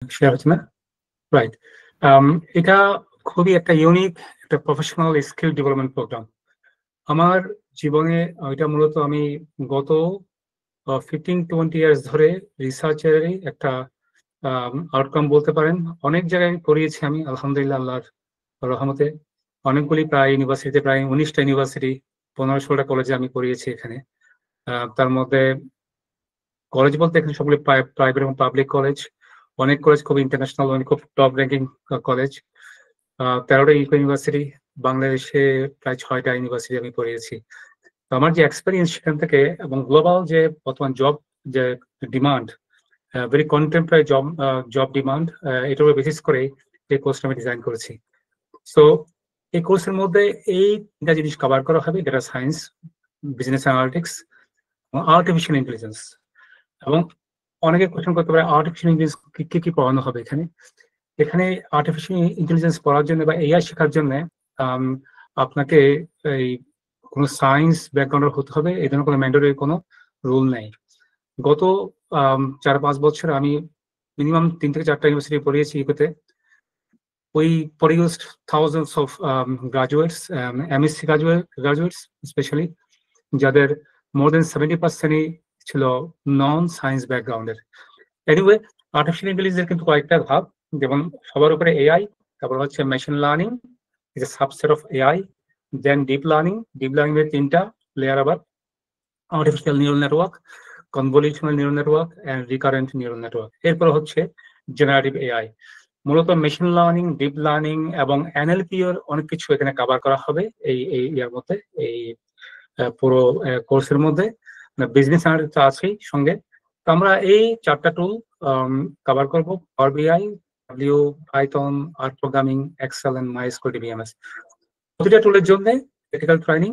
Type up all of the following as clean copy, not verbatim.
Share হচ্ছে না, right. এটা খুবই একটা ইউনিক একটা প্রফেশনাল স্কিল ডেভেলপমেন্ট প্রোগ্রাম আমার জীবনে। এটা মূলত আমি গত 15-20 ইয়ার্স ধরে রিসার্চেরই একটা আউটকাম বলতে পারেন। অনেক জায়গায় পড়িয়েছি আমি, আলহামদুলিল্লাহ, আল্লাহর রহমতে। অনেকগুলি প্রায় ইউনিভার্সিটিতে, প্রায় 19টা ইউনিভার্সিটি, 15-16টা কলেজে আমি পড়িয়েছি এখানে। তার মধ্যে কলেজ বলতে এখানে সবগুলি প্রাইভেট এবং পাবলিক কলেজ। অনেক কলেজ খুব ইন্টারন্যাশনাল, অনেক খুব টপ র্যাঙ্কিং কলেজ। 13টা ইউনিভার্সিটি, বাংলাদেশে প্রায় 6টা ইউনিভার্সিটি আমি পড়িয়েছি। তো আমার যে এক্সপেরিয়েন্স সেখান থেকে, এবং গ্লোবাল যে বর্তমান জব যে demand, very contemporary job demand, এটার উপর বেসিস করে এই কোর্সটা আমি ডিজাইন করেছি। সো এই কোর্সের মধ্যে এই তিনটা জিনিস কভার করা হবে: ডেটা সায়েন্স, বিজনেস অ্যানালিটিক্স এবং আর্টিফিশিয়াল ইন্টেলিজেন্স। এবং অনেকে কোয়েশ্চেন করতে পারে আর্টিফিশিয়াল ইন্টেলিজেন্স কি পড়ানো হবে এখানে। এখানে আর্টিফিশিয়াল ইন্টেলিজেন্স পড়ার জন্য বা এআই শেখার জন্য আপনাকে এই কোনো সায়েন্স ব্যাকগ্রাউন্ডের হতে হবে, এই ধরনের কোনো ম্যান্ডেটরি কোনো রুল নেই। গত 4-5 বছর আমি মিনিমাম 3 থেকে 4টা ইউনিভার্সিটি পড়িয়েছি ইউকেতে। We produced thousands of graduates, MSc graduates especially, যাদের more than 70%ই ছিল নন সায়েন্স ব্যাকগ্রাউন্ডের। এনিওয়ে, আর্টিফিশিয়াল ইন্টেলিজেন্সের কিন্তু কয়েকটা ধাপ, যেমন সবার উপরে এআই, তারপর হচ্ছে machine learning, is a subset of AI, then deep learning এর 3টা লেয়ার, আবার artificial neural network, convolutional neural network and recurrent neural network. এরপর হচ্ছে জেনারেটিভ এআই। মূলত মেশিন লার্নিং, ডিপ লার্নিং এবং এনএলপি এর অনেক কিছু এখানে কভার করা হবে এই ইয়ার মধ্যে, এই পুরো কোর্সের মধ্যে। বিজনেস অ্যানালিটিক্স তো আছেই সঙ্গে। তো আমরা এই 4টা টুল কভার করবো: power BI, W, Python, R programming, Excel and MySQL DBMS. প্রতিটা টুলের জন্য প্র্যাকটিক্যাল ট্রেনিং।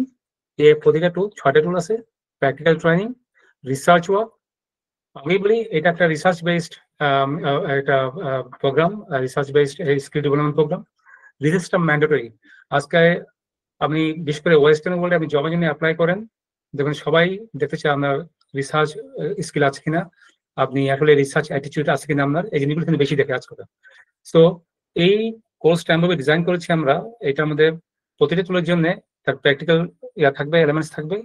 প্রতিটা টুল 6টা টুল আছে। Practical training, research work. আমি বলি এটা একটা রিসার্চ বেসড একটা program, research based skill development program. রিসার্চটা ম্যান্ডেটরি। আজকে আপনি বিশেষ করে ওয়েস্টার্ন ওয়ার্ল্ডে আপনি জবের জন্য অ্যাপ্লাই করেন, দেখুন সবাই দেখতে চায় আপনার রিসার্চ স্কিল আছে কিনা, আপনি আসলে রিসার্চ অ্যাটিটিউড আছে কিনা আপনার, এই জিনিসগুলো কিন্তু বেশি দেখে আজকাল। সো এই কোর্সটা এমনভাবে ডিজাইন করেছি আমরা, এটার মধ্যে প্রতিটা টুলের জন্য তার প্র্যাকটিক্যাল থাকবে, এলিমেন্টস থাকবে,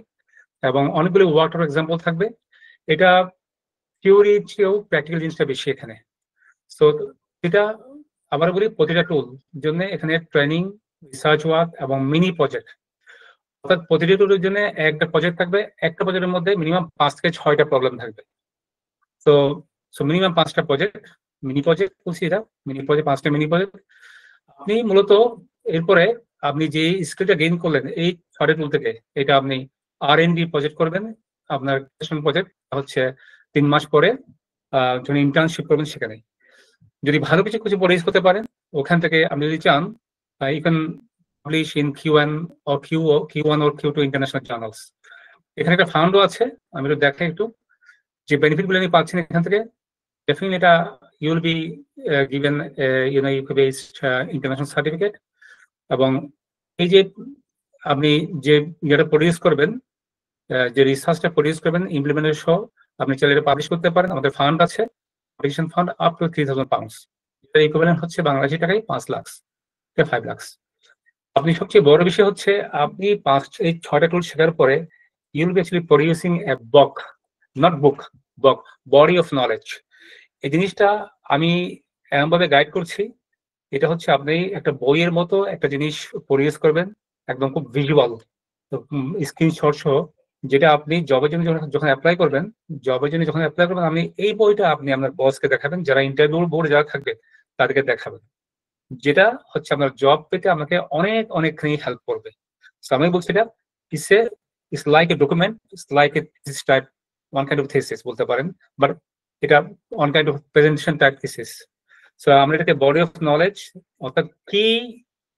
এবং অনেকগুলো ওয়ার্কশপ এক্সাম্পল থাকবে। এটা থিওরি চেয়েও প্র্যাকটিক্যাল জিনিসটা বেশি এখানে। সো এটা আবার বলি, প্রতিটা টুল জন্য এখানে ট্রেনিং, রিসার্চ ওয়ার্ক এবং মিনি প্রজেক্ট, অর্থাৎ প্রতিটি টুলের জন্য একটা প্রজেক্ট থাকবে। একটা প্রজেক্টের মধ্যে মিনিমাম 5 থেকে 6টা প্রবলেম থাকবে। তো মিনিমাম 5টা প্রজেক্ট, মিনি প্রজেক্ট বলছি এটা, মিনি প্রজেক্ট 5টা মিনি প্রজেক্ট। আপনি মূলত এরপরে আপনি যে স্কিলটা গেইন করলেন এই 6টা টুল থেকে, এটা আপনি R&D প্রজেক্ট করবেন। আপনার প্রজেক্ট হচ্ছে 3 মাস পরে যখন ইন্টার্নশিপ করবেন সেখানে যদি ভালো কিছু প্রডিউস করতে পারেন, ওখান থেকে আপনি যদি চান, you can publish in Q1 or Q2 international journals. এখানে একটা ফান্ডও আছে, আমি একটু দেখাই একটু যে বেনিফিট গুলো আপনি পাচ্ছেন এখান থেকে। ডেফিনেটলি এটা you will be given UK based international certificate, এবং এই যে আপনি যে ইয়েটা প্রডিউস করবেন, যে রিসার্চটা প্রডিউস করবেন, ইমপ্লিমেন্টের সহ আপনি চাইলে এটা পাবলিশ করতে পারেন। আমাদের ফান্ড আছে, পাবলিশন ফান্ড আপ টু 3,000 পাউন্ডস, এর ইকুইভ্যালেন্ট হচ্ছে বাংলাদেশি টাকায় 5 লাখ থেকে 5 লাখ। আপনি সবচেয়ে বড় বিষয় হচ্ছে আপনি এই 6টা টুল শেখার পরে you will be actually producing a book, not book, body of knowledge. এই জিনিসটা আমি এমনভাবে গাইড করছি, এটা হচ্ছে আপনি একটা বইয়ের মতো একটা জিনিস প্রডিউস করবেন, একদম খুব ভিজুয়াল স্ক্রিনশট সহ, যেটা আপনি জবের জন্য যখন অ্যাপ্লাই করবেন, আপনি এই বইটা আপনি আপনার বসকে দেখাবেন, যারা ইন্টারভিউ বোর্ডে যারা থাকবে তাদেরকে দেখাবেন, যেটা হচ্ছে আপনার জব পেতে আপনাকে অনেক অনেকখানি হেল্প করবে। আমি বলছি এটা it's like a document, it's like a thesis type, one kind of thesis বলতে পারেন, বাট এটা one kind of presentation type thesis. So আমরা এটাকে বডি অফ নলেজ, অর্থাৎ কি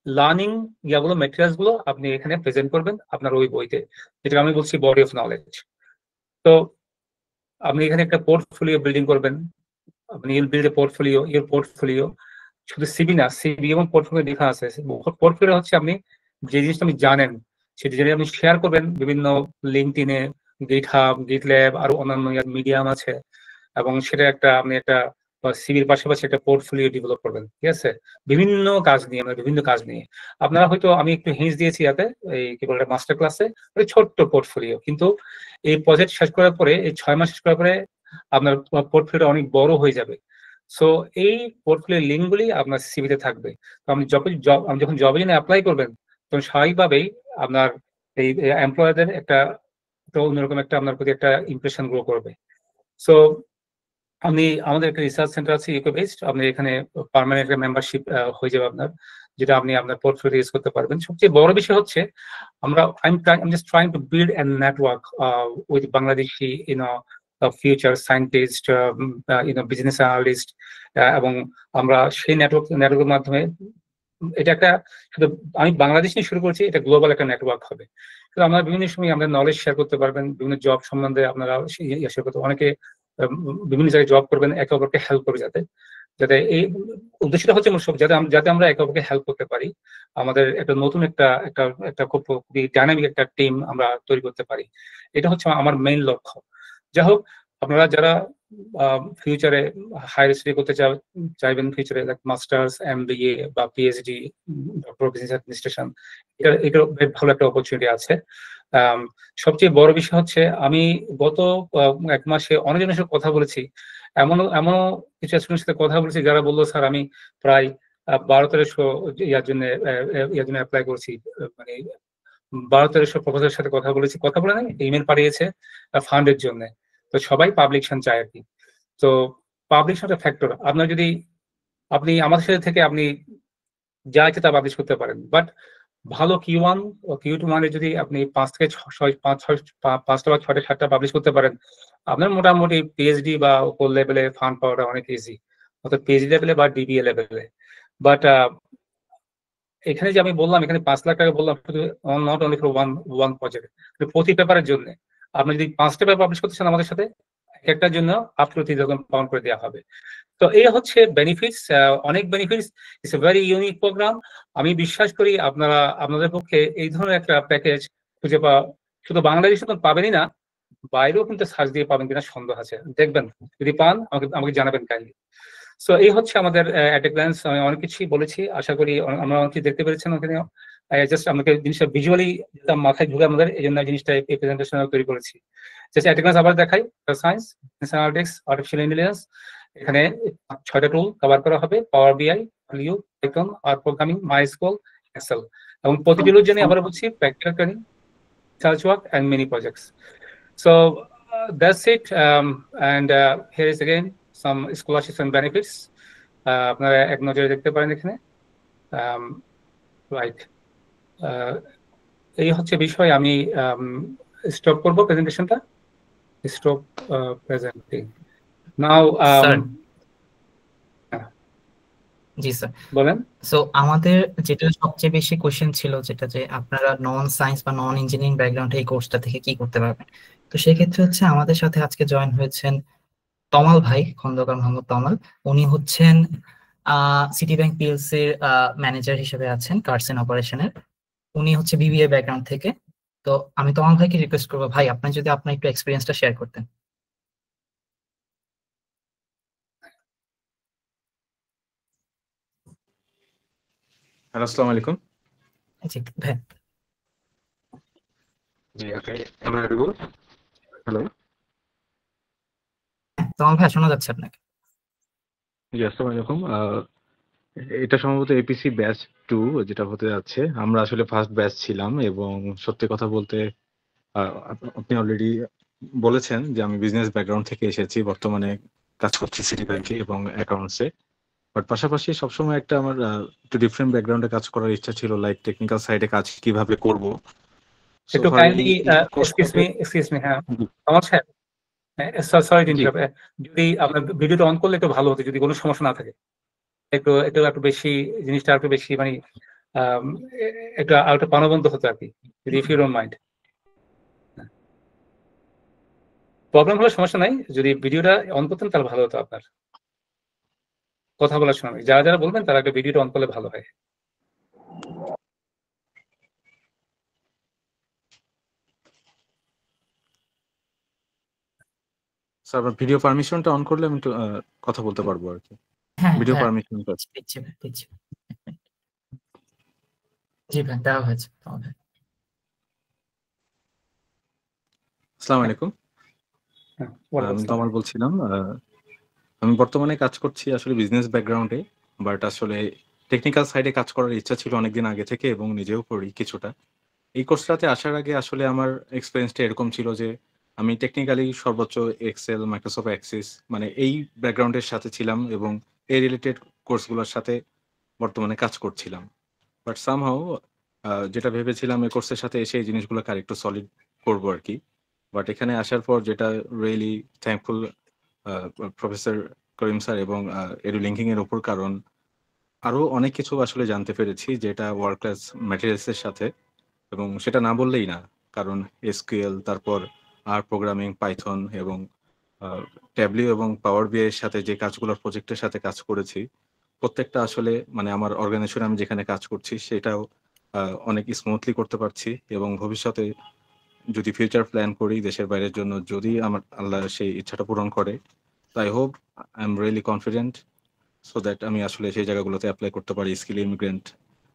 লার্নিং ইয়াগুলো, মেটেরিয়ালস গুলো আপনি এখানে প্রেজেন্ট করবেন আপনার ওই বইতে, যেটা আমি বলছি বডি অফ নলেজ। তো আপনি এখানে একটা পোর্টফোলিও বিল্ডিং করবেন, আপনি you'll build a portfolio, your portfolio শুধু সিবি না, সিবি এবং পোর্টফোলিও লেখা আছে। পোর্টফোলিও হচ্ছে আপনি যে জিনিসটা আপনি জানেন সেটা যদি আপনি শেয়ার করবেন বিভিন্ন লিঙ্কডইনে, গিটহাব, গিটল্যাব, আরো অন্যান্য মিডিয়াম আছে, এবং সেটা একটা আপনি একটা বা সিভির পাশাপাশি একটা পোর্টফোলিও ডেভেলপ করবেন, ঠিক আছে? বিভিন্ন কাজ নিয়ে, আমরা বিভিন্ন কাজ নিয়ে আপনারা হয়তো, আমি একটু হিন্টস দিয়েছি ইয়াতে, এই কি বলে মাস্টার ক্লাসে, ছোট্ট পোর্টফোলিও, কিন্তু এই প্রজেক্ট শেষ করার পরে, এই 6 মাস শেষ করার পরে আপনার পোর্টফোলিওটা অনেক বড় হয়ে যাবে। সো এই পোর্টফোলিও লিঙ্কগুলি আপনার সিভিতে থাকবে। তো আপনি যখন জবের জন্য অ্যাপ্লাই করবেন, তখন স্বাভাবিকভাবেই আপনার এই এমপ্লয়ারদের একটা অন্যরকম একটা আপনার প্রতি একটা ইমপ্রেশন গ্রো করবে। সো আপনি, আমাদের একটা রিসার্চ সেন্টার আছে ইউকে বেসড, আপনি এখানে পার্মানেন্ট একটা মেম্বারশিপ হয়ে যাবে আপনার, যেটা আপনি আপনার পোর্টফোলিও ইউজ করতে পারবেন। সবচেয়ে বড় বিষয় হচ্ছে আমরা, I'm just trying to build a network with Bangladeshi, future scientist, business analyst, এবং আমরা সেই নেটওয়ার্কের মাধ্যমে, এটা একটা, শুধু আমি বাংলাদেশ নিয়ে শুরু করছি, এটা গ্লোবাল একটা নেটওয়ার্ক হবে। তো আমরা বিভিন্ন সময় আমরা নলেজ শেয়ার করতে পারবেন, বিভিন্ন জব সম্বন্ধে আপনারা শেয়ার করতে, অনেকে বিভিন্ন জায়গায় জব করবেন, একে অপরকে হেল্প করবে, যাতে যাতে এই উদ্দেশ্যটা হচ্ছে যাতে আমরা একে অপরকে হেল্প করতে পারি, আমাদের একটা নতুন একটা একটা একটা খুবই ডাইনামিক একটা টিম আমরা তৈরি করতে পারি। এটা হচ্ছে আমার মেইন লক্ষ্য। যাই হোক, আপনারা যারা ফিউচারে হায়ার স্টাডি করতে চাইবেন, ফিউচারে লাইক মাস্টার্স, এমবিএ বা PhD, doctor of business administration, এটা ভালো একটা অপরচুনিটি আছে। সবচেয়ে বড় বিষয় হচ্ছে, আমি গত 1 মাসে অনেকজনের সাথে কথা বলেছি, এমনও কিছু স্টুডেন্টের সাথে কথা বলেছি যারা বললো, স্যার আমি প্রায় 12-1300 ইয়ার জন্য অ্যাপ্লাই করছি, মানে 12-1300 প্রফেসরের সাথে কথা বলেছি, কথা বলে নাই, ইমেল পাঠিয়েছে ফান্ডের জন্য। তো সবাই পাবলিকেশন চায় আর কি। তো পাবলিকেশন একটা ফ্যাক্টর। আপনার যদি, আপনি আমাদের সাথে থেকে আপনি যা ইচ্ছে তা পাবলিশ করতে পারেন, বাট ভালো Q1 ও Q2 মানে যদি আপনি 5 থেকে 5টা বা 6টা পাবলিশ করতে পারেন, আপনার মোটামুটি পিএইচডি বা উপর লেভেলে ফান্ড পাওয়াটা অনেক ইজি, অর্থাৎ পিএইচডি লেভেলে বা ডিবিএ লেভেলে। বাট এখানে যে আমি বললাম, এখানে 5 লাখ টাকা বললাম, শুধু not only for one project, প্রতি পেপারের জন্য। আপনি যদি 5টা পেপার পাবলিশ করতে চান আমাদের সাথে, একটার জন্য আপ টু 3,000 পাউন্ড করে দেওয়া হবে। তো এই হচ্ছে বেনিফিটস, অনেক benefits. It's a very unique program. আমি বিশ্বাস করি আপনাদের পক্ষে এই ধরনের একটা প্যাকেজ খুঁজে পাওয়া, শুধু বাংলাদেশে তো পাবেনই না, বাইরেও কিন্তু সার্চ দিয়ে পাবেন কিনা সন্দেহ আছে। দেখবেন, যদি পান আমাকে জানাবেন কাইন্ডলি। সো এই হচ্ছে আমাদের অ্যাট এ গ্ল্যান্স, আমি অনেক কিছুই বলেছি, আশা করি আমরা অনেক কিছু দেখতে পেরেছেন ওখানে। জাস্ট আমাকে জিনিসটা ভিজুয়ালি মাথায় ঢুকে আমাদের, এই জন্য জিনিসটা এই প্রেজেন্টেশন তৈরি করেছি। জাস্ট অ্যাট এ গ্ল্যান্স আবার দেখাই, সায়েন্স, অ্যানালিটিক্স, আর্টিফিশিয়াল ইন্টেলিজেন্স, এখানে 6টা টুল কভার করা হবে: পাওয়ার বিআই, Liu, Python, R programming, MySQL, Excel, এবং প্রতিটি টুলের জন্য আবার বলছি practical training, research work, and many projects. So that's it. And here is again some scholarships and benefits. আপনারা এক নজরে দেখতে পারেন এখানে। রাইট, এই হচ্ছে বিষয়। আমি স্টপ করব প্রেজেন্টেশনটা, স্টপ প্রেজেন্টিং নাও। স্যার, জি স্যার বলেন। সো আমাদের যেটা সবচেয়ে বেশি কোশ্চেন ছিল, যেটা যে আপনারা নন সায়েন্স বা নন ইঞ্জিনিয়ারিং ব্যাকগ্রাউন্ডে এই কোর্সটা থেকে কি করতে পারবেন। তো সেক্ষেত্রে হচ্ছে আমাদের সাথে আজকে জয়েন হয়েছেন তমাল ভাই, খন্দকার মোহাম্মদ তমাল। উনি হচ্ছেন সিটি ব্যাংক পিএলসির ম্যানেজার হিসেবে আছেন কার্ডস এন্ড অপারেশনের। উনি হচ্ছে বিবিএ ব্যাকগ্রাউন্ড থেকে। তো আমি তমাল ভাইকে রিকোয়েস্ট করবো, ভাই আপনি যদি আপনার একটু এক্সপিরিয়েন্সটা শেয়ার করতেন। হ্যালো, আসসালামু আলাইকুম। জি ভাই। জি, হ্যালো। তমাল ভাই, শোনা যাচ্ছে আপনাকে। জি, আসসালামু আলাইকুম। এটা সম্ভবত এপিসি ব্যাচ 2 যেটা হতে যাচ্ছে। আমরা আসলে ফার্স্ট ব্যাচ ছিলাম, এবং সত্যি কথা বলতে আপনি অলরেডি বলেছেন যে আমি বিজনেস ব্যাকগ্রাউন্ড থেকে এসেছি, বর্তমানে কাজ করছি সিটি ব্যাংকে এবং অ্যাকাউন্টসে। বাট পাশাপাশি সবসময় একটা আমার একটু ডিফারেন্ট ব্যাকগ্রাউন্ডে কাজ করার ইচ্ছা ছিল, লাইক টেকনিক্যাল সাইডে কাজ কিভাবে করব। সো একটু ফার কাইন্ডলি, এই এক্সকিউজ মি, হ্যাঁ আমার সাহেব, সরি টু জি, ইন্টারাপ্ট, যদি আপনার ভিডিওটা অন করলে একটু ভালো হতো, যদি কোনো সমস্যা না থাকে। একটু একটু একটু বেশি, জিনিসটা একটু বেশি, মানে আম, একটু আরেকটু প্রাণবন্ত হতো আর কি, যদি if you don't mind. Problem হলে সমস্যা নাই, যদি ভিডিওটা অন করতেন তাহলে ভালো হতো আপনার কথা বলার সময়। যারা যারা বলবেন তারা একটা ভিডিওটা অন করলে ভালো হয়। স্যার আপনার ভিডিও পারমিশনটা অন করলে আমি একটু কথা বলতে পারবো আর কি। হ্যাঁ ভিডিও হ্যাঁ পারমিশনটা। দিচ্ছি ভাই, দিচ্ছি। জি ভাই, দেওয়া হয়েছে তোমাদের। আসসালামু আলাইকুম। হ্যাঁ, ওয়ালাইকুম আমি আসসালাম। তমাল বলছিলাম। আমি বর্তমানে কাজ করছি আসলে বিজনেস ব্যাকগ্রাউন্ডে, বাট আসলে টেকনিক্যাল সাইডে কাজ করার ইচ্ছা ছিল অনেকদিন আগে থেকে এবং নিজেও করি কিছুটা। এই কোর্সটাতে আসার আগে আসলে আমার এক্সপেরিয়েন্সটা এরকম ছিল যে আমি টেকনিক্যালি সর্বোচ্চ এক্সেল, মাইক্রোসফট অ্যাক্সিস মানে এই ব্যাকগ্রাউন্ডের সাথে ছিলাম এবং এই রিলেটেড কোর্সগুলোর সাথে বর্তমানে কাজ করছিলাম। বাট সামহাউ যেটা ভেবেছিলাম এই কোর্সের সাথে এসে এই জিনিসগুলোকে আরেকটু সলিড করবো আর কি। বাট এখানে আসার পর যেটা রিয়েলি থ্যাঙ্কফুল প্রফেসর করিম স্যার এবং এডু লিঙ্কিং এর উপর, কারণ আরো অনেক কিছু আসলে জানতে পেরেছি যেটা ওয়ার্ল্ড ক্লাস ম্যাটেরিয়ালস এর সাথে, এবং সেটা না বললেই না, কারণ এসকিউএল, তারপর আর প্রোগ্রামিং, পাইথন এবং ট্যাবলিউ এবং পাওয়ার বিআই এর সাথে যে কাজগুলোর প্রজেক্টের সাথে কাজ করেছি, প্রত্যেকটা আসলে মানে আমার অর্গানাইজেশনে আমি যেখানে কাজ করছি সেটাও অনেক স্মুথলি করতে পারছি এবং ভবিষ্যতে যদি ফিউচার প্ল্যান করি দেশের বাইরের জন্য, যদি আমার আল্লাহ সেই ইচ্ছাটা পূরণ করে, I hope I am really confident so that আমি আসলে সেই জায়গাগুলোতে অ্যাপ্লাই করতে পারি স্কিল ইমিগ্রেন্ট।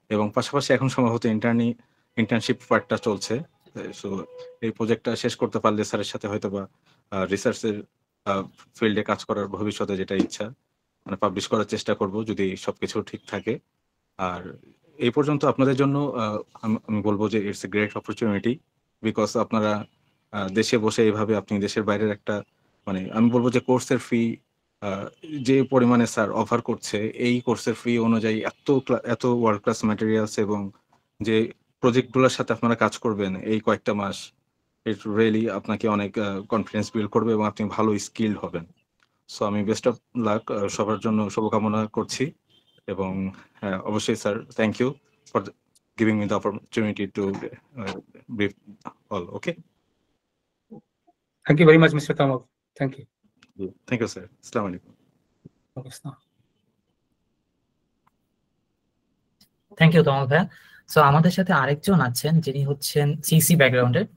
এবং পাশাপাশি এখন সম্ভবত ইন্টার্নশিপ পার্টটা চলছে। সো এই প্রজেক্টটা শেষ করতে পারলে স্যারের সাথে হয়তো বা রিসার্চের ফিল্ডে কাজ করার ভবিষ্যতে যেটা ইচ্ছা, মানে পাবলিশ করার চেষ্টা করব যদি সবকিছু ঠিক থাকে। আর এই পর্যন্ত আপনাদের জন্য আমি বলবো যে it's a great opportunity, because আপনারা দেশে বসে এইভাবে আপনি দেশের বাইরের একটা, মানে আমি বলবো যে কোর্সের ফি যে পরিমাণে স্যার অফার করছে, এই কোর্সের ফি অনুযায়ী এত ওয়ার্ল্ড ক্লাস ম্যাটেরিয়ালস এবং যে প্রজেক্টগুলোর সাথে আপনারা কাজ করবেন এই কয়েকটা মাস, ইট রিয়েলি আপনাকে অনেক কনফিডেন্স বিল্ড করবে এবং আপনি ভালো স্কিলড হবেন। সো আমি বেস্ট অফ লাক সবার জন্য শুভকামনা করছি। এবং অবশ্যই sir, thank you for giving me the opportunity to brief all. Okay, thank you very much mister Tamal. Thank you. Thank you sir. আসসালামু আলাইকুম। থ্যাংক ইউ তমাল ভাইয়া। সো আমাদের সাথে আরেকজন আছেন যিনি হচ্ছেন সিসি ব্যাকগ্রাউন্ডের,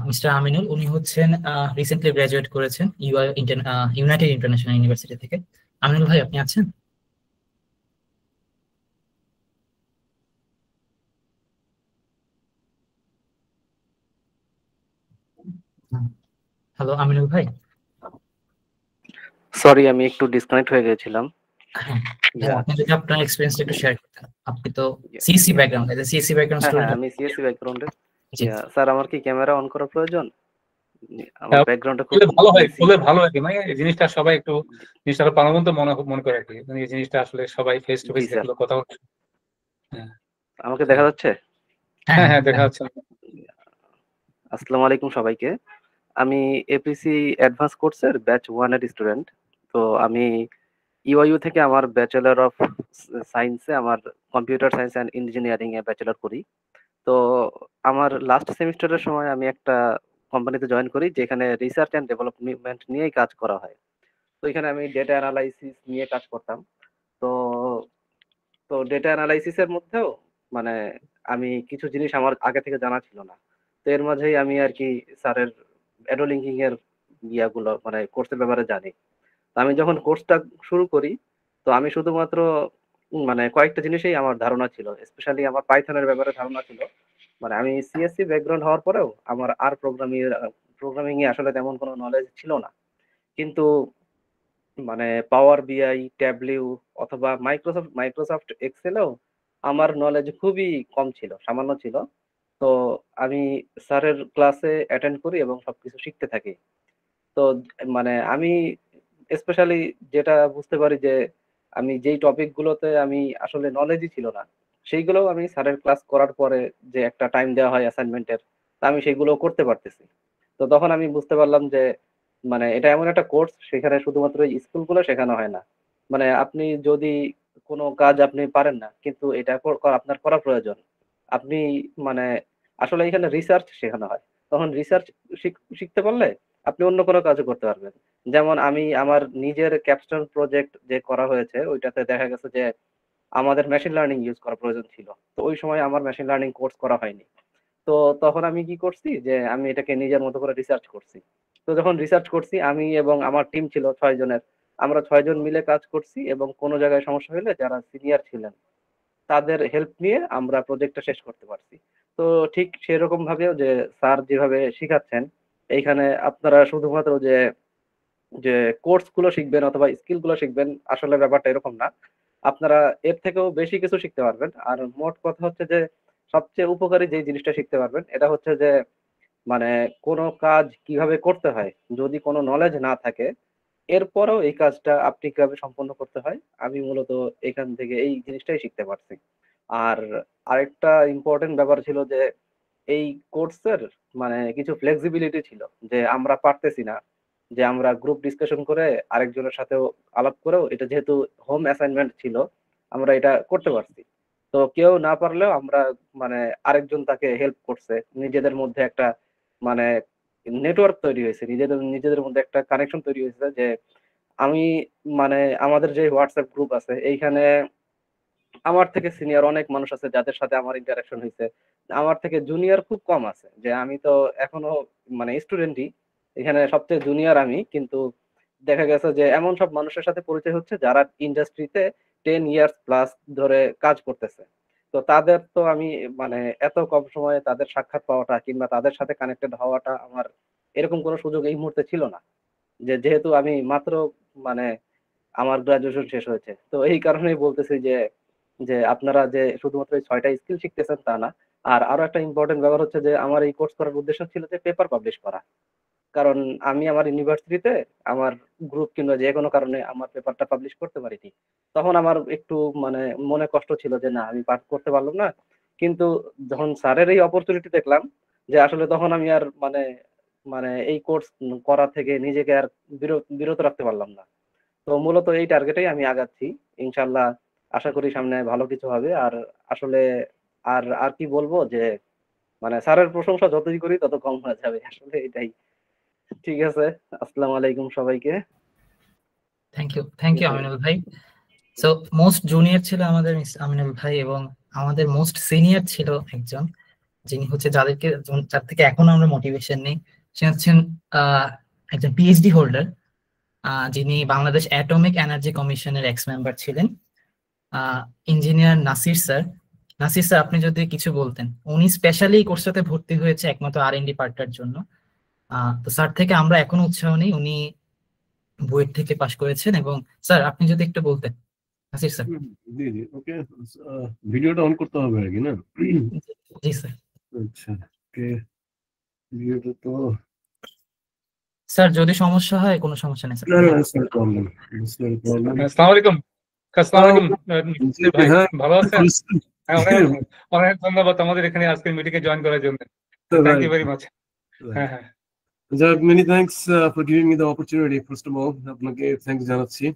মিস্টার আমিনুল। উনি হচ্ছেন রিসেন্টলি গ্রাজুয়েট করেছেন ইউনাইটেড ইন্টারন্যাশনাল ইউনিভার্সিটি থেকে। আমিনুল ভাই, আপনি আছেন? হ্যালো আমিনুল ভাই। সরি, আমি একটু ডিসকানেক্ট হয়ে গেছিলাম। হ্যাঁ, আপনি যদি আপনার এক্সপেরিয়েন্সটা একটু শেয়ার করতেন। আপনি তো সিসি ব্যাকগ্রাউন্ড, সিসি ব্যাকগ্রাউন্ড হ্যাঁ, স্টুডেন্ট। আমি সিএসসি ব্যাকগ্রাউন্ডে। জি। স্যার, আমার কি ক্যামেরা অন করা প্রয়োজন? আমার ব্যাকগ্রাউন্ডটা খুব ভালো হয়, messy। খুলে ভালো হয়, মানে এই জিনিসটা সবাই একটু জিনিসটা প্রাণবন্ত মনে করে আর কি। মানে এই জিনিসটা আসলে সবাই face to face G sir, দেখলো, কথা বলছে। হ্যাঁ আমাকে দেখা যাচ্ছে? হ্যাঁ হ্যাঁ, দেখা যাচ্ছে। আসসালামু আলাইকুম সবাইকে। আমি এপিসি অ্যাডভান্স কোর্সের ব্যাচ 1 এর স্টুডেন্ট। তো আমি ইউআইইউ থেকে আমার ব্যাচেলর অফ সায়েন্সে আমার computer science and engineering A bachelor করি। তো আমার লাস্ট সেমিস্টারের সময় আমি একটা কোম্পানিতে জয়েন করি যেখানে রিসার্চ অ্যান্ড ডেভেলপমেন্ট নিয়েই কাজ করা হয়। তো এখানে আমি ডেটা অ্যানালাইসিস নিয়ে কাজ করতাম। তো তো ডেটা অ্যানালাইসিস এর মধ্যেও মানে আমি কিছু জিনিস আমার আগে থেকে জানা ছিল না। তো এর মাঝেই আমি আর কি স্যারের অ্যাডো লিঙ্কিং এর ইয়াগুলো মানে কোর্সের ব্যাপারে জানি। তো আমি যখন কোর্সটা শুরু করি, তো আমি শুধুমাত্র মানে কয়েকটা জিনিসেই আমার ধারণা ছিল। স্পেশালি আমার পাইথনের ব্যাপারে ধারণা ছিল। মানে আমি সিএসসি ব্যাকগ্রাউন্ড হওয়ার পরেও আমার আর প্রোগ্রামিং এ আসলে তেমন কোনো নলেজ ছিল না। কিন্তু মানে পাওয়ার বিআই, ট্যাবলিউ অথবা মাইক্রোসফট এক্সেলেও আমার নলেজ খুবই কম ছিল, সামান্য ছিল। তো আমি স্যারের ক্লাসে অ্যাটেন্ড করি এবং সবকিছু শিখতে থাকি। তো মানে আমি স্পেশালি যেটা বুঝতে পারি যে আমি যেই টপিক গুলোতে আমি আসলে নলেজই ছিল না, সেইগুলোও আমি স্যারের ক্লাস করার পরে যে একটা টাইম দেওয়া হয় অ্যাসাইনমেন্টের, তা আমি সেগুলো করতে পারতেছি। তো তখন আমি বুঝতে পারলাম যে মানে এটা এমন একটা কোর্স, সেখানে শুধুমাত্র স্কুলগুলো শেখানো হয় না। মানে আপনি যদি কোনো কাজ আপনি পারেন না, কিন্তু এটা আপনার করা প্রয়োজন, আপনি মানে আসলে এখানে রিসার্চ শেখানো হয়। তখন রিসার্চ শিখতে পারলে আপনি অন্য কোনো কাজও করতে পারবেন। যেমন আমি আমার নিজের ক্যাপস্টোন প্রজেক্ট যে করা হয়েছে, ওইটাতে দেখা গেছে যে আমাদের মেশিন লার্নিং ইউজ করা প্রয়োজন ছিল। তো ওই সময় আমার মেশিন লার্নিং কোর্স করা হয়নি। তো তখন আমি কি করছি যে আমি এটাকে নিজের মতো করে রিসার্চ করছি। তো যখন রিসার্চ করছি, আমি এবং আমার টিম ছিল 6 জনের, আমরা 6 জন মিলে কাজ করছি এবং কোনো জায়গায় সমস্যা হলে যারা সিনিয়র ছিলেন তাদের হেল্প নিয়ে আমরা প্রজেক্টটা শেষ করতে পারছি। তো ঠিক সেরকম ভাবেও যে স্যার যেভাবে শিখাচ্ছেন, এইখানে আপনারা শুধুমাত্র যে যে কোর্স গুলো শিখবেন অথবা স্কিল গুলো শিখবেন, আসলে ব্যাপারটা এরকম না। আপনারা এর থেকেও বেশি কিছু শিখতে পারবেন। আর মোট কথা হচ্ছে যে সবচেয়ে উপকারী যে জিনিসটা শিখতে পারবেন এটা হচ্ছে যে মানে কোনো কাজ কিভাবে করতে হয়, যদি কোনো নলেজ না থাকে এরপরেও এই কাজটা আপনি কিভাবে সম্পন্ন করতে হয়, আমি মূলত এখান থেকে এই জিনিসটাই শিখতে পারছি। আর আরেকটা ইম্পর্টেন্ট ব্যাপার ছিল যে এই কোর্সের মানে কিছু ফ্লেক্সিবিলিটি ছিল, যে আমরা পারতেছি না যে আমরা গ্রুপ ডিসকাশন করে আরেকজনের সাথেও আলাপ করেও, এটা যেহেতু হোম অ্যাসাইনমেন্ট ছিল আমরা এটা করতে পারছি। তো কেউ না পারলেও আমরা মানে আরেকজন তাকে হেল্প করছে, নিজেদের মধ্যে একটা মানে নেটওয়ার্ক তৈরি হয়েছে, নিজেদের নিজেদের মধ্যে একটা কানেকশন তৈরি হয়েছে যে আমি মানে আমাদের যে হোয়াটসঅ্যাপ গ্রুপ আছে এইখানে আমার থেকে সিনিয়র অনেক মানুষ আছে যাদের সাথে আমার ইন্টারাকশন হয়েছে, আমার থেকে জুনিয়র খুব কম আছে, যে আমি তো এখনো মানে স্টুডেন্টই, এখানে সবচেয়ে জুনিয়র আমি, কিন্তু দেখা গেছে যে এমন সব মানুষের সাথে পরিচয় হচ্ছে যারা ইন্ডাস্ট্রিতে 10 ইয়ার্স প্লাস ধরে কাজ করতেছে। তো তাদের তো আমি মানে এত কম সময়ে তাদের সাক্ষাৎ পাওয়াটা কিংবা তাদের সাথে কানেক্টেড হওয়াটা আমার এরকম কোনো সুযোগ এই মুহূর্তে ছিল না, যে যেহেতু আমি মাত্র মানে আমার গ্রাজুয়েশন শেষ হয়েছে। তো এই কারণেই বলতেছি যে যে আপনারা যে শুধুমাত্র এই 6টা স্কিল শিখতেছেন তা না। আর আরো একটা ইম্পর্টেন্ট ব্যাপার হচ্ছে যে আমার এই কোর্স করার উদ্দেশ্য ছিল যে পেপার পাবলিশ করা। কারণ আমি আমার ইউনিভার্সিটিতে আমার গ্রুপ কিংবা যে কোনো কারণে আমার পেপারটা পাবলিশ করতে পারিনি। তখন আমার একটু মানে মনে কষ্ট ছিল যে না আমি পাঠ করতে পারলাম না। কিন্তু যখন স্যারের এই অপরচুনিটি দেখলাম, যে আসলে তখন আমি আর মানে মানে এই কোর্স করা থেকে নিজেকে আর বিরত রাখতে পারলাম না। তো মূলত এই টার্গেটেই আমি আগাচ্ছি। ইনশাল্লাহ আশা করি সামনে ভালো কিছু হবে। আর আসলে আর আর কি বলবো যে মানে স্যারের প্রশংসা যতই করি তত কম হয়ে যাবে, আসলে এটাই। ঠিক আছে, আসসালামু আলাইকুম সবাইকে। থ্যাংক ইউ আমিনুল ভাই। সো মোস্ট জুনিয়র ছিল আমাদের মিস আমিনুল ভাই, এবং আমাদের মোস্ট সিনিয়র ছিল একজন, যিনি হচ্ছে যার থেকে এখন আমরা মোটিভেশন নেই। সে হচ্ছেন একজন পিএইচডি হোল্ডার, যিনি বাংলাদেশ অ্যাটমিক এনার্জি কমিশনের এক্স মেম্বার ছিলেন, engineer Nasir sir. Nasir sir, আপনি যদি কিছু বলতেন। উনি স্পেশালি এই কোর্সটাতে ভর্তি হয়েছে একমাত্র R&D পার্টটার জন্য। তো স্যার থেকে আমরা এখনো উৎসাহ নেই। উনি বুয়েট থেকে পাশ করেছেন, এবং স্যার আপনি যদি একটু বলতেন। নাসির স্যার। জি জি, ওকে। ভিডিওটা অন করতে হবে আর কি, না? জি স্যার। আচ্ছা, ওকে। ভিডিওটা তো স্যার যদি সমস্যা হয় কোনো সমস্যা নেই স্যার। না না, স্যার প্রবলেম, স্যার প্রবলেম। আসসালামু আলাইকুম। আসসালামু আলাইকুম ভাই, হ্যাঁ, ভালো আছেন? হ্যাঁ, অনেক অনেক ধন্যবাদ আমাদের এখানে আজকের মিটিং এ জয়েন করার জন্য। Thank you very much. হ্যাঁ হ্যাঁ, many thanks for giving me the opportunity. First of all আপনাকে থ্যাঙ্কস জানাচ্ছি।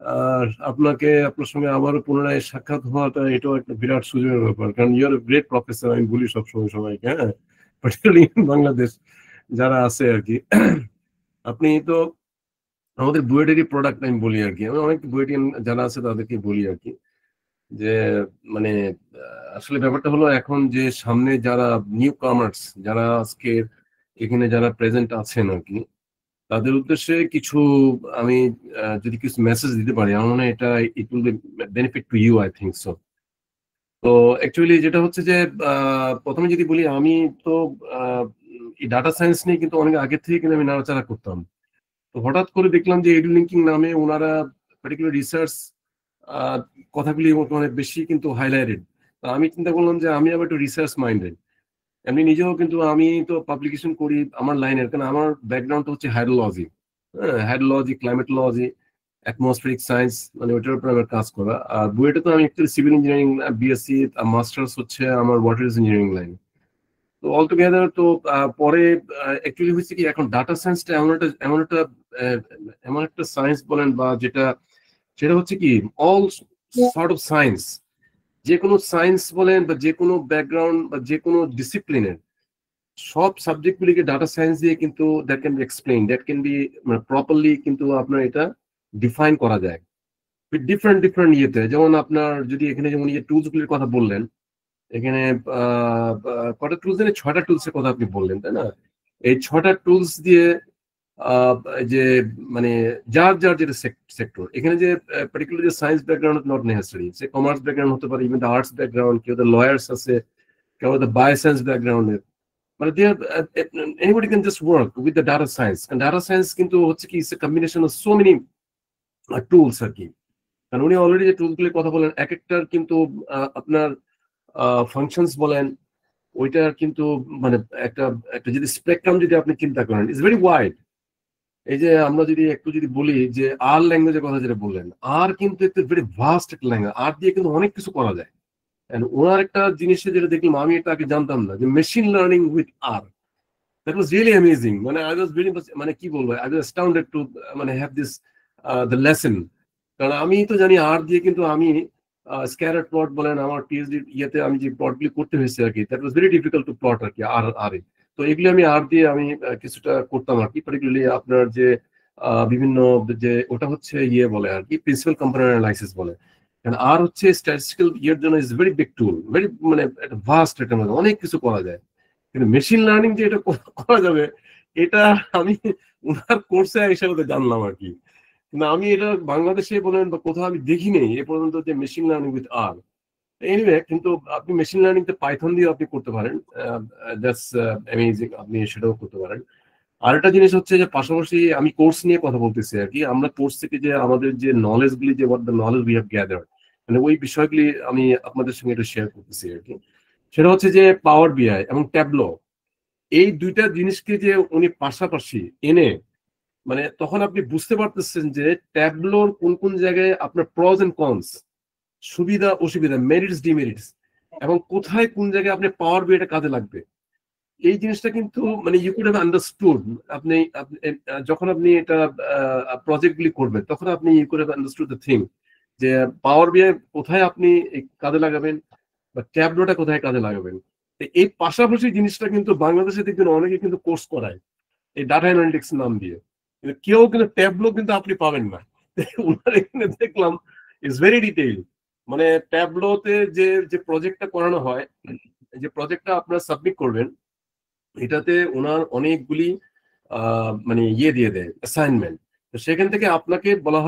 আর আপনার সঙ্গে আবারও পুনরায় সাক্ষাৎ হওয়াটা এটাও একটা বিরাট সুযোগের ব্যাপার, কারণ ইউ আর গ্রেট প্রফেসর। আমি বলি সবসময় সবাইকে, হ্যাঁ, পার্টিকুলারলি বাংলাদেশ যারা আছে আর কি। আপনি তো আমাদের বুয়েটেরই প্রোডাক্ট, আমি বলি আর কি। আমি অনেক বুয়েটিয়ান যারা আছে তাদেরকে বলি আর কি, যে মানে আসলে ব্যাপারটা হলো এখন যে সামনে যারা নিউ কামার্স, যারা আজকে এখানে যারা প্রেজেন্ট আছেন আর কি, তাদের উদ্দেশ্যে কিছু আমি যদি কিছু মেসেজ দিতে পারি, আমার মনে হয় এটা it will be benefit to you, I think so. তো অ্যাকচুয়ালি যেটা হচ্ছে যে প্রথমে যদি বলি, আমি তো এই ডাটা সায়েন্স নিয়ে কিন্তু অনেক আগে থেকে কিন্তু আমি নাড়াচাড়া করতাম। তো হঠাৎ করে দেখলাম যে এডুলিঙ্কিং নামে ওনারা পার্টিকুলার রিসার্চ কথাগুলি অনেক বেশি কিন্তু হাইলাইটেড। আমি চিন্তা করলাম যে আমি আবার একটু রিসার্চ মাইন্ডেড। এমনি নিজেও কিন্তু আমি তো পাবলিকেশন করি আমার লাইনের, কারণ আমার ব্যাকগ্রাউন্ড হচ্ছে hydrology, hydrology, climatology, atmospheric science, মানে ওইটার উপর আমার কাজ করা। আর বুয়েটে তো আমি একটু সিভিল ইঞ্জিনিয়ারিং বিএসসি, মাস্টার্স হচ্ছে আমার ওয়াটার ইঞ্জিনিয়ারিং লাইন। তো অল টুগেদার তো পরে অ্যাকচুয়ালি হচ্ছে কি, এখন ডাটা সায়েন্সটা এমন একটা সায়েন্স বলেন বা সেটা হচ্ছে কি অল সর্ট অফ সায়েন্স, যে কোনো সায়েন্স বলেন বা যে কোনো ব্যাকগ্রাউন্ড বা যে কোনো ডিসিপ্লিনের সব সাবজেক্টগুলিকে ডাটা সায়েন্স দিয়ে কিন্তু that can be explain, that can be properly কিন্তু আপনার এটা ডিফাইন করা যায় ডিফারেন্ট ডিফারেন্ট ইয়েতে। যেমন আপনার যদি এখানে যেমন টুলস গুলির কথা বললেন, এখানে কটা টুলস, 6টা টুলস এর কথা আপনি বললেন, তাই না? এই 6টা টুলস দিয়ে যে মানে যার যার যেটা সেক্টর, এখানে যে পার্টিকুলার যে science background not necessary, say commerce background হতে পারে, ইভেন দ্য আর্টস ব্যাকগ্রাউন্ড, কেউ দ্য লয়ার্স আছে, কেউ দ্য বায়োসায়েন্স ব্যাকগ্রাউন্ডের, মানে they are, anybody can just work with the data science. And data science কিন্তু হচ্ছে কি it's a combination of so many tools আর কি। কারণ উনি অলরেডি যে টুলগুলির কথা বলেন, এক একটার কিন্তু আপনার ফাংশনস বলেন, ওইটার কিন্তু মানে একটা একটা যদি স্পেকট্রাম যদি আপনি চিন্তা করেন, ইটস ভেরি ওয়াইড। এই যে আমরা যদি একটু যদি বলি যে আর ল্যাঙ্গুয়েজের কথা যেটা বললেন, আর কিন্তু একটা ভেরি ভাস্ট একটা ল্যাঙ্গুয়েজ, আর দিয়ে কিন্তু অনেক কিছু করা যায়। ওনার একটা জিনিসে যেটা দেখলাম, আমি এটা আগে জানতাম না, যে machine learning with R, that was really amazing. মানে আই ওয়াজ ভেরি মানে কি বলবো, আই ওয়াজ অ্যাস্টাউন্ডেড টু মানে হ্যাভ দিস দ্য লেসন। কারণ আমি তো জানি আর দিয়ে কিন্তু আমি স্ক্যাটার প্লট বলেন, আমার পিএইচডি ইয়েতে আমি যে প্লটগুলি করতে হয়েছে আর কি, that was very difficult to plot আর কি আর তো এগুলি আমি আর দিয়ে আমি কিছুটা করতাম আর কি। পার্টিকুলারলি আপনার যে বিভিন্ন যে ওটা হচ্ছে ইয়ে বলে আর কি, প্রিন্সিপাল কম্পোনেন্ট অ্যানালাইসিস বলে। কারণ আর হচ্ছে স্ট্যাটিস্টিক্যাল ইয়ের জন্য is very big tool, very মানে ভাস্ট, এটার মধ্যে অনেক কিছু করা যায়। কিন্তু মেশিন লার্নিং যে এটা করা যাবে, এটা আমি ওনার কোর্সে হিসাবে জানলাম আর কি। কিন্তু আমি এটা বাংলাদেশে বলেন বা কোথাও আমি দেখিনি এ পর্যন্ত যে machine learning with R. Anyway, কিন্তু আপনি মেশিন লার্নিং তে পাইথন দিয়ে আপনি করতে পারেন, দ্যাটস অ্যামেজিং, আপনি সেটাও করতে পারেন। আর একটা জিনিস হচ্ছে যে পাশাপাশি আমি কোর্স নিয়ে কথা বলতেছি আর কি। আমরা কোর্স থেকে যে আমাদের যে নলেজ গুলি, যে what the knowledge we have gathered, মানে ওই বিষয়গুলি আমি আপনাদের সঙ্গে একটু শেয়ার করতেছি আর কি। সেটা হচ্ছে যে পাওয়ার বিআই এবং ট্যাবলো, এই দুইটা জিনিসকে যে উনি পাশাপাশি এনে, মানে তখন আপনি বুঝতে পারতেছেন যে ট্যাবলোর কোন কোন জায়গায় আপনার প্রস এন্ড কনস, সুবিধা অসুবিধা, মেরিটস ডিমেরিটস, এবং কোথায় কোন জায়গায় আপনি পাওয়ার বিআইটা কাজে লাগবে। এই জিনিসটা কিন্তু মানে ইউ কুড হ্যাভ আন্ডারস্টুড, আপনি যখন আপনি এটা প্রজেক্ট গুলি করবেন, তখন আপনি you could have understood the thing, যে পাওয়ার বিআই কোথায় আপনি কাজে লাগাবেন বা ট্যাবলোটা কোথায় কাজে লাগাবেন। এই পাশাপাশি জিনিসটা কিন্তু বাংলাদেশে দেখবেন অনেকে কিন্তু কোর্স করায় এই ডাটা অ্যানালিটিক্স নাম দিয়ে, কিন্তু কেউ কিন্তু ট্যাবলো কিন্তু আপনি পাবেন না। ওনার এখানে দেখলাম ইজ ভেরি ডিটেইল, মানে ট্যাবলোতে যে যে প্রজেক্টটা করানো হয়, যে প্রজেক্টটা আপনারা সাবমিট করবেন, এটাতে ওনার অনেকগুলি মানে ইয়ে দিয়ে দেয় অ্যাসাইনমেন্ট। তো সেখান থেকে আপনাকে বলা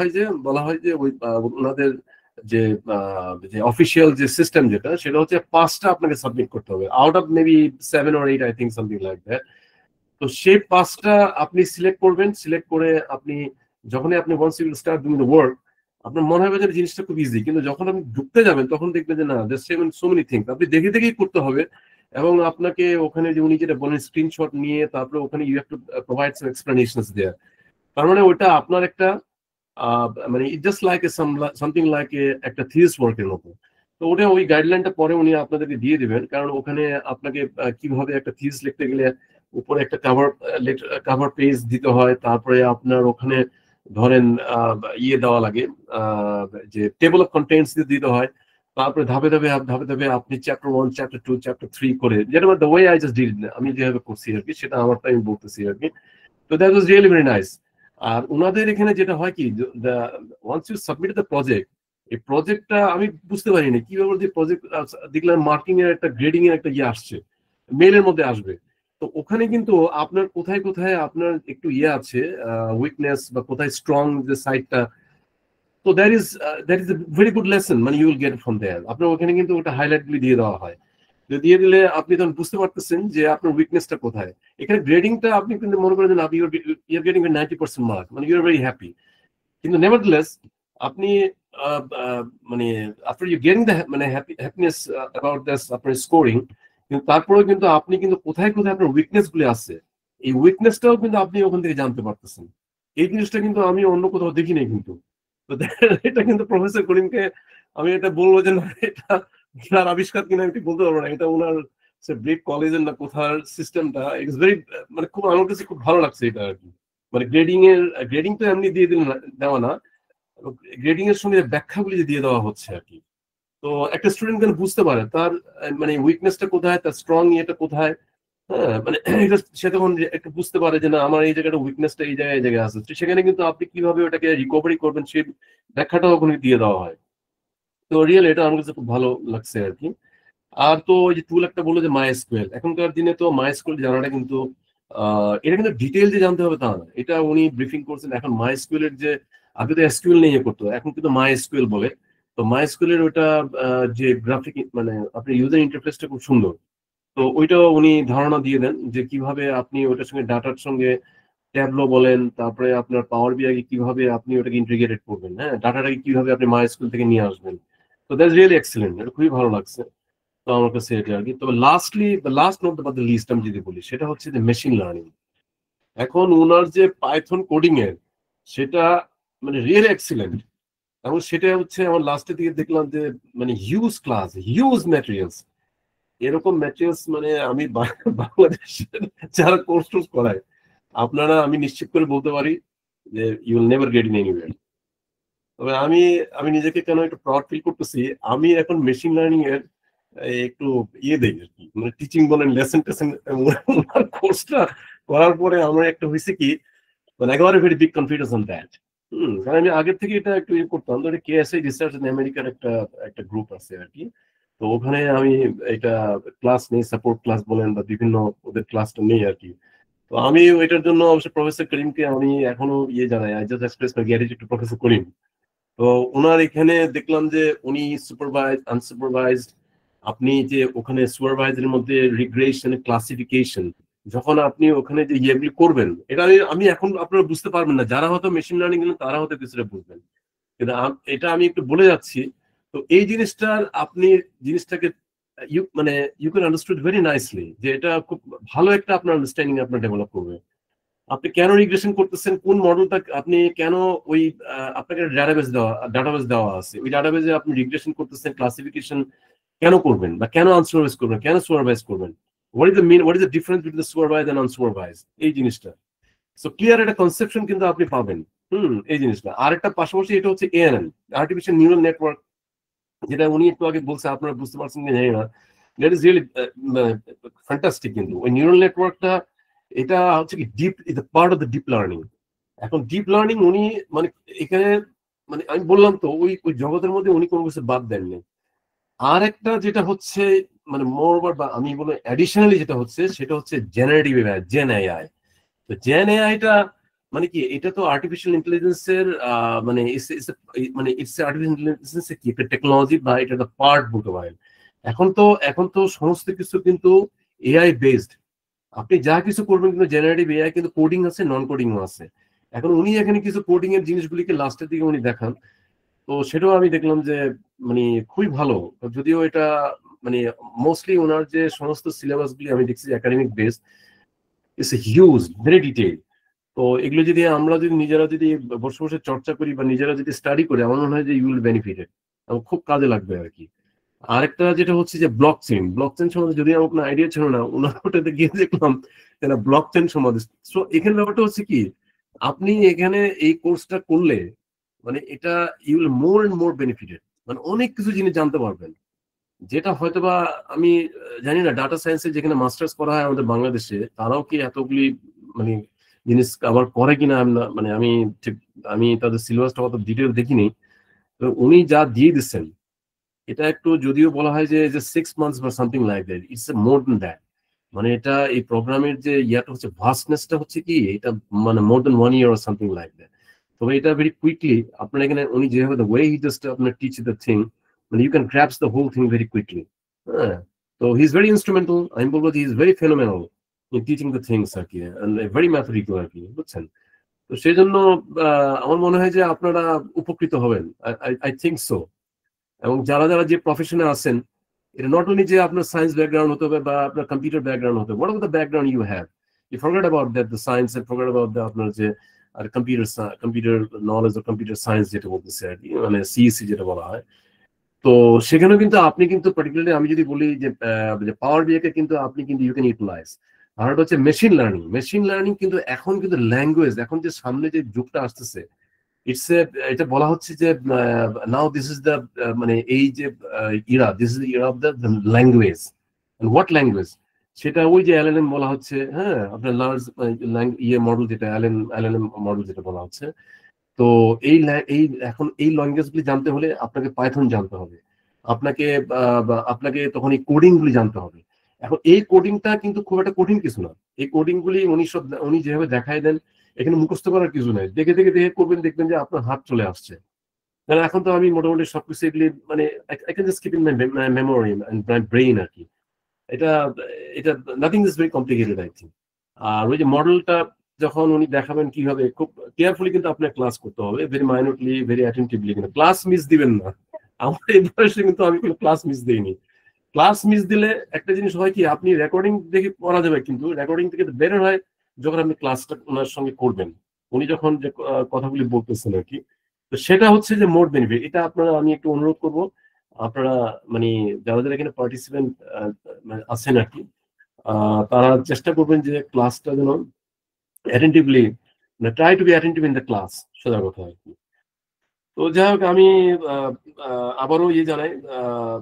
হয় যে ওই ওনাদের যে যে অফিসিয়াল যে সিস্টেম যেটা, সেটা হচ্ছে 5টা আপনাকে সাবমিট করতে হবে out of maybe 7 or 8, I think something like that. তো সেই 5টা আপনি সিলেক্ট করবেন, সিলেক্ট করে আপনি যখনই আপনি once you start doing the work, আপনার মনে হবে যে জিনিসটা খুব ইজি, কিন্তু যখন আপনি ঢুকতে যাবেন তখন দেখবেন যে না, সো মেনি থিংস আপনি দেখে দেখেই করতে হবে। এবং আপনাকে ওখানে যে উনি যেটা বলেন স্ক্রিনশট নিয়ে তারপরে ওখানে you have to provide some explanations there. তার মানে ওইটা আপনার একটা মানে it just like something like একটা থিসিস ওয়ার্কের মতো। তো ওটা ওই গাইডলাইনটা পরে উনি আপনাদেরকে দিয়ে দিবেন, কারণ ওখানে আপনাকে কিভাবে একটা থিসিস লিখতে গেলে উপরে একটা কভার পেজ দিতে হয়, তারপরে আপনার ওখানে ধরেন ইয়ে দেওয়া লাগে, যে টেবল অফ কন্টেন্টস দিতে হয়, তারপরে ধাপে ধাপে আপনি চ্যাপ্টার 1, চ্যাপ্টার 2, চ্যাপ্টার 3 করে, যেটা the way I just did, আমি যেভাবে করছি আর কি, সেটা আমারটা আমি বলতেছি আর কি। তো that was really very nice. আর ওনাদের এখানে যেটা হয় কি, once you submit the project, এই প্রজেক্টটা আমি বুঝতে পারিনি কিভাবে যে প্রজেক্ট দেখলাম মার্কিং এর একটা গ্রেডিং এর একটা ইয়ে আসছে, মেলের মধ্যে আসবে। তো ওখানে কিন্তু আপনার কোথায় কোথায় আপনার একটু ইয়ে আছে, উইকনেস বা কোথায় স্ট্রং যে সাইডটা, তো that is a very good lesson, মানে ইউ উইল গেট ফ্রম দেয়ার। আপনার ওখানে কিন্তু ওটা হাইলাইট গুলি দিয়ে দেওয়া হয়, দিয়ে দিলে আপনি তখন বুঝতে পারতেছেন যে আপনার উইকনেসটা কোথায়। এখানে গ্রেডিংটা আপনি কিন্তু মনে করেন আপনি ইউর গেটিং 90% মার্ক, মানে ইউ আর ভেরি হ্যাপি। কিন্তু নেভারথেলেস আপনি মানে আফটার ইউ গেটিং দ্য মানে হ্যাপিনেস অ্যাবাউট দিস আপনার স্কোরিং, কিন্তু তারপরেও কিন্তু আপনি কিন্তু কোথায় কোথায় আপনার উইকনেস গুলি আছে, এই উইকনেসটাও কিন্তু আপনি ওখান থেকে জানতে পারতেছেন। এই জিনিসটা কিন্তু আমি অন্য কোথাও দেখি নাই কিন্তু। তো এটা কিন্তু প্রফেসর করিমকে আমি এটা বলবো যে না, এটা ওনার আবিষ্কার কিনা আমি বলতে পারবো না, এটা ওনার ব্রিক কলেজের না কোথার সিস্টেমটা, ইটস ভেরি মানে খুব আমার কাছে খুব ভালো লাগছে এটা আর কি। মানে গ্রেডিং তো এমনি দিয়ে দিলেন দেওয়া না, গ্রেডিং এর সঙ্গে ব্যাখ্যাগুলি দিয়ে দেওয়া হচ্ছে আর কি। তো একটা স্টুডেন্ট যেন বুঝতে পারে তার মানে উইকনেসটা কোথায়, তার স্ট্রং ইয়েটা কোথায়, হ্যাঁ, মানে সে তখন একটু বুঝতে পারে যে না, আমার এই জায়গাটা উইকনেসটা এই জায়গায় আছে। সেখানে কিন্তু আপনি কিভাবে ওটাকে রিকভারি করবেন সেই ব্যাখ্যাটাও ওখানে দিয়ে দেওয়া হয়। তো রিয়েল এটা আমার কাছে খুব ভালো লাগছে আর কি। আর তো ওই যে টুল একটা বললো যে মাইএসকিউএল, এখনকার দিনে তো মাইএসকিউএল জানাটা কিন্তু এটা কিন্তু ডিটেইল যে জানতে হবে তা না, এটা উনি ব্রিফিং করছেন। এখন মাইএসকিউএল এর যে আগে তো এসকিউএল নিয়ে করতো, এখন কিন্তু মাইএসকিউএল বলে। তো মাইএসকিউএল এর ওটা যে গ্রাফিক মানে আপনার ইউজার ইন্টারফেসটা খুব সুন্দর। তো ওইটাও উনি ধারণা দিয়ে দেন যে কিভাবে আপনি ওটার সঙ্গে ডাটার সঙ্গে ট্যাবলো বলেন, তারপরে আপনার পাওয়ার বিআই কিভাবে আপনি ওটাকে ইন্টিগ্রেটেড করবেন, হ্যাঁ, ডাটাটাকে কিভাবে আপনি মাইএসকিউএল থেকে নিয়ে আসবেন। তো দ্যাটস রিয়েলি এক্সেলেন্ট, এটা খুবই ভালো লাগছে। তো আমার কাছে এটা আর কি। তবে lastly last not but the least আমি যদি বলি, সেটা হচ্ছে যে মেশিন লার্নিং। এখন ওনার যে পাইথন কোডিং এর সেটা মানে রিয়েলি এক্সিলেন্ট, এবং সেটা হচ্ছে আমার লাস্টের দিকে দেখলাম যে মানে হিউজ ক্লাস, হিউজ ম্যাটেরিয়ালস, এরকম ম্যাটেরিয়ালস মানে আমি বাংলাদেশে যারা কোর্স টোর্স করায় আপনারা, আমি নিশ্চিত করে বলতে পারি যে you will never get in anywhere. তবে আমি আমি নিজেকে কেন একটু প্রাউড ফিল করতেছি, আমি এখন মেশিন লার্নিং এর একটু দেই আর কি, মানে টিচিং বলেন, লেসন টেসন কোর্সটা করার পরে আমার একটা হয়েছে কি, মানে একেবারে very big confidence on that. কারণ আমি আগের থেকে এটা একটু করতাম, তো কেএসআই রিসার্চ ইন আমেরিকার একটা একটা গ্রুপ আছে আর কি। তো ওখানে আমি এটা ক্লাস নেই, সাপোর্ট ক্লাস বলেন বা বিভিন্ন ওদের ক্লাসটা নেই আর কি। তো আমি ওইটার জন্য অবশ্য প্রফেসর করিমকে আমি এখনো জানাই, I just express my gratitude to professor Karim. তো ওনার এখানে দেখলাম যে উনি সুপারভাইজ আনসুপারভাইজড, আপনি যে ওখানে সুপারভাইজারের মধ্যে রিগ্রেশন ক্লাসিফিকেশন, যখন আপনি ওখানে যে ইয়েগুলি করবেন, এটা আমি এখন আপনারা বুঝতে পারবেন না, যারা হয়তো মেশিন লার্নিং গেলেন তারা হয়তো কিছুটা বুঝবেন, কিন্তু এটা আমি একটু বলে যাচ্ছি। তো এই জিনিসটার আপনি জিনিসটাকে মানে you can understood very nicely, যে এটা খুব ভালো একটা আপনার আন্ডারস্ট্যান্ডিং আপনার ডেভেলপ করবে। আপনি কেন রিগ্রেশন করতেছেন, কোন মডেলটা আপনি কেন ওই আপনাকে ডাটাবেস দেওয়া আছে, ওই ডাটাবেসে আপনি রিগ্রেশন করতেছেন, ক্লাসিফিকেশন কেন করবেন বা কেন আনসুপারভাইজ করবেন, কেন সুপারভাইজ করবেন, what is the difference between the supervise and unsupervise, এই জিনিসটা। সো ক্লিয়ার একটা কনসেপশন কিন্তু আপনি পাবেন এই জিনিসটা। আর একটা পাশাপাশি এটা হচ্ছে এএনএন, আর্টিফিশিয়াল নিউরাল নেটওয়ার্ক, যেটা উনি একটু আগে বলছে, আপনারা বুঝতে পারছেন কি জানি না, দ্যাট ইজ রিয়েলি ফ্যান্টাস্টিক। কিন্তু ওই নিউরাল নেটওয়ার্কটা এটা হচ্ছে কি deep, is the part of the deep learning. এখন ডিপ লার্নিং উনি মানে এখানে মানে আমি বললাম তো ওই ওই জগতের মধ্যে উনি কোনো কিছু বাদ দেননি। আর একটা যেটা হচ্ছে মানে মোর বা আমি বলবো অ্যাডিশনালি যেটা হচ্ছে, সেটা হচ্ছে জেনারেটিভ এআই, জেন এআই। তো জেন এআইটা মানে কি, এটা তো আর্টিফিশিয়াল ইন্টেলিজেন্সের মানে মানে ইটস আর্টিফিশিয়াল ইন্টেলিজেন্সের কি একটা টেকনোলজি, বা এটা একটা পার্ট বলতে পারেন। এখন তো সমস্ত কিছু কিন্তু এআই বেসড, আপনি যা কিছু করবেন কিন্তু জেনারেটিভ এআই, কিন্তু কোডিং আছে, নন কোডিংও আছে। এখন উনি এখানে কিছু কোডিং এর জিনিসগুলিকে লাস্টের দিকে উনি দেখান, তো সেটাও আমি দেখলাম যে মানে খুবই ভালো। যদিও এটা মানে মোস্টলি ওনার যে সমস্ত সিলেবাস গুলি আমি দেখছি academic base, it's huge, very detail. তো এগুলো যদি আমরা যদি নিজেরা যদি বসে বসে চর্চা করি বা নিজেরা যদি স্টাডি করি, আমার মনে হয় যে ইউ উইল বেনিফিটেড, এবং খুব কাজে লাগবে আর কি। আরেকটা যেটা হচ্ছে যে ব্লক চেইন সম্বন্ধে যদি আমার কোনো আইডিয়া ছিল না, ওনার ওটাতে গিয়ে দেখলাম যারা ব্লক চেইন সম্বন্ধে। সো এখানে ব্যাপারটা হচ্ছে কি, আপনি এখানে এই কোর্সটা করলে মানে এটা you will more and more benefited, মানে অনেক কিছু জিনিস জানতে পারবেন, যেটা হয়তোবা আমি জানি না ডাটা সায়েন্সে যেখানে মাস্টার্স করা হয় আমাদের বাংলাদেশে, তারাও কি এতগুলি মানে জিনিস আবার করে কিনা মানে আমি ঠিক আমি তাদের সিলেবাসটা অত ডিটেল দেখিনি। তো উনি যা দিয়ে দিচ্ছেন, এটা একটু যদিও বলা হয় যে 6 months বা something like that, it's more than that. মানে এটা এই প্রোগ্রামের যে ইয়াটা হচ্ছে ভাস্টনেসটা হচ্ছে কি, এটা মানে মোর দেন 1 year or something like that। তবে এটা ভেরি কুইকলি আপনার এখানে উনি যেভাবে দ্য ওয়ে হি জাস্ট আপনার টিচ দ্য থিং, মানে you can grasp the whole thing very quickly. হ্যাঁ, তো হি ইজ ভেরি ইনস্ট্রুমেন্টাল, আমি বলবো he is very phenomenal in teaching the things আর কি, ভেরি ম্যাথমেটিক্যাল আর কি, বুঝছেন। তো সেই জন্য আমার মনে হয় যে আপনারা উপকৃত হবেন, আই থিঙ্ক সো। এবং যারা যারা যে প্রফেশনে আছেন, এটা নট অনলি যে আপনার সায়েন্স ব্যাকগ্রাউন্ড হতে হবে বা আপনার কম্পিউটার ব্যাকগ্রাউন্ড হতে হবে, whatever the background you have, you forget about that the science and forget about the আপনার যে আর কম্পিউটার নলেজ ও কম্পিউটার সায়েন্স যেটা বলতেছে আর কি, মানে সিএসসি যেটা বলা হয়। তো সেখানেও কিন্তু আপনি কিন্তু পার্টিকুলারলি আমি যদি বলি যে পাওয়ার বিআইকে কিন্তু আপনি কিন্তু ইউ ক্যান ইউটিলাইজ। আর এটা হচ্ছে মেশিন লার্নিং কিন্তু এখন কিন্তু ল্যাঙ্গুয়েজ, এখন যে সামনে যে যুগটা আসতেছে, এটা বলা হচ্ছে যে নাও দিস ইজ দ্য মানে এই যে this is the era of the language. What language, সেটা ওই যে এলএলএম বলা হচ্ছে, হ্যাঁ, আপনার লার্জ মডেল যেটা এলএলএম মডেল যেটা বলা হচ্ছে। তো এই এখন এই ল্যাঙ্গুয়েজ গুলি জানতে হলে আপনাকে পাইথন জানতে হবে, আপনাকে তখন এই কোডিং গুলি জানতে হবে। এখন এই কোডিংটা কিন্তু খুব একটা কঠিন কিছু না। এই কোডিং গুলি উনি যেভাবে দেখায় দেন, এখানে মুখস্থ করার কিছু নাই, দেখে দেখে দেখে করবেন, দেখবেন যে আপনার হাত চলে আসছে। কারণ এখন তো আমি মোটামুটি সবকিছু এগুলি মানে I can just keep in my memory and my brain আর কি। এটা এটা nothing is very complicated I think. আর ওই যে মডেলটা যখন উনি দেখাবেন কিভাবে, খুব কেয়ারফুলি কিন্তু আপনার ক্লাস করতে হবে, ভেরি মাইনুটলি, ভেরি অ্যাটেন্টিভলি, কিন্তু ক্লাস মিস দিবেন না। আমার এই বয়সে কিন্তু আমি কোনো ক্লাস মিস দিইনি। ক্লাস মিস দিলে একটা জিনিস হয় কি, আপনি রেকর্ডিং দেখে পড়া যাবে, কিন্তু রেকর্ডিং থেকে বের হয় যখন আপনি ক্লাসটা ওনার সঙ্গে করবেন, উনি যখন যে কথাগুলি বলতেছেন আর কি। তো সেটা হচ্ছে যে মোর বেনিফিট। এটা আপনারা, আমি একটু অনুরোধ করবো, আপনারা মানে যারা যারা এখানে পার্টিসিপেন্ট আছেন আর কি, তারা চেষ্টা করবেন যে ক্লাসটা যেন attentively, try to be attentive in the class, সোজা কথা আর কি। তো যাই হোক, আমি আবারও জানাই,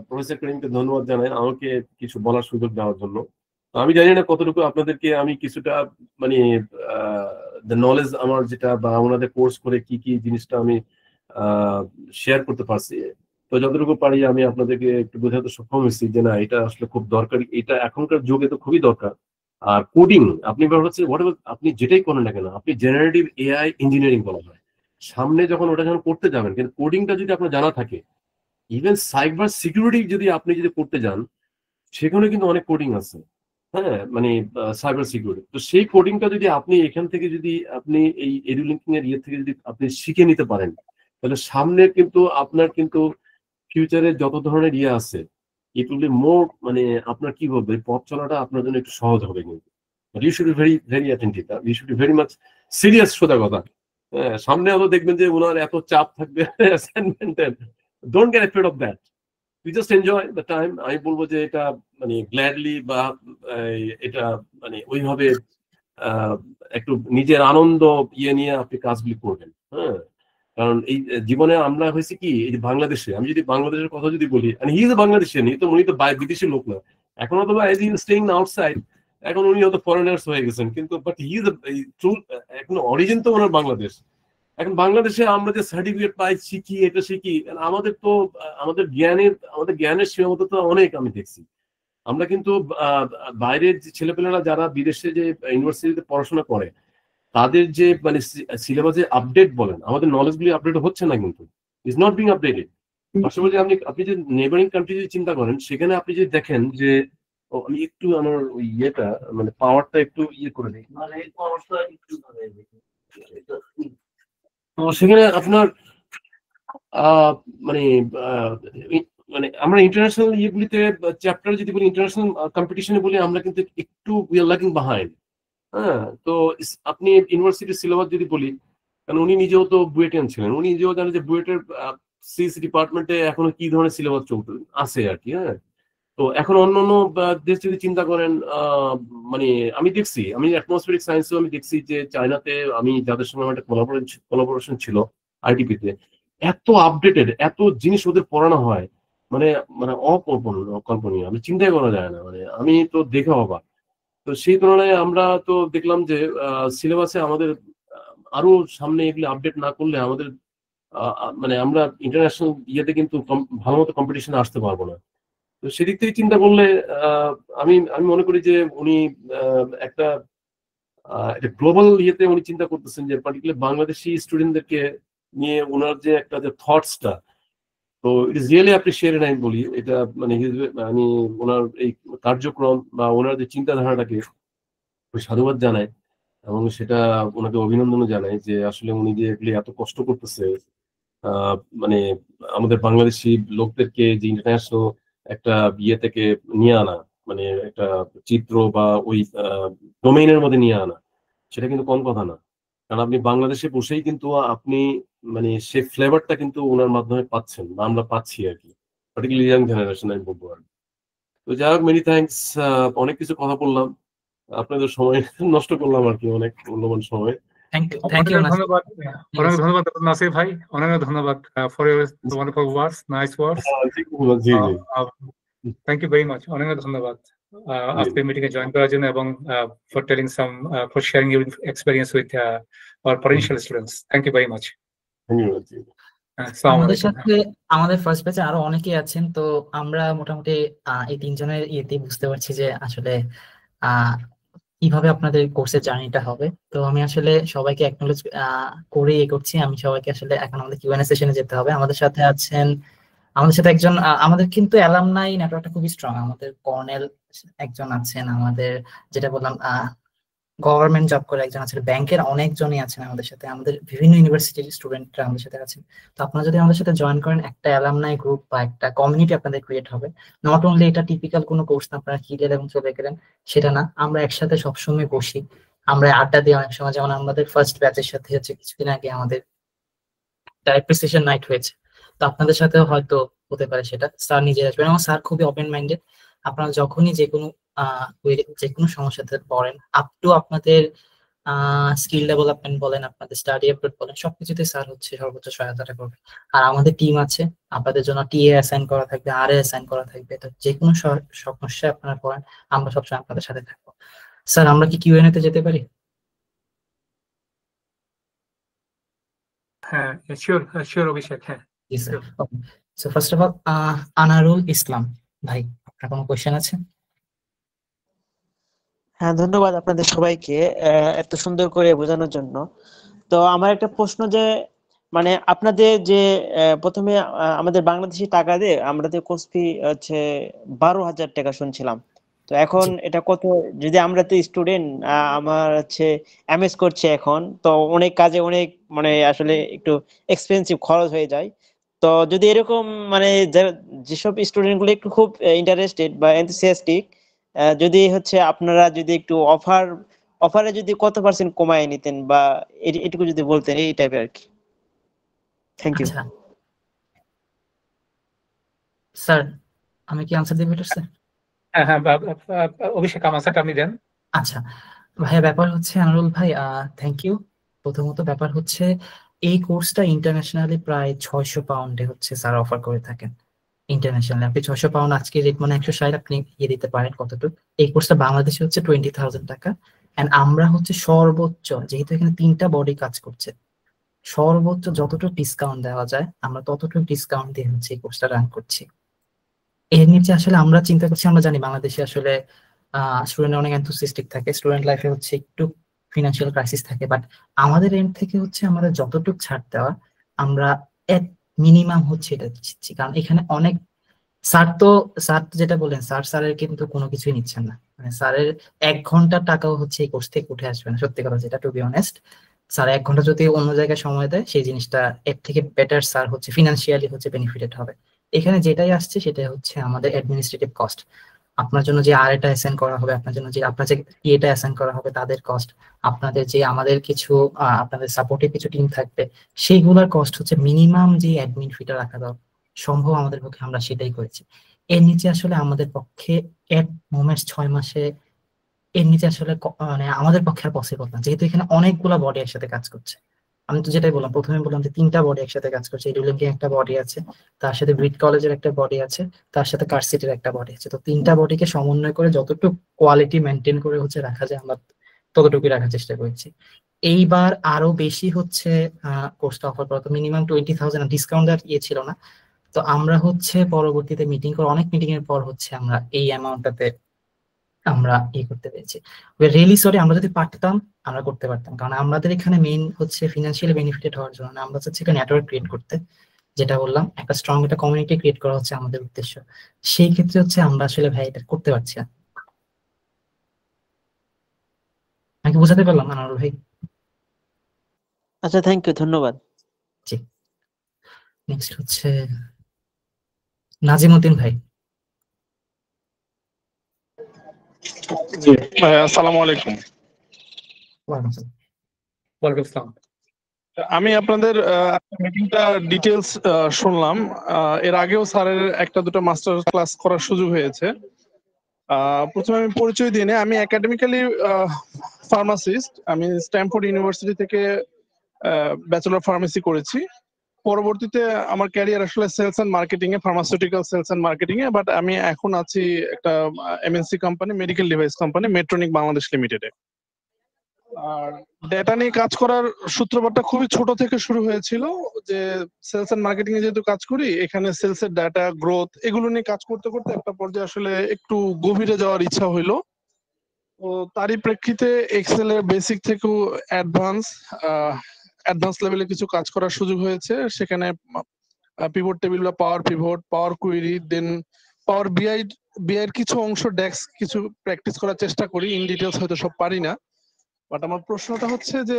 প্রফেসর করিমকে ধন্যবাদ জানাই আমাকে কিছু বলার সুযোগ দেওয়ার জন্য। আমি জানি না কতটুকু আপনাদেরকে আমি কিছুটা মানে নলেজ আমার যেটা, বা ওনাদের কোর্স করে কি কি জিনিসটা আমি শেয়ার করতে পারছি, তো যতটুকু পারি আমি আপনাদেরকে একটু বোঝাতে সক্ষম হয়েছি যে না, এটা আসলে খুব দরকারি, এটা এখনকার যুগে তো খুবই দরকার। আর কোডিং আপনি হচ্ছে আপনি যেটাই করেন না কেন, আপনি জেনারেটিভ এআই ইঞ্জিনিয়ারিং বলা হয়, সামনে যখন ওটা যখন করতে যাবেন, কিন্তু কোডিংটা যদি আপনার জানা থাকে, ইভেন সাইবার সিকিউরিটি যদি আপনি করতে যান, সেখানে কিন্তু অনেক কোডিং আছে। হ্যাঁ, মানে সাইবার সিকিউরিটি, তো সেই কোডিংটা যদি আপনি এখান থেকে যদি আপনি এই এডুলিঙ্কিং এর থেকে যদি আপনি শিখে নিতে পারেন, তাহলে সামনে কিন্তু আপনার কিন্তু ফিউচারে যত ধরনের আছে, ইট উইল বি মোর, মানে আপনার কি বলবে, পথ চলাটা আপনার জন্য একটু সহজ হবে। কিন্তু you should be very very attentive, you should be very much serious, সোজা কথা। সামনে আরো দেখবেন যে ওনার এত চাপ থাকবে অ্যাসাইনমেন্টের, don't get afraid of that, you just enjoy the time. আমি বলবো যে এটা মানে গ্ল্যাডলি, বা এটা মানে ওইভাবে একটু নিজের আনন্দ নিয়ে আপনি কাজগুলি করবেন। হ্যাঁ, কারণ এই জীবনে আমরা হয়েছে কি, এই যে বাংলাদেশে, আমি যদি বাংলাদেশের কথা যদি বলি, হি ইজ বাংলাদেশিয়ান, উনি তো বিদেশি লোক না, এখন হয়তো বা স্টেইং আউটসাইড, এখন উনি হয়তো ফরেনার্স হয়ে গেছেন, কিন্তু বাট হি ইজ ট্রু, এখন অরিজিন তো ওনার বাংলাদেশ। এখন বাংলাদেশে আমরা যে সার্টিফিকেট পাই, শিখি, এটা শিখি, আমাদের তো আমাদের জ্ঞানের সীমাবদ্ধতা অনেক আমি দেখছি। আমরা কিন্তু বাইরের যে ছেলেপেলেরা যারা বিদেশে যে ইউনিভার্সিটিতে পড়াশোনা করে, তাদের যে মানে সিলেবাসে আপডেট বলেন, আমাদের নলেজ গুলি আপডেট হচ্ছে না, কিন্তু ইজ নট বিং আপডেটেড। পাশাপাশি আপনি যে নেবারিং কান্ট্রি যদি চিন্তা করেন, সেখানে আপনি যদি দেখেন যে, আমি একটু আমার ওই মানে পাওয়ারটা একটু করে দিই, সেখানে আপনার মানে মানে আমরা ইন্টারন্যাশনাল ইয়েগুলিতে চ্যাপ্টার যদি বলি, ইন্টারন্যাশনাল কম্পিটিশনে বলি, আমরা কিন্তু একটু উই আর ল্যাগিং বিহাইন্ড। হ্যাঁ, তো আপনি ইউনিভার্সিটির সিলেবাস যদি বলি, কারণ উনি নিজেও তো বুয়েটিয়ান ছিলেন, উনি নিজেও জানেন যে বুয়েটের সিএসসি ডিপার্টমেন্টে এখনো কি ধরনের সিলেবাস চলতে আছে আর কি। হ্যাঁ, তো এখন অন্যান্য দেশ যদি চিন্তা করেন, মানে আমি দেখছি, আমি অ্যাটমসফিয়ারিক সায়েন্সেও আমি দেখছি যে চায়নাতে আমি যাদের সঙ্গে আমার একটা কোলাবোরেশন ছিল আইটিপিতে, এত আপডেটেড, এত জিনিস ওদের পড়ানো হয়, মানে মানে অকল্পনীয়, আমি চিন্তাই করা যায় না, মানে আমি তো দেখে অবাক। তো সেই তুলনায় আমরা তো দেখলাম যে সিলেবাসে আমাদের আরো সামনে এগুলো আপডেট না করলে আমাদের মানে আমরা ইন্টারন্যাশনাল ইয়েতে কিন্তু ভালো মতো কম্পিটিশনে আসতে পারবো না। তো সেদিক থেকে চিন্তা করলে আমি আমি মনে করি যে উনি একটা গ্লোবাল ইয়েতে উনি চিন্তা করতেছেন, যে পার্টিকুলার বাংলাদেশি স্টুডেন্টদেরকে নিয়ে ওনার যে একটা যে থটসটা, তো ইট ইজ রিয়েলি অ্যাপ্রিশিয়েটেড। আমি বলি এটা মানে আমি ওনার এই কার্যক্রম বা ওনার যে চিন্তাধারাটাকে সাধুবাদ জানাই, এবং সেটা ওনাকে অভিনন্দনও জানাই যে আসলে উনি যে এগুলি এত কষ্ট করতেছে, মানে আমাদের বাংলাদেশি লোকদেরকে যে ইন্টারন্যাশনাল একটা ইয়ে থেকে নিয়ে আনা, মানে একটা চিত্র বা ওই ডোমেইনের মধ্যে নিয়ে আনা, সেটা কিন্তু কম কথা না। কারণ আপনি বাংলাদেশে বসেই কিন্তু আপনি মানে সে ফ্লেভারটা কিন্তু ওনার মাধ্যমে পাচ্ছেন, বা আমরা পাচ্ছি আর কি, পার্টিকুলারলি ইয়াং জেনারেশন আমি বলবো আর। তো যাই হোক, মেনি থ্যাংকস, অনেক কিছু কথা বললাম, আপনাদের সময় নষ্ট করলাম আর কি, অনেক মূল্যবান সময়। থ্যাংক ইউ ধন্যবাদ, অনেক ধন্যবাদ নাসির ভাই, অনেক ধন্যবাদ for your wonderful words, nice words. Thank you very much, অনেক ধন্যবাদ আজকে মিটিং এ জয়েন করার জন্য, এবং for telling for sharing your experience with our potential students. Thank you very much. ধন্যবাদ। আসসালামু আমাদের আলাইকুম। সাথে আমাদের ফার্স্ট ব্যাচে আরো অনেকেই আছেন, তো আমরা মোটামুটি এই তিনজনের ইয়েতে বুঝতে পারছি যে আসলে আহ কিভাবে আপনাদের কোর্সের জার্নিটা হবে। তো আমি আসলে সবাইকে অ্যাকনোলেজ করে করছি। আমি সবাইকে আসলে এখন আমাদের কিউএনএ সেশনে যেতে হবে। আমাদের সাথে একজন আমাদের কিন্তু অ্যালামনাই নেটওয়ার্কটা খুবই স্ট্রং। আমাদের কর্নেল একজন আছেন, আমাদের যেটা বললাম গভর্নমেন্ট জব করে একজন আছেন, ব্যাংকের অনেকজনই আছেন আমাদের সাথে, আমাদের বিভিন্ন ইউনিভার্সিটির স্টুডেন্টরা আমাদের সাথে আছেন। তো আপনারা যদি আমাদের সাথে জয়েন করেন, একটা অ্যালামনাই গ্রুপ বা একটা কমিউনিটি আপনাদের ক্রিয়েট হবে। নট অনলি এটা টিপিক্যাল কোনো কোর্স না আপনারা কিনলেন এবং চলে গেলেন, সেটা না। আমরা একসাথে সবসময় বসি, আমরা আড্ডা দিই। অনেক সময় যেমন আমাদের ফার্স্ট ব্যাচের সাথে হচ্ছে কিছুদিন আগে আমাদের অ্যাপ্রিসিয়েশন নাইট হয়েছে। তো আপনাদের সাথেও হয়তো হতে পারে সেটা। স্যার নিজে আসবেন এবং স্যার খুবই ওপেন মাইন্ডেড। আপনারা যখনই যে কোনো সমস্যাতে পড়েন, আপ টু আপনাদের স্কিল ডেভেলপমেন্ট বলেন, আপনাদের স্টাডি অ্যাপ্রোচ বলেন, সবকিছুতে স্যার হচ্ছে সর্বোচ্চ সহায়তা করবে। আর আমাদের টিম আছে, আপনাদের জন্য টিএ অ্যাসাইন করা থাকবে, আর এ অ্যাসাইন করা থাকবে। তো যে কোনো সমস্যায় আপনারা পড়েন, আমরা সবসময় আপনাদের সাথে থাকবো। স্যার, আমরা কি কিউএনএ তে যেতে পারি? হ্যাঁ, শিওর শিওর অভিষেক, হ্যাঁ। জি sir. Okay. So first of all, Anarul Islam ভাই, আপনার কোনো কোয়েশ্চেন আছে? হ্যাঁ, ধন্যবাদ আপনাদের সবাইকে এত সুন্দর করে বোঝানোর জন্য। তো আমার একটা প্রশ্ন যে মানে আপনাদের যে প্রথমে আমাদের বাংলাদেশি টাকা দিয়ে আমাদের কোর্স ফি হচ্ছে 12,000 টাকা শুনছিলাম। তো এখন জি। এটা কত? যদি আমরা তো স্টুডেন্ট, আমার হচ্ছে এমএস করছে এখন, তো অনেক কাজে অনেক মানে আসলে একটু এক্সপেন্সিভ খরচ হয়ে যায়। তো যদি এরকম মানে যেসব স্টুডেন্ট গুলো একটু খুব ইন্টারেস্টেড বা এনথুসিয়াস্টিক, যদি হচ্ছে আপনারা যদি একটু অফারে যদি কত পার্সেন্ট কমায় নিতেন বা এটুকু যদি বলতেন, এই টাইপের আর কি। Thank you. আচ্ছা স্যার, আমি কি আনসার দিব এটা স্যার? হ্যাঁ হ্যাঁ, অভিষেক আমাকে আপনি দেন। আচ্ছা ভাইয়া, ব্যাপার হচ্ছে আনারুল ভাই, থ্যাংক ইউ। প্রথমত ব্যাপার হচ্ছে এই কোর্সটা ইন্টারন্যাশনালি প্রায় 600 পাউন্ডে হচ্ছে স্যার অফার করে থাকেন। ইন্টারন্যাশনালি আপনি 600 পাউন্ড আজকে রেট মানে 160 আপনি ইয়ে দিতে পারেন কতটুকু। এই কোর্সটা বাংলাদেশে হচ্ছে 20,000 টাকা। এন্ড আমরা হচ্ছে সর্বোচ্চ, যেহেতু এখানে 3টা বডি কাজ করছে, সর্বোচ্চ যতটুকু ডিসকাউন্ট দেওয়া যায় আমরা ততটুকু ডিসকাউন্ট দিয়ে হচ্ছে এই কোর্সটা রান করছি। এর নিচে আসলে আমরা চিন্তা করছি, আমরা জানি বাংলাদেশে আসলে স্টুডেন্ট অনেক এনথুসিয়াস্টিক থাকে, স্টুডেন্ট লাইফে হচ্ছে একটু ফিনান্সিয়াল ক্রাইসিস থাকে, বাট আমাদের এন্ড থেকে হচ্ছে আমাদের যতটুকু ছাড় দেওয়া আমরা এট মিনিমাম হচ্ছে এটা দিচ্ছি। কারণ এখানে অনেক স্যার তো যেটা বললেন, স্যারের কিন্তু কোনো কিছুই নিচ্ছেন না। মানে স্যারের 1 ঘন্টা টাকাও হচ্ছে এই কোর্স থেকে উঠে আসবে না, সত্যি কথা যেটা, টু বি অনেস্ট। স্যার 1 ঘন্টা যদি অন্য জায়গায় সময় দেয়, সেই জিনিসটা এর থেকে বেটার স্যার হচ্ছে ফিনান্সিয়ালি হচ্ছে বেনিফিটেড হবে। এখানে যেটাই আসছে সেটাই হচ্ছে আমাদের অ্যাডমিনিস্ট্রেটিভ কস্ট। আপনার জন্য যে আরএটা অ্যাসাইন করা হবে, আপনার জন্য যে আপনার যে টিএটা অ্যাসাইন করা হবে তাদের কস্ট, আপনাদের যে আমাদের কিছু আপনাদের সাপোর্টে কিছু টিম থাকবে সেইগুলোর কস্ট হচ্ছে মিনিমাম যে অ্যাডমিন ফিটা রাখা দরকার সম্ভব আমাদের পক্ষে, আমরা সেটাই করেছি। এর নিচে আসলে আমাদের পক্ষে এট মোমেন্টস 6 মাসে এর নিচে আসলে মানে আমাদের পক্ষে আর পসিবল না, যেহেতু এখানে অনেকগুলা বডি একসাথে কাজ করছে। আমি তো যেটাই বললাম, প্রথমে বললাম যে 3টা বডি একসাথে কাজ করছে। এডুলিঙ্কে একটা বডি আছে, তার সাথে ব্রিট কলেজের একটা বডি আছে, তার সাথে কার্সিটির একটা বডি আছে। তো 3টা বডিকে সমন্বয় করে যতটুকু কোয়ালিটি মেনটেন করে হচ্ছে রাখা যায়, আমরা ততটুকুই রাখার চেষ্টা করেছি। এইবার আরো বেশি হচ্ছে কোর্সটা অফার করা, তো মিনিমাম 20,000 ডিসকাউন্ট আর ইয়ে ছিল না। তো আমরা হচ্ছে পরবর্তীতে মিটিং করে, অনেক মিটিং এর পর হচ্ছে আমরা এই অ্যামাউন্টটাতে আমরা ইয়ে করতে পেরেছি। রিয়েলি সরি, আমরা যদি পারতাম আমরা করতে পারতাম, কারণ আমাদের এখানে মেইন হচ্ছে ফিনান্সিয়ালি বেনিফিটেড হওয়ার জন্য না, আমরা চাচ্ছি একটা নেটওয়ার্ক ক্রিয়েট করতে। যেটা বললাম, একটা স্ট্রং একটা কমিউনিটি ক্রিয়েট করা হচ্ছে আমাদের উদ্দেশ্য। সেই ক্ষেত্রে হচ্ছে আমরা আসলে ভাই এটা করতে পারছি না। আমি কি বোঝাতে পারলাম আনারুল ভাই? আচ্ছা, থ্যাংক ইউ, ধন্যবাদ। জি। নেক্সট হচ্ছে নাজিমউদ্দিন ভাই। জি আসসালামু আলাইকুম। ওয়ালাইকুম আসসালাম। আমি আপনাদের মিটিংটা ডিটেলস শুনলাম। এর আগেও স্যারের একটা দুটো মাস্টার ক্লাস করার সুযোগ হয়েছে। প্রথমে আমি পরিচয় দিয়ে নিই, আমি একাডেমিক্যালি ফার্মাসিস্ট। আমি স্ট্যামফোর্ড ইউনিভার্সিটি থেকে ব্যাচেলর ফার্মেসি করেছি। পরবর্তীতে আমার ক্যারিয়ার আসলে সেলস এন্ড মার্কেটিং এ, ফার্মাসিউটিক্যাল সেলস এন্ড মার্কেটিং এ, বাট আমি এখন আছি একটা MNC company, medical device company, Medtronic Bangladesh লিমিটেডে। আর ডেটা নিয়ে কাজ করার সূত্রপাতটা খুবই ছোট থেকে শুরু হয়েছিল, যে সেলস এন্ড মার্কেটিং এ যেহেতু কাজ করি, এখানে সেলস এর ডাটা গ্রোথ এগুলো নিয়ে কাজ করতে করতে একটা পর্যায়ে আসলে একটু গভীরে যাওয়ার ইচ্ছা হইলো। তো তারই প্রেক্ষিতে এক্সেল এর বেসিক থেকেও অ্যাডভান্স লেভেলে কিছু কাজ করার সুযোগ হয়েছে। সেখানে পিভট টেবিল বা পাওয়ার পিভট, পাওয়ার কুয়েরি, দেন পাওয়ার বিআই এর কিছু অংশ ডেক্স কিছু প্র্যাকটিস করার চেষ্টা করি। ইন ডিটেলস হয়তো সব পারি না, বাট আমার প্রশ্নটা হচ্ছে যে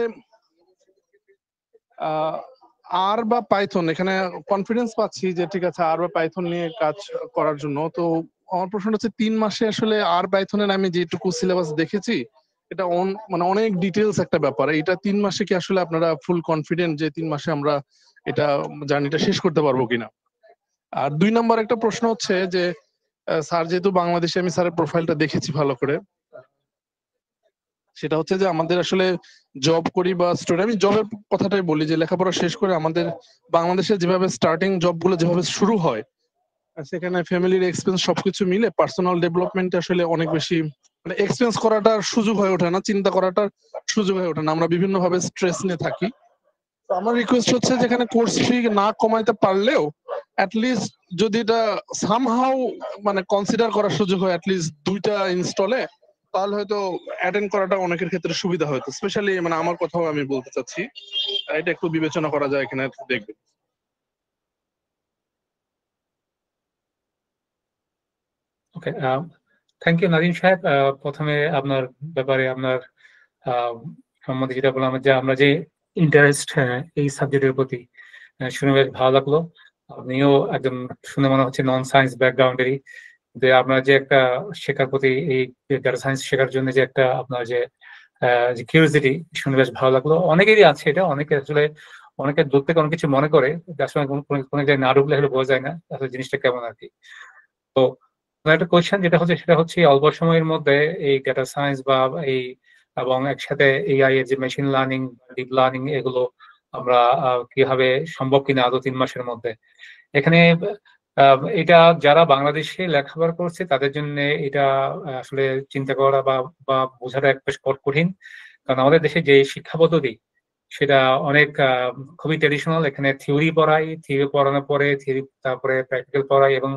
আর বা পাইথন, এখানে কনফিডেন্স পাচ্ছি যে ঠিক আছে আর বা পাইথন নিয়ে কাজ করার জন্য। তো আমার প্রশ্নটা হচ্ছে 3 মাসে আসলে আর পাইথনের আমি যেটুকু সিলেবাস দেখেছি এটা মানে অনেক ডিটেলস একটা ব্যাপার। এটা 3 মাসে কি আসলে আপনারা ফুল কনফিডেন্ট যে 3 মাসে আমরা এটা জার্নিটা শেষ করতে পারবো কিনা? আর 2 নম্বর একটা প্রশ্ন হচ্ছে যে স্যার যেহেতু বাংলাদেশে, আমি স্যারের প্রোফাইলটা দেখেছি ভালো করে, সেটা হচ্ছে যে আমাদের আসলে জব করি বা স্টুডেন্ট, আমি জবের কথাটাই বলি, যে লেখাপড়া শেষ করে আমাদের বাংলাদেশে যেভাবে স্টার্টিং জবগুলো যেভাবে শুরু হয়, সেখানে ফ্যামিলির এক্সপেন্স সবকিছু মিলে পার্সোনাল ডেভেলপমেন্ট আসলে অনেক বেশি মানে এক্সপেন্স করাটার সুযোগ হয়ে ওঠে না, চিন্তা করাটার সুযোগ হয়ে ওঠে না, আমরা বিভিন্ন ভাবে স্ট্রেস নিয়ে থাকি। তো আমার রিকোয়েস্ট হচ্ছে যেখানে কোর্স ফি না কমাইতে পারলেও অ্যাটলিস্ট যদি এটা সামহাউ মানে কনসিডার করার সুযোগ হয় অ্যাটলিস্ট 2টা ইনস্টলে, তাহলে হয়তো অ্যাটেন্ড করাটা অনেকের ক্ষেত্রে সুবিধা হতো। স্পেশালি মানে আমার কথাও আমি বলতে চাচ্ছি, এটা একটু বিবেচনা করা যায় এখানে, দেখবেন। ওকে, থ্যাংক ইউ নাদিম সাহেব। প্রথমে আপনার ব্যাপারে আপনার সম্বন্ধে যেটা বললাম, যে আমরা যে ইন্টারেস্ট এই সাবজেক্টের প্রতি শুনে বেশ ভালো লাগলো। আপনিও একদম শুনে মনে হচ্ছে নন সায়েন্স ব্যাকগ্রাউন্ডেরই, যে আপনার যে একটা শেখার প্রতি, এই ডাটা সায়েন্স শেখার জন্য যে একটা আপনার যে কিউরিওসিটি, শুনে বেশ ভালো লাগলো। অনেকেরই আছে এটা, অনেকে আসলে অনেকে দূর থেকে অনেক কিছু মনে করে, যার সময় কোনো জায়গায় না ঢুকলে হলে বোঝা যায় না আসলে জিনিসটা কেমন আর কি। তো একটা কোয়েশ্চেন যেটা হচ্ছে সেটা হচ্ছে অল্প সময়ের মধ্যে এই ডেটা সায়েন্স বা এই এবং একসাথে এআই এর যে মেশিন লার্নিং, ডিপ লার্নিং, এগুলো আমরা কিভাবে সম্ভব কিনা আদৌ 3 মাসের মধ্যে। এখানে এটা যারা বাংলাদেশে লেখাপড়া করছে তাদের জন্য এটা আসলে চিন্তা করা বা বোঝাটা এক বেশ কঠিন, কারণ আমাদের দেশে যে শিক্ষা পদ্ধতি সেটা অনেক খুবই ট্রেডিশনাল। এখানে থিওরি পড়াই, থিওরি পড়ানোর পরে থিওরি, তারপরে প্র্যাকটিক্যাল পড়াই, এবং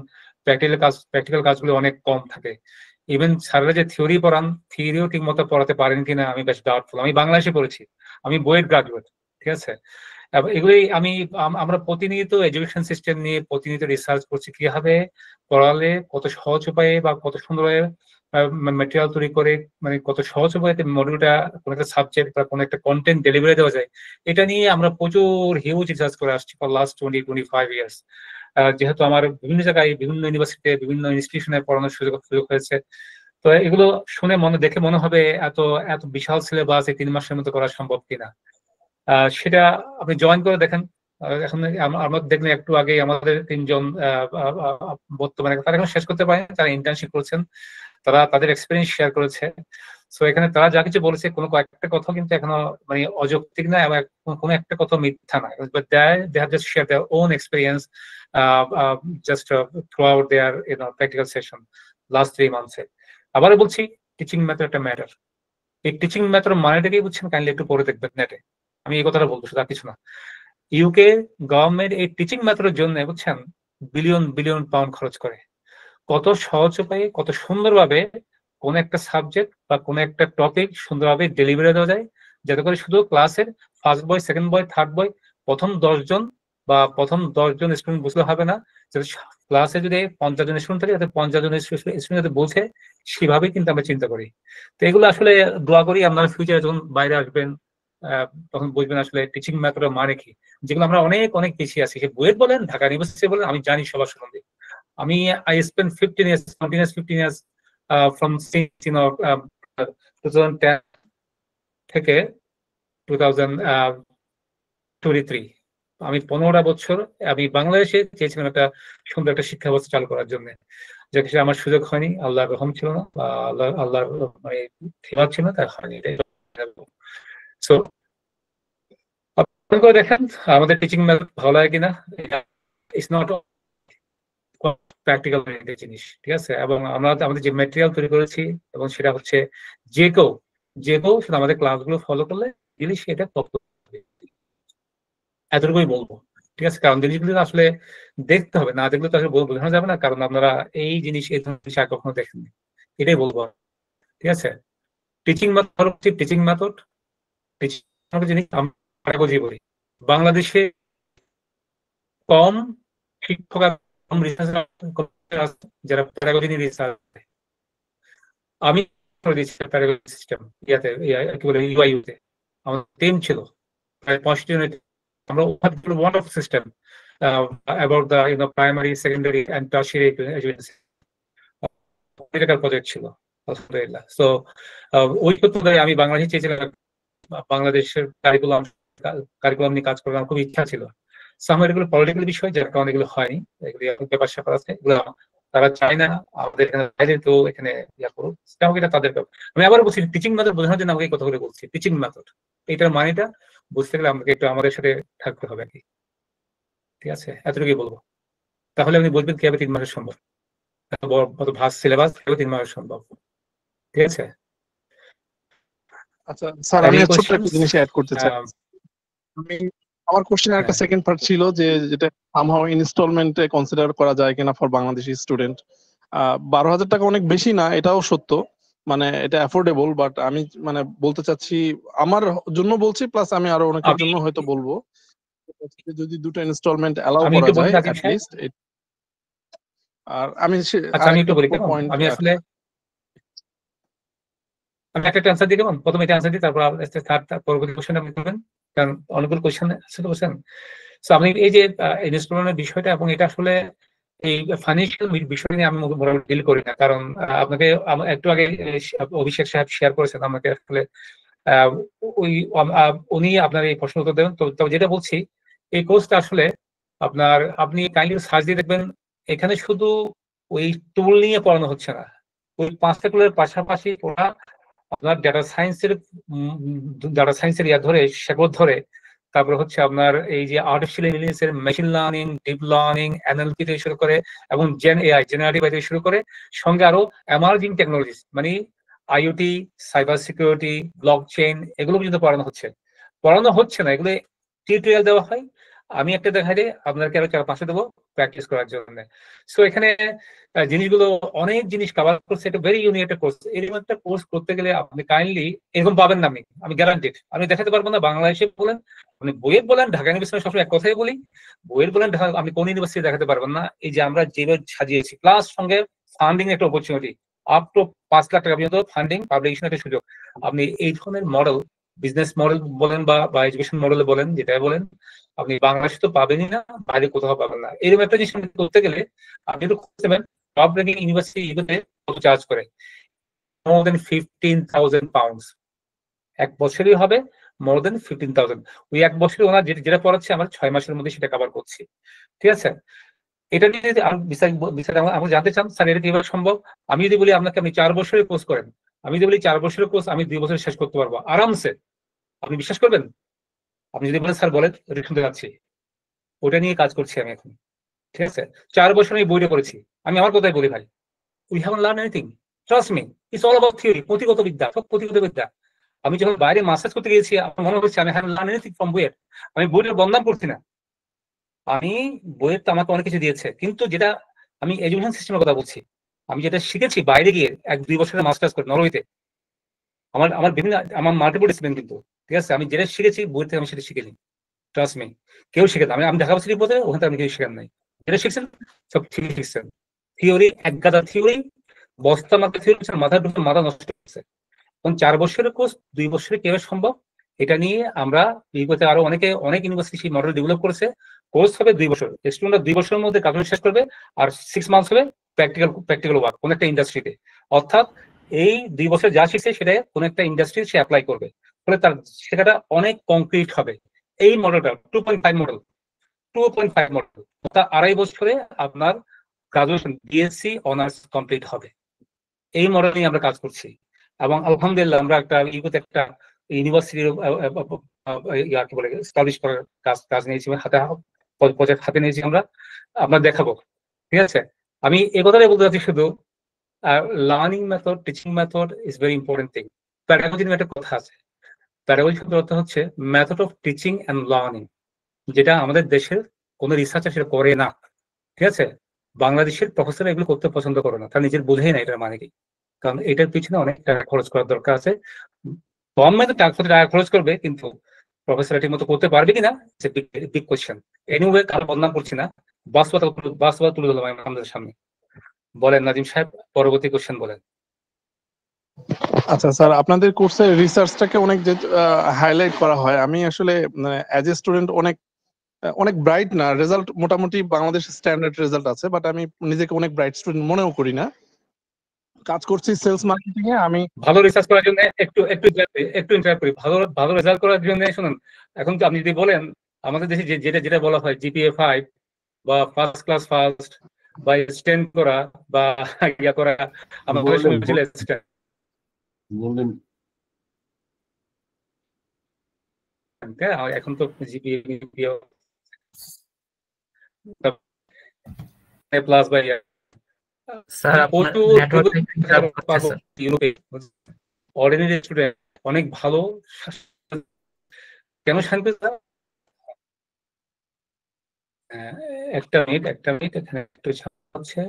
প্র্যাকটিক্যাল কাজগুলো অনেক কম থাকে। ইভেন স্যাররা যে থিওরি পড়ান, থিওরিও ঠিক মতো পড়াতে পারেন কিনা আমি বেশ ডাউটফুল। আমি বাংলাদেশে পড়েছি, আমি বুয়েট গ্রাজুয়েট, ঠিক আছে। এগুলি আমরা প্রতিনিয়ত এডুকেশন সিস্টেম নিয়ে প্রতিনিয়ত রিসার্চ করছি, কিভাবে পড়ালে কত সহজ উপায়ে বা কত সুন্দর ম্যাটেরিয়াল তৈরি করে, মানে কত সহজ উপায়ে মডিউলটা কোনো একটা সাবজেক্ট বা কোনো একটা কন্টেন্ট ডেলিভারি দেওয়া যায়। এটা নিয়ে আমরা প্রচুর হিউজ রিসার্চ করে আসছি ফর লাস্ট 20-25 ইয়ার্স। যেহেতু আমার বিভিন্ন জায়গায়, বিভিন্ন ইউনিভার্সিটিতে, বিভিন্ন ইনস্টিটিউশনে পড়ানোর সুযোগ হয়েছে, তো এগুলো শুনে দেখে মনে হবে এত এত বিশাল সিলেবাস এই 3 মাসের মধ্যে করা সম্ভব কিনা। সেটা আপনি জয়েন করে দেখেন। এখন আমরা দেখলেন একটু আগে আমাদের 3 জন বর্তমানে তারা এখন শেষ করতে পারেন, তারা ইন্টার্নশিপ করছেন, তারা তাদের এক্সপিরিয়েন্স শেয়ার করেছে। সো এখানে তারা যা কিছু বলেছে কোনো কয়েকটা কথা কিন্তু এখনো মানে অযৌক্তিক না, এবং কোনো একটা কথা মিথ্যা না, but they have just shared their own experience just throughout their practical session last 3 months. আবারও বলছি, টিচিং মেথড একটা ম্যাটার। এই টিচিং মেথড মানেটা কি বুঝছেন? কাইন্ডলি একটু পড়ে দেখবেন নেটে, আমি এই কথাটা বলবো, শুধু আর কিছু না। ইউকে গভর্নমেন্ট এই টিচিং মেথডের জন্য বুঝছেন বিলিয়ন বিলিয়ন পাউন্ড খরচ করে। কত সহজ উপায়ে, কত সুন্দরভাবে কোন একটা সাবজেক্ট বা কোন একটা টপিক সুন্দরভাবে ডেলিভারি দেওয়া যায়, যাতে করে শুধু ক্লাসের first boy, second boy, third বয়, প্রথম 10 জন বা প্রথম 10 জন স্টুডেন্ট বুঝলে হবে না, যাতে ক্লাসে যদি 50 জন স্টুডেন্ট থাকে যাতে 50 জন স্টুডেন্ট যাতে বোঝে, সেভাবেই কিন্তু আমরা চিন্তা করি। তো এগুলো আসলে দোয়া করি আপনারা ফিউচারে যখন বাইরে আসবেন তখন বুঝবেন আসলে টিচিং মেথডের মানে কি, যেগুলো আমরা অনেক অনেক পিছিয়ে আছি। সে বুয়েট বলেন, ঢাকা ইউনিভার্সিটি বলেন, আমি জানি সবার সম্বন্ধে। আমি I spent 15 years, continuous 15 years from 2010 থেকে 2023, আমি 15টা বছর আমি বাংলাদেশে চেয়েছিলাম একটা সুন্দর একটা শিক্ষা ব্যবস্থা চালু করার জন্য, যাকে সে আমার সুযোগ হয়নি, আল্লাহর রহম ছিল না বা আল্লাহর মানে খেয়াল ছিল না, তার হয়নি। সো আপনারা করে দেখেন আমাদের টিচিং মেথড ভালো লাগে কিনা। ইটস নট প্র্যাকটিক্যাল জিনিস, ঠিক আছে। এবং আমরা আমাদের যে ম্যাটেরিয়াল তৈরি করেছি এবং সেটা হচ্ছে যে কেউ যেহেতু সেটা আমাদের ক্লাসগুলো ফলো করলে জিনিস সেটা এতটুকুই বলবো, ঠিক আছে? কারণ জিনিসগুলো আসলে দেখতে হবে, না দেখলে তো আসলে বোঝানো যাবে না, কারণ আপনারা এই জিনিস আর কখনো দেখেননি, এটাই বলবো, ঠিক আছে? টিচিং মেথড হচ্ছে টিচিং মেথড, জিনিস আমরা বলি বাংলাদেশে কম শিক্ষক, কম রিসার্চ যারা প্যারাগজি নিয়ে রিসার্চ। আমি করে দিয়েছি প্যারাগজি সিস্টেম ইয়াতে, কি বলে, ইউআইইউতে আমার টিম ছিল প্রায় 65 জনের। আমরা wonderful system about the primary, secondary and tertiary education project ছিল আলহামদুলিল্লাহ। সো ওই ক্ষেত্রে আমি বাংলাদেশে চেয়েছিলাম বাংলাদেশের কারিকুলাম নিয়ে কাজ করার আমার খুব ইচ্ছা ছিল। আমার এগুলো পলিটিক্যাল বিষয়, যার কারণে এগুলো হয়নি, এগুলো ব্যাপার স্যাপার আছে, এগুলো তারা চায় না আমাদের এখানে বাইরে তো এখানে ইয়া করুক, এটা তাদের ব্যাপার। আমি আবার বলছি টিচিং মেথড বোঝানোর জন্য আমাকে কথা বলে বলছি টিচিং মেথড, এটার মানেটা বুঝতে গেলে আমাকে একটু আমাদের সাথে থাকতে হবে আর কি, ঠিক আছে? এতটুকুই বলবো, তাহলে আপনি বুঝবেন কিভাবে 3 মাসের সম্ভব, এত ভাস্ট সিলেবাস কিভাবে 3 মাসের সম্ভব, ঠিক আছে? আচ্ছা স্যার, আমি ছোট্ট একটা জিনিস অ্যাড করতে চাই। আমি আমার কোশ্চেনের একটা সেকেন্ড পার্ট ছিল যে যেটা সামহাউ ইনস্টলমেন্টে কনসিডার করা যায় কিনা ফর বাংলাদেশি স্টুডেন্ট। 12,000 টাকা অনেক বেশি না, এটাও সত্য, মানে এটা অ্যাফোর্ডেবল, বাট আমি মানে বলতে চাচ্ছি আমার জন্য বলছি, প্লাস আমি আরো অনেকের জন্য হয়তো বলবো যদি দুটো ইনস্টলমেন্ট অ্যালাউ করা যায় অ্যাট লিস্ট। আর আমি একটু বলি, আমি আসলে আমি একটা অ্যান্সার দিয়ে দেবেন, প্রথমে এটা অ্যান্সার দিই, তারপর পরবর্তী কোশ্চেন আপনি করবেন, কারণ অনেকগুলো কোশ্চেন আছে তো বলছেন। সো আপনি এই যে ইনস্টলমেন্টের বিষয়টা, এবং এটা আসলে এই ফাইন্যান্সিয়াল বিষয় নিয়ে আমি মোটামুটি ডিল করি না, কারণ আপনাকে একটু আগে অভিষেক সাহেব শেয়ার করেছেন আমাকে, আসলে ওই উনি আপনার এই প্রশ্ন উত্তর দেবেন। তো যেটা বলছি, এই কোর্সটা আসলে আপনার, আপনি কাইন্ডলি সার্চ দিয়ে দেখবেন, এখানে শুধু ওই টুল নিয়ে পড়ানো হচ্ছে না, ওই 5টা টুলের পাশাপাশি ওরা আপনার ডাটা সায়েন্সের ইয়া ধরে, শেকড় ধরে, তারপরে হচ্ছে আপনার এই যে আর্টিফিশিয়াল ইন্টেলিজেন্সের machine learning, deep learning, NLP থেকে শুরু করে, এবং জেন এআই, জেনারেটিভ এআই থেকে শুরু করে, সঙ্গে আরো এমার্জিং টেকনোলজিস মানে IoT, cyber security, block chain, এগুলো পর্যন্ত পড়ানো হচ্ছে না, এগুলো টিউটোরিয়াল দেওয়া হয়। আমি একটা দেখাই দিই, আপনাকে আরো 4-5টা দেবো প্র্যাকটিস করার জন্য। সো এখানে জিনিসগুলো অনেক জিনিস কভার করছে, এটা ভেরি ইউনিক একটা কোর্স। এরকম একটা কোর্স করতে গেলে আপনি কাইন্ডলি এরকম পাবেন না, আমি গ্যারান্টেড, আমি দেখাতে পারবো না। বাংলাদেশে বলেন, আপনি বইয়ের বলেন, ঢাকা ইউনিভার্সিটি সবসময় এক কথাই বলি, বইয়ের বলেন ঢাকা, আপনি কোন ইউনিভার্সিটি দেখাতে পারবেন না এই যে আমরা যেভাবে সাজিয়েছি, প্লাস সঙ্গে ফান্ডিং একটা অপরচুনিটি, আপ টু 5 লাখ টাকা পর্যন্ত ফান্ডিং, পাবলিকেশন একটা সুযোগ। আপনি এই ধরনের মডেল, বিজনেস মডেল বলেন বা এডুকেশন মডেল বলেন, যেটাই বলেন, আপনি বাংলাদেশে তো পাবেনই না, বাইরে কোথাও পাবেন না। এরকম একটা জিনিস করতে গেলে আপনি একটু খুঁজতে পারেন টপ র্যাঙ্কিং ইউনিভার্সিটি কত চার্জ করে, মোর দেন 15,000 পাউন্ডস, এক বছরই হবে মোর দেন 15,000। ওই এক বছরে ওনার যেটা পড়াচ্ছে আমরা 6 মাসের মধ্যে সেটা কভার করছি, ঠিক আছে? এটা নিয়ে যদি আরো বিস্তারিত আপনি জানতে চান, স্যার এটা কিভাবে সম্ভব, আমি যদি বলি আপনাকে আপনি 4 বছরের কোর্স করেন, আমি যদি বলি 4 বছরের কোর্স আমি 2 বছরে শেষ করতে পারবো আরামসে, আপনি বিশ্বাস করবেন? আপনি যদি বলেন স্যার বলেন, শুনতে যাচ্ছি, ওটা নিয়ে কাজ করছি আমি এখন, ঠিক আছে? 4 বছর আমি বইটা করেছি, আমি আমার কথাই বলি ভাই, we haven't learn anything, trust me, it's all about theory, পুঁথিগত বিদ্যা, সব পুঁথিগত বিদ্যা। আমি যখন বাইরে মাস্টার্স করতে গিয়েছি, আমার মনে হচ্ছে আমি হ্যাভন্ট লার্ন এনিথিং ফ্রম বইয়ের, আমি বইটার বদনাম করছি না, আমি বইয়ের তো আমাকে অনেক কিছু দিয়েছে, কিন্তু যেটা আমি এডুকেশন সিস্টেমের কথা বলছি, আমি যেটা শিখেছি বাইরে গিয়ে 1-2 বছরের মাস্টার্স করে নরওয়েতে, আমার বিভিন্ন, আমার মাল্টিপল ডিসিপ্লিন কিন্তু, ঠিক আছে? আমি যেটা শিখেছি বই থেকে আমি সেটা শিখিনি, ট্রাস্ট মি, কেউ শিখে আমি দেখাবো রিপোর্টে, ওখানে আপনি কেউ শিখেন নাই, যেটা শিখছেন সব ঠিকই শিখছেন, থিওরি, এক গাদা থিওরি, বস্তা মাথা থিওরি, মাথা ঢুকে মাথা নষ্ট করছে। এবং 4 বছরের কোর্স 2 বছরে কিভাবে সম্ভব, এটা নিয়ে আমরা ইউরোপে আরো অনেক ইউনিভার্সিটি সেই মডেল ডেভেলপ করেছে। কোর্স হবে 2 বছর, স্টুডেন্টরা 2 বছরের মধ্যে কাজ শেষ করবে, আর 6 মান্থস হবে প্র্যাকটিক্যাল ওয়ার্ক কোন একটা ইন্ডাস্ট্রিতে, অর্থাৎ এই 2 বছর যা শিখছে সেটা কোন একটা ইন্ডাস্ট্রি সে অ্যাপ্লাই করবে, ফলে তার শেখাটা অনেক কংক্রিট হবে। এই মডেলটা 2.5 মডেল, 2.5 মডেল, অর্থাৎ 2.5 বছরে আপনার গ্রাজুয়েশন বিএসসি অনার্স কমপ্লিট হবে। এই মডেল নিয়ে আমরা কাজ করছি, এবং আলহামদুলিল্লাহ আমরা একটা একটা ইউনিভার্সিটির কি বলে এস্টাবলিশ করার কাজ নিয়েছি, প্রজেক্ট হাতে নিয়েছি আমরা, আপনার দেখাবো, ঠিক আছে? আমি এ কথাটাই বলতে চাচ্ছি শুধু, learning method, teaching method is very important thing. Pedagogy নিয়ে একটা কথা আছে। প্যাডাগজি শব্দের অর্থ হচ্ছে method of teaching and learning, যেটা আমাদের দেশের কোনো রিসার্চার সেটা করে না। ঠিক আছে, বাংলাদেশের প্রফেসর এগুলো করতে পছন্দ করে না, তার নিজের বোঝেই না এটার মানে কি। কারণ এটার পিছনে অনেক টাকা খরচ করার দরকার আছে। গভর্নমেন্ট টাকা খরচ করবে, কিন্তু প্রফেসর ঠিক মতো করতে পারবে কিনা বিগ কোয়েশ্চেন। এনিওয়ে, কারো বদনাম করছি না, বাস্তবতা তুলে ধরলাম আমাদের সামনে। বলেন নাজিম সাহেব, পরবর্তী কোয়েশ্চেন বলেন। আচ্ছা স্যার, আপনাদের কোর্সে রিসার্চটাকে অনেক যে হাইলাইট করা হয়, আমি আসলে অ্যাজ এ স্টুডেন্ট অনেক ব্রাইট না, রেজাল্ট মোটামুটি বাংলাদেশ স্ট্যান্ডার্ড রেজাল্ট আছে, বাট আমি নিজেকে অনেক ব্রাইট স্টুডেন্ট মনেও করি না। কাজ করছি সেলস মার্কেটিং এ। আমি ভালো রিসার্চ করার জন্য একটু ইন্টারাপ্ট করি। ভালো রেজাল্ট করার জন্য শুনুন, এখন তো আপনি যদি বলেন আমাদের দেশে যেটা বলা হয় জিপিএ 5 বা ফার্স্ট ক্লাস ফার্স্ট বা স্ট্যান্ড করা বা ইয়া করা, আমাদের সময় ছিল বললেন এখন তো জিপিএ প্লাস বা স্যার আপনার নেটওয়ার্কটা একটু খারাপ হচ্ছে স্যার। ইউরোপে অর্ডিনারি স্টুডেন্ট অনেক ভালো কেন শান্তি স্যার? একটা মিনিট এখানে একটু হচ্ছে।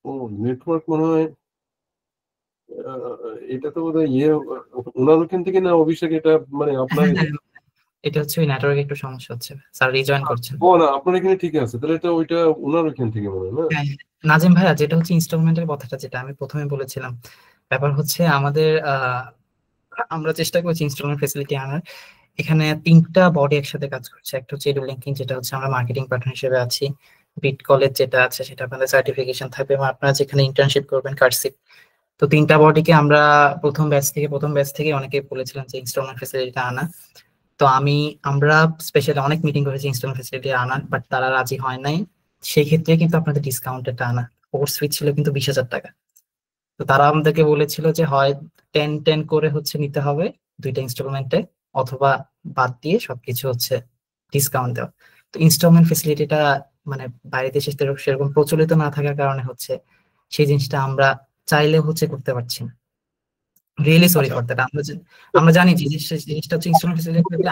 ও নেটওয়ার্ক মনে হয় এটা তো বোধহয় ওনার ওখান থেকে না অভিষেক, এটা মানে আপনার এটা হচ্ছে ওই নেটওয়ার্কে একটু সমস্যা হচ্ছে স্যার, রিজয়েন করছেন। ও না, আপনার এখানে ঠিক আছে, তাহলে এটা ওইটা ওনার ওখান থেকে মনে হয় না? হ্যাঁ, নাজিম ভাইয়া, যেটা হচ্ছে ইনস্টলমেন্টের কথাটা যেটা আমি প্রথমে বলেছিলাম, ব্যাপার হচ্ছে আমাদের আমরা চেষ্টা করছি ইনস্টলমেন্ট ফেসিলিটি আনার। এখানে 3টা বডি একসাথে কাজ করছে। একটা হচ্ছে এডু লিঙ্কিং, যেটা হচ্ছে আমরা মার্কেটিং পার্টনার হিসেবে আছি। বিট কলেজ যেটা আছে সেটা আপনাদের সার্টিফিকেশন থাকবে এবং আপনারা যেখানে ইন্টার্নশিপ করবেন কার্ডশিপ। তো 3টা বডিকে আমরা প্রথম ব্যাচ থেকে অনেকে বলেছিলাম যে ইনস্টলমেন্ট ফেসিলিটিটা আনা। তো আমরা স্পেশালি অনেক মিটিং করেছি ইনস্টলমেন্ট ফেসিলিটি আনার, বাট তারা রাজি হয় নাই। সেই ক্ষেত্রে কিন্তু আপনাদের ডিসকাউন্টেডটা আনা, কোর্স ফি ছিল কিন্তু 20,000 টাকা। তো তারা আমাদেরকে বলেছিল যে হয় 10 করে হচ্ছে নিতে হবে 2টা ইনস্টলমেন্টে, অথবা বাদ দিয়ে সবকিছু হচ্ছে ডিসকাউন্ট দেওয়া। তো ইনস্টলমেন্ট ফেসিলিটিটা মানে বাইরে দেশে সেরকম প্রচলিত না থাকার কারণে হচ্ছে সেই জিনিসটা আমরা চাইলেও হচ্ছে করতে পারছি না। Really sorry for that. আমরা জানি যে জিনিসটা হচ্ছে ইনস্টলমেন্ট ফেসিলিটি থাকলে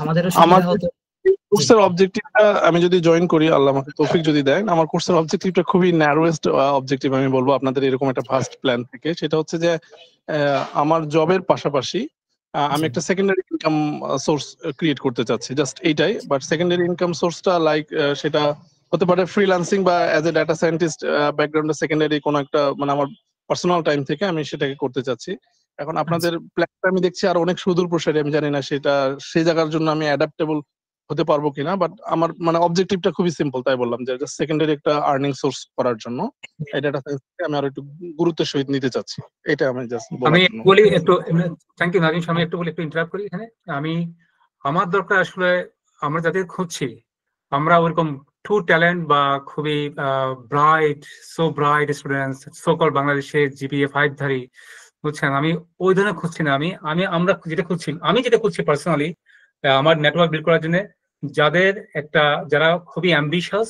আমাদেরও সুবিধা হতো। কোর্সের অবজেক্টিভটা আমি যদি জয়েন করি, আল্লাহ আমাকে তৌফিক যদি দেন, আমার কোর্সের অবজেক্টিভটা খুবই ন্যারোয়েস্ট অবজেক্টিভ আমি বলবো আপনাদের এরকম একটা ফার্স্ট প্ল্যান থেকে। সেটা হচ্ছে যে আমার জবের পাশাপাশি আমি একটা সেকেন্ডারি ইনকাম সোর্স ক্রিয়েট করতে চাচ্ছি, জাস্ট এইটাই। বাট সেকেন্ডারি ইনকাম সোর্সটা লাইক সেটা হতে পারে ফ্রিল্যান্সিং বা অ্যাজ এ ডাটা সায়েন্টিস্ট ব্যাকগ্রাউন্ডে সেকেন্ডারি কোনো একটা মানে আমার পার্সোনাল টাইম থেকে আমি সেটাকে করতে চাচ্ছি। এখন আপনাদের প্ল্যানটা আমি দেখছি আর অনেক সুদূর প্রসারী, আমি জানি না সেটা সেই জায়গার জন্য আমি অ্যাডাপ্টেবল হতে পারবো কিনা, বাট আমার মানে অবজেক্টিভটা খুবই সিম্পল, তাই বললাম যে জাস্ট সেকেন্ডারি একটা আর্নিং সোর্স করার জন্য এই ডাটা সায়েন্সকে আমি আরো একটু গুরুত্বের সহিত নিতে চাচ্ছি। এটা আমি জাস্ট আমি বলার জন্য। বলি একটু, থ্যাংক ইউ নাজিম, আমি একটু ইন্টারাপ্ট করি এখানে। আমার দরকার আসলে আমরা যাদের খুঁজছি, আমরা ওরকম টু ট্যালেন্ট বা খুবই ব্রাইট স্টুডেন্টস, সো কল বাংলাদেশে জিপিএ 5 ধারী, বুঝছেন? আমি ওই ধরনের খুঁজছি না। আমরা যেটা খুঁজছি পার্সোনালি আমার নেটওয়ার্ক বিল্ড করার জন্য, যারা খুবই অ্যাম্বিশাস,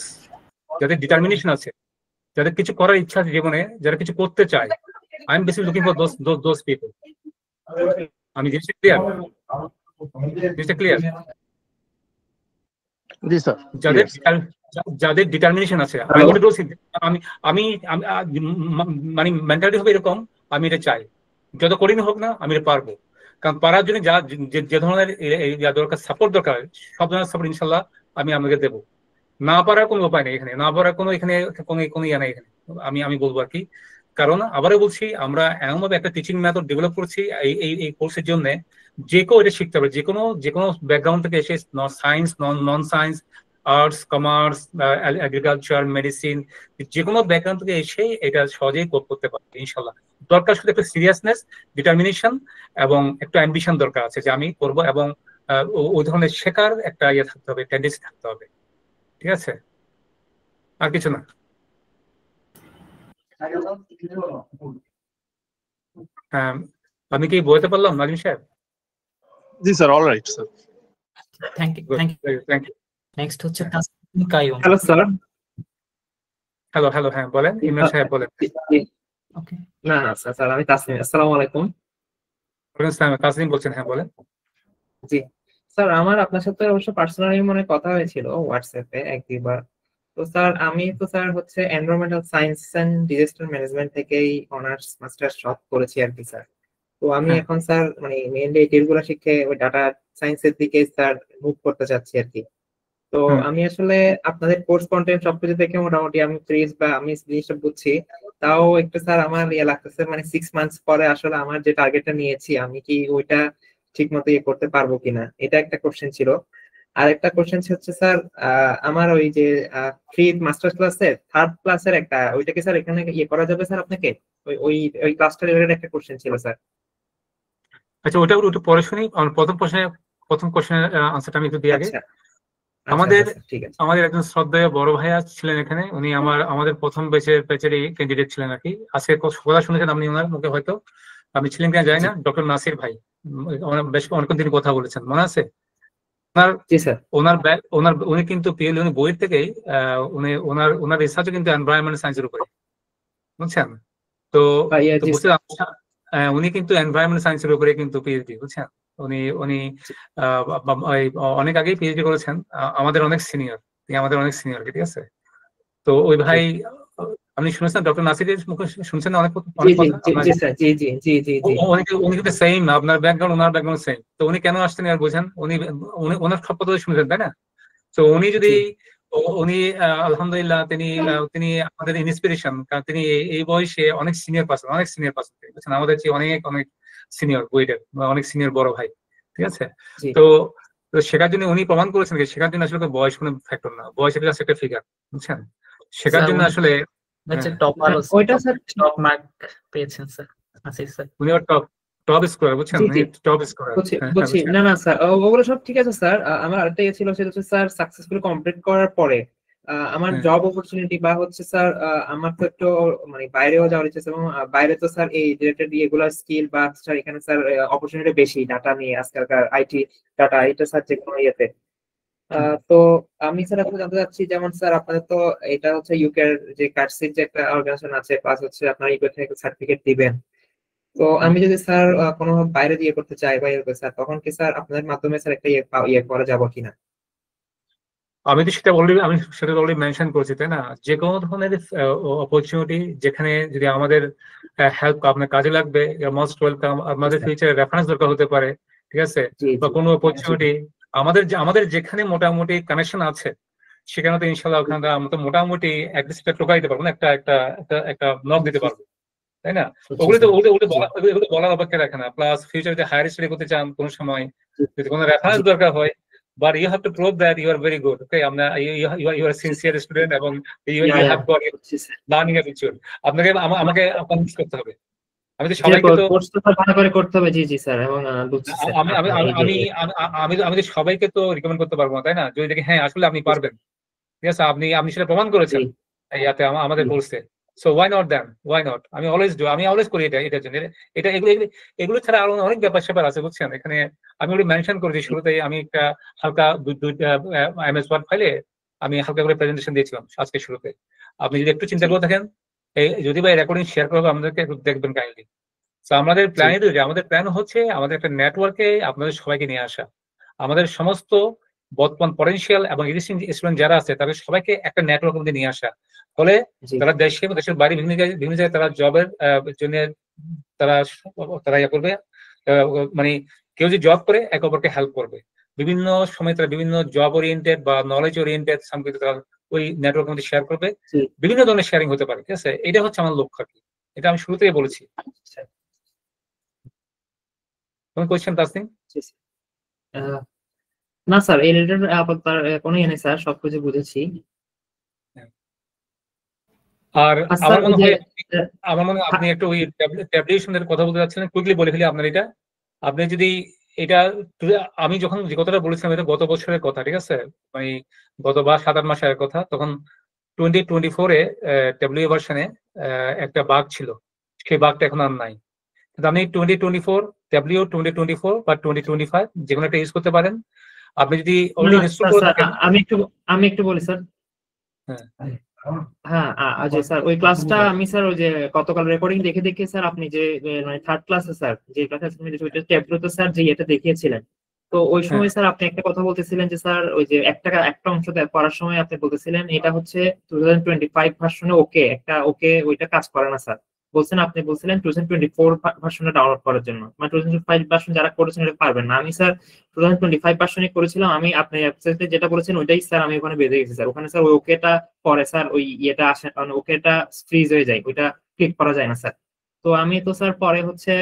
যাদের ডিটারমিনেশন আছে, যাদের কিছু করার ইচ্ছা আছে জীবনে, যারা কিছু করতে চায়। I am basically looking for those people. আমি জিনিসটা ক্লিয়ার? জি স্যার। যাদের ডিটারমিনেশন আছে, আমি মানে মেন্টালিটি হবে এরকম, আমি এটা চাই, যত কঠিন হোক না আমি এটা পারবো। কারণ পারার জন্য যে ধরনের দরকার, সাপোর্ট দরকার, সব ধরনের সাপোর্ট ইনশাল্লাহ আমি আপনাকে দেবো। না পারার কোনো উপায় নেই এখানে, না পারার কোনো ইয়া নেই এখানে, আমি বলবো আর কি। কারণ আবারও বলছি, আমরা এমনভাবে একটা টিচিং মেথড ডেভেলপ করছি এই কোর্সের জন্য, যে কেউ এটা শিখতে পারে, যে কোনো ব্যাকগ্রাউন্ড থেকে এসে, সায়েন্স, নন science, arts, commerce, agriculture, medicine, যে কোনো ব্যাকগ্রাউন্ড থেকে এসে এটা সহজেই করতে পারবে ইনশাল্লাহ। দরকার শুধু একটা সিরিয়াসনেস, ডিটারমিনেশন এবং একটা অ্যাম্বিশন দরকার আছে যে আমি করবো, এবং ওই ধরনের শেখার একটা ইয়ে থাকতে হবে, টেন্ডেন্সি থাকতে হবে। ঠিক আছে, আর কিছু না। আমি কি বলতে পারলাম নাজিম সাহেব? জি sir, alright sir. Thank you. Thank you. Next হচ্ছে Tasnim Qayyum. Hello sir. Hello hello, হ্যাঁ বলেন, ইমরান সাহেব বলেন। ওকে, না না স্যার, স্যার আমি তাসনিম। আসসালামু আলাইকুম। ওয়ালাইকুম আসসালাম, তাসনিম বলছেন, হ্যাঁ বলেন। জি স্যার, আমার আপনার সাথে অবশ্য পার্সোনালি মনে কথা হয়েছিল হোয়াটসঅ্যাপে এক দুইবার। তো স্যার আমি তো স্যার হচ্ছে environmental science and disaster management থেকেই অনার্স মাস্টার্স সব করেছি আর কি স্যার। তো আমি হ্যাঁ। এখন স্যার মানে মেইনলি এগুলো শিখে ওই ডাটা সায়েন্সের দিকে স্যার মুভ করতে চাচ্ছি আর কি। তো হুম। আমি আসলে আপনাদের কোর্স কন্টেন্ট সবকিছু দেখে মোটামুটি আমি ফ্রিজ বা আমি জিনিসটা বুঝছি। তাও একটু স্যার আমার ইয়ে লাগতেছে, মানে 6 মান্থস পরে আসলে আমার যে টার্গেটটা নিয়েছি আমি কি ওইটা ঠিক মতো ইয়ে করতে পারবো কিনা, এটা একটা কোশ্চেন ছিল। আর একটা কোশ্চেন হচ্ছে স্যার, আমার ওই যে ফ্রি মাস্টার ক্লাসের থার্ড ক্লাসের একটা ওইটা কি স্যার এখানে ইয়ে করা যাবে স্যার আপনাকে? ওই ওই ওই ক্লাসটা রিলেটেড একটা কোশ্চেন ছিল স্যার। আচ্ছা, ওটা একটু পরে শুনি। আমার প্রথম কোশ্চেনের আনসারটা আমি একটু দিই আগে। আচ্ছা আচ্ছা আমাদের আচ্ছা, ঠিক আছে। আমাদের একজন শ্রদ্ধেয় বড় ভাইয়া ছিলেন এখানে, উনি আমাদের প্রথম ব্যাচেরই ক্যান্ডিডেট ছিলেন আর কি। আজকে কথা শুনেছেন আপনি ওনার মুখে, হয়তো আপনি ছিলেন কিনা জানি না, ডক্টর নাসির ভাই। বেশ অনেকদিন দিন কথা বলেছেন, মনে আছে? ওনার জি স্যার। উনি কিন্তু পিএলই উনি বইয়ের থেকেই ওনার রিসার্চও কিন্তু এনভায়রনমেন্ট সায়েন্সের উপরে, বুঝছেন তো? তো জি বুঝতে উনি কিন্তু এনভায়রনমেন্ট সায়েন্সের উপরে কিন্তু পিএইচডি, বুঝছেন? উনি উনি অনেক আগেই পিএইচডি করেছেন, আমাদের অনেক সিনিয়র, ঠিক আছে? তো ওই ভাই, আপনি শুনেছেন ডক্টর নাসিরের মুখে, শুনছেন অনেক জি কথা জি জি স্যার, জি জি জি জি জি। উনি কিন্তু সেম, আপনার ব্যাকগ্রাউন্ড ওনার ব্যাকগ্রাউন্ড সেম। তো উনি কেন আসছেন আর বোঝেন, ওনার সব কথা শুনেছেন, তাই না? তো উনি যদি উনি আলহামদুলিল্লাহ তিনি আমাদের ইন্সপিরেশন, কারণ তিনি এই বয়সে অনেক সিনিয়র পার্সন, আমাদের চেয়ে অনেক অনেক সিনিয়র, ওয়েটের অনেক সিনিয়র বড় ভাই, ঠিক আছে? তো শেখার জন্য উনি প্রমাণ করেছেন যে শেখার জন্য আসলে বয়স কোনো ফ্যাক্টর না, বয়স একটা ফিগার, বুঝছেন? শেখার জন্য আসলে ওইটা স্যার টপ মার্ক পেয়েছেন স্যার নাসির স্যার। উনি টপ স্কোরার, বুঝছেন? Top scorer. বুঝছি। না না স্যার, ওগুলো সব ঠিক আছে স্যার। আমার আরেকটা ইয়ে ছিল, সেটা হচ্ছে স্যার সাকসেসফুলি কমপ্লিট করার পরে আমার জব অপরচুনিটি বা হচ্ছে স্যার আমার তো একটু মানে বাইরেও যাওয়ার ইচ্ছে আছে, এবং বাইরে তো স্যার এই রিলেটেড এগুলো স্কিল বা স্যার এখানে স্যার অপরচুনিটি বেশি ডাটা নিয়ে আজকালকার আইটি ডাটা, এটা স্যার যে কোনো ইয়েতে। তো আমি স্যার আপনাকে জানতে চাচ্ছি, যেমন স্যার আপনাদের তো এটা হচ্ছে ইউকের যে কার্সিট যে একটা অর্গানাইজেশন আছে, প্লাস হচ্ছে আপনার ইউকে থেকে সার্টিফিকেট দিবেন। তো আমি যদি স্যার কোনো বাইরে দিয়ে করতে চাই বা ইয়ে স্যার, তখন কি স্যার আপনাদের মাধ্যমে স্যার একটা ইয়ে করা যাবো কিনা? আমি সেটা অলরেডি মেনশন করেছি, তাই না? যে কোনো ধরনের অপরচুনিটি যেখানে যদি আমাদের হেল্প আপনার কাজে লাগবে, মোস্ট ওয়েলকাম। আমাদের ফিউচারে রেফারেন্স দরকার হতে পারে, ঠিক আছে? বা কোনো অপরচুনিটি আমাদের যেখানে মোটামুটি কানেকশন আছে, সেখানে তো ইনশাল্লাহ ওখানে আমরা তো মোটামুটি একটা টোকা দিতে পারবো না, একটা নক দিতে পারবো, তাই না? ওগুলো বলার অপেক্ষা রাখে না। প্লাস ফিউচারে হায়ার স্টাডি করতে চান কোনো সময়, যদি কোনো রেফারেন্স দরকার হয়, but you have to prove that you are very good, okay? You are a sincere student এবং you have got learning attitude. আপনাকে আমাকে কনভিন্স করতে হবে। আমি তো সবাইকে তো কোর্স তো ভালো করে করতে হবে। জি জি স্যার, এবং বুঝছি স্যার। আমি তো সবাইকে তো রিকমেন্ড করতে পারবো না, তাই না? যদি দেখি হ্যাঁ আসলে আপনি পারবেন, ঠিক আছে, আপনি সেটা প্রমাণ করেছেন ইয়াতে আমাদের কোর্সে, সো ওয়াই নট। আমি অলওয়েজ করি এটার জন্য। এগুলো ছাড়া আরো অনেক ব্যাপার স্যাপার আছে, বুঝছেন? এখানে আমি ওটা মেনশন করেছি শুরুতেই। আমি একটা হালকা দুইটা MS ওয়ার্ড ফাইলে আমি হালকা করে প্রেজেন্টেশন দিয়েছিলাম আজকে শুরুতে। আপনি যদি একটু চিন্তা করে থাকেন, যদি ভাই রেকর্ডিং শেয়ার করবো আমাদেরকে একটু দেখবেন কাইন্ডলি। তো আমাদের প্ল্যান হচ্ছে আমাদের একটা নেটওয়ার্কে আপনাদের সবাইকে নিয়ে আসা, আমাদের সমস্ত বর্তমান পটেনশিয়াল এবং এক্সিস্টিং স্টুডেন্ট যারা আছে তাদের সবাইকে একটা নেটওয়ার্কের মধ্যে নিয়ে আসা, ফলে তারা দেশের বাইরে বিভিন্ন জায়গায় তারা জবের জন্য তারা ইয়ে করবে, মানে কেউ যদি জব করে একে অপরকে হেল্প করবে। বিভিন্ন সময় তারা বিভিন্ন জব ওরিয়েন্টেড বা নলেজ ওরিয়েন্টেড সামগ্রী তারা ওই নেটওয়ার্কের মধ্যে শেয়ার করবে, বিভিন্ন ধরনের শেয়ারিং হতে পারে, ঠিক আছে? এটা হচ্ছে আমার লক্ষ্য আর কি, এটা আমি শুরু থেকে বলেছি। কোন কোয়েশ্চেন তাসনিম? না স্যার, এই রিলেটেড কোনো ইয়ে নেই স্যার, সবকিছু বুঝেছি। আর আমার মনে হয় আপনি একটু ওই ট্যাবলেশনের কথা বলতে যাচ্ছিলেন, কুইকলি বলে ফেলি আপনার এটা। আপনি যদি এটা, আমি যখন যে কথাটা বলেছিলাম এটা গত বছরের কথা, ঠিক আছে? মানে গত বা 7-8 মাসের কথা। তখন 2024-এ ট্যাবলিউ ভার্সনে একটা বাগ ছিল, সেই বাগটা এখন আর নাই। কিন্তু আপনি 2024 ট্যাবলিউ 2024 বা 2025 যে কোনো একটা ইউজ করতে পারেন। আপনি যদি অলরেডি ইনস্টল করে স্যার থাকেন, আমি একটু বলি স্যার। হ্যাঁ হ্যাঁ যে স্যার ওই ক্লাসটা আমি স্যার ওই যে গতকাল রেকর্ডিং দেখে স্যার আপনি যে মানে থার্ড ক্লাসে স্যার যে ক্লাসে ওইটা ট্যাবলেটে স্যার যে এটা দেখিয়েছিলেন, তো ওই হ্যাঁ সময় স্যার আপনি একটা কথা বলতেছিলেন যে স্যার ওই যে একটা অংশ পড়ার সময় আপনি বলতেছিলেন এটা হচ্ছে 2025 ভার্সনে ওকে ওইটা কাজ করে না স্যার। আপনি বলছিলেন 2024 ভার্সনে ডাউনলোড করার জন্য, মানে 2025 ভার্সন যারা করেছেন এটা পারবেন না। আমি স্যার 2025 ভার্সনে করেছিলাম, আমি আপনি ওয়েবসাইটে যেটা বলেছেন ওইটাই স্যার আমি ওখানে বেঁধে গেছি স্যার। ওখানে স্যার ওই ওকেটা পরে স্যার ওই ইয়েটা আসে, মানে ওকেটা ফ্রিজ হয়ে যায়, ওইটা ক্লিক করা যায় না স্যার। তো আমি তো স্যার পরে হচ্ছে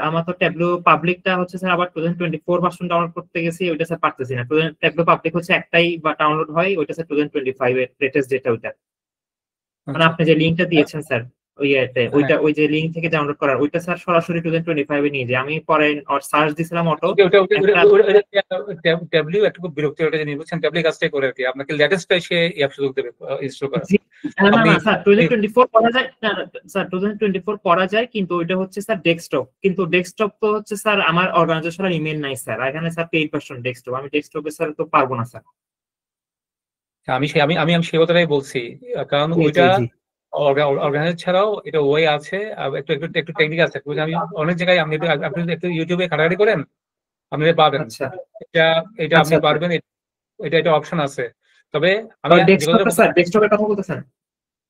আমার তো ট্যাবলো পাবলিকটা হচ্ছে স্যার আবার 2024 ভার্সন ডাউনলোড করতে গেছি, ওইটা স্যার পারতেছি না। ট্যাবলো পাবলিক হচ্ছে একটাই বা ডাউনলোড হয়, ওইটা স্যার 2025 এর লেটেস্ট যেটা ওইটা, মানে আপনি যে লিঙ্কটা দিয়েছেন স্যার ওই ইয়েতে ওইটা ওই যে লিঙ্ক থেকে ডাউনলোড করার ওইটা স্যার সরাসরি 2025 এ নিয়ে যায়। আমি পরে সার্চ দিছিলাম অটো ট্যাবলিউ একটু বিরক্তি ওটা যে নির্বাচন ট্যাবলিউ কাজটাই করে আর কি, আপনাকে লেটেস্টটা এসে অ্যাপ সুযোগ দেবে ইনস্টল করা। না স্যার 2024 করা যায় না স্যার, 2024 করা যায় কিন্তু ওইটা হচ্ছে স্যার ডেস্কটপ, কিন্তু ডেস্কটপ তো হচ্ছে স্যার আমার অর্গানাইজেশনাল ইমেল নাই স্যার, এখানে স্যার পেইড ভার্সন ডেস্কটপ, আমি ডেস্কটপে স্যার তো পারবো না স্যার। আমি সেই কথাটাই বলছি, কারণ ওইটা অর্গানাইজ ছাড়াও এটা ওয়ে আছে, একটু একটু একটু টেকনিক আছে। আমি অনেক জায়গায় আপনি একটু ইউটিউবে ঘাটাঘাটি করেন, আপনি পাবেন এটা আপনি পারবেন, এটা অপশন আছে। তবে আমি ডেস্কটপের কথা বলতেছেন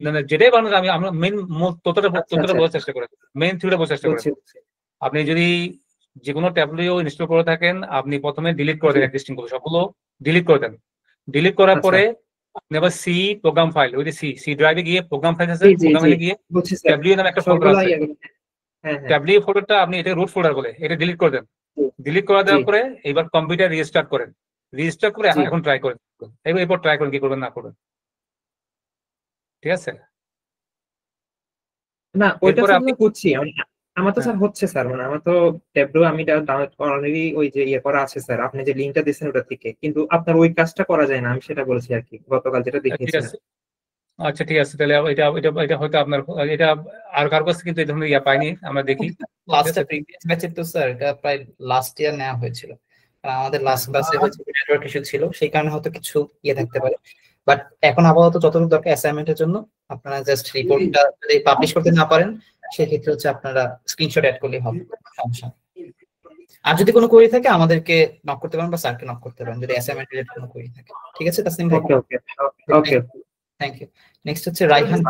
না যেটাই বানানো আমরা মেইন ততটা বোঝার চেষ্টা করি, মেইন থিওরিটা বোঝার চেষ্টা করি। আপনি যদি যে কোনো ট্যাবলেও ইনস্টল করে থাকেন, আপনি প্রথমে ডিলিট করে দেন, এক্সিস্টিং করে সবগুলো ডিলিট করে দেন। ডিলিট করার পরে আপনি আবার সি প্রোগ্রাম ফাইল, ওই যে সি ড্রাইভে গিয়ে প্রোগ্রাম ফাইল আছে, প্রোগ্রাম ফাইলে গিয়ে ট্যাবলিউ নামে একটা ফোল্ডার আছে, ট্যাবলিউ ফোল্ডারটা আপনি এটা রুট ফোল্ডার বলে, এটা ডিলিট করে দেন। ডিলিট করে দেওয়ার পরে এবার কম্পিউটার রিস্টার্ট করেন, রিস্টার্ট করে এখন ট্রাই করেন, এরপর ট্রাই করেন কি করবেন না করবেন, ঠিক আছে? না ওইটা আমি করছি, আমার তো স্যার হচ্ছে স্যার, মানে আমার তো ট্যাবলো আমি ডাউনলোড অলরেডি ওই যে ইয়ে করা আছে স্যার, আপনি যে লিংকটা দিয়েছেন ওটা থেকে, কিন্তু আপনার ওই কাজটা করা যায় না, আমি সেটা বলছি আর কি গতকাল যেটা দেখিয়েছিলাম। আচ্ছা ঠিক আছে, তাহলে এটা হয়তো আপনার এটা আর কারো কাছে কিন্তু এই ধরনের ইয়া পাইনি আমরা দেখি। লাস্টে প্রিভিয়াস ব্যাচে তো স্যার এটা প্রায় লাস্ট ইয়ার নেওয়া হয়েছিল, কারণ আমাদের লাস্ট ব্যাচে হচ্ছে নেটওয়ার্ক ইস্যু ছিল, সেই কারণে হয়তো কিছু ইয়ে থাকতে পারে। বাট এখন আপাতত যতটুকু দরকার অ্যাসাইনমেন্টের জন্য আপনারা জাস্ট রিপোর্টটা যদি পাবলিশ করতে না পারেন সেক্ষেত্রে হচ্ছে আপনারা স্ক্রিনশট অ্যাড করলেই হবে, সমস্যা। আর যদি কোনো কোয়েরি থাকে আমাদেরকে নক করতে পারেন বা স্যারকে নক করতে পারেন যদি অ্যাসাইনমেন্ট রিলেটেড কোনো কোয়েরি থাকে, ঠিক আছে তাসনিম ভাই? ওকে থ্যাংক ইউ। নেক্সট হচ্ছে রাইহান।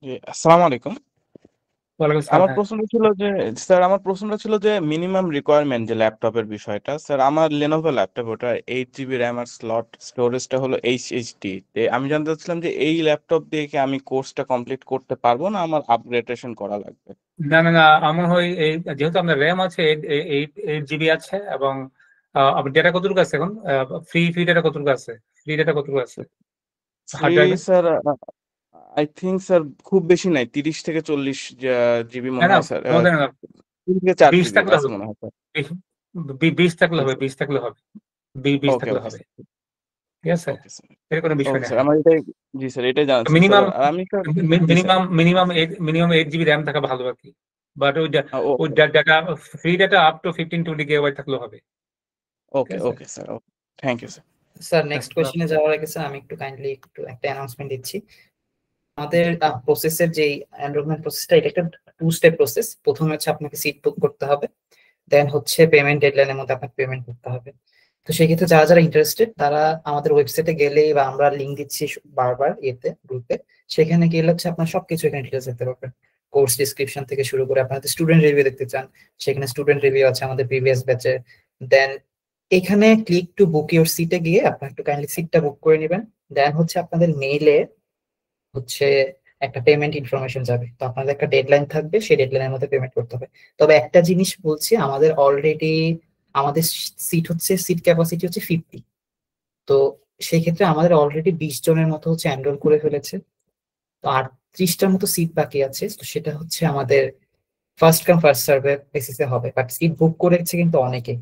জি আসসালামু আলাইকুম। আমার প্রশ্নটা ছিল যে মিনিমাম রিকোয়ারমেন্ট যে ল্যাপটপের বিষয়টা, স্যার আমার লেনোভো ল্যাপটপ, ওটা 8 GB র্যাম আর স্টোরেজটা হলো HHD। আমি জানতে চাচ্ছিলাম যে এই ল্যাপটপ দিয়ে কি আমি কোর্সটা কমপ্লিট করতে পারবো না আমার আপগ্রেডেশন করা লাগবে? না আমার হয় এই যেহেতু আপনার র্যাম আছে 8 GB আছে, এবং আপনার ডেটা কতটুকু আছে এখন? ফ্রি ডেটা কতটুকু আছে? হার্ড ড্রাইভে স্যার আই থিংক স্যার খুব বেশি নাই, 30 থেকে 40 GB মনে হয় স্যার, 3 থেকে 4 GB আছে মনে হয় স্যার। 20 থাকলে হবে, 20 থাকলে হবে। ঠিক আছে, এর কোনো বিষয় নেই। আমার এটাই, জি স্যার এটাই জানার ছিল। মিনিমাম 8 GB র্যাম থাকা ভালো আর কি, বাট ওই data free data up to 15-20 GB থাকলে হবে। Okay sir, thank you sir. Sir next কোশ্চেনে যাওয়ার আগে স্যার আমি একটু কাইন্ডলি একটা অ্যানাউন্সমেন্ট দিচ্ছি। আমাদের প্রসেসের যে এনরোলমেন্ট প্রসেসটা, এটা একটা 2 স্টেপ প্রসেস। প্রথমে হচ্ছে আপনাকে সিট বুক করতে হবে, দেন হচ্ছে পেমেন্ট ডেডলাইনের মধ্যে আপনাকে পেমেন্ট করতে হবে। তো সেই ক্ষেত্রে যারা ইন্টারেস্টেড তারা আমাদের ওয়েবসাইটে গেলে, বা আমরা লিংক দিচ্ছি বারবার গ্রুপে, সেখানে গেলে হচ্ছে আপনার সবকিছু এখানে ডিটেলস দেখতে পারবেন। কোর্স ডিসক্রিপশন থেকে শুরু করে আপনাদের স্টুডেন্ট রিভিউ দেখতে চান, সেখানে স্টুডেন্ট রিভিউ আছে আমাদের প্রিভিয়াস ব্যাচে। দেন এখানে ক্লিক টু বুক ইউর সিটে গিয়ে আপনারা একটু কাইন্ডলি সিটটা বুক করে নেবেন। দেন হচ্ছে আপনাদের মেইলে হচ্ছে একটা পেমেন্ট ইনফরমেশন যাবে, তো আপনাদের একটা ডেডলাইন থাকবে, সেই ডেডলাইনের মধ্যে পেমেন্ট করতে হবে। তবে একটা জিনিস বলছি, আমাদের অলরেডি আমাদের সিট ক্যাপাসিটি হচ্ছে 50, তো সেই ক্ষেত্রে আমাদের অলরেডি 20 জনের মতো হচ্ছে এনরোল করে ফেলেছে, তো 38টার মতো সিট বাকি আছে। তো সেটা হচ্ছে আমাদের ফার্স্ট কাম ফার্স্ট সার্ভে বেসিসে হবে, বাট সিট বুক করেছে কিন্তু অনেকে।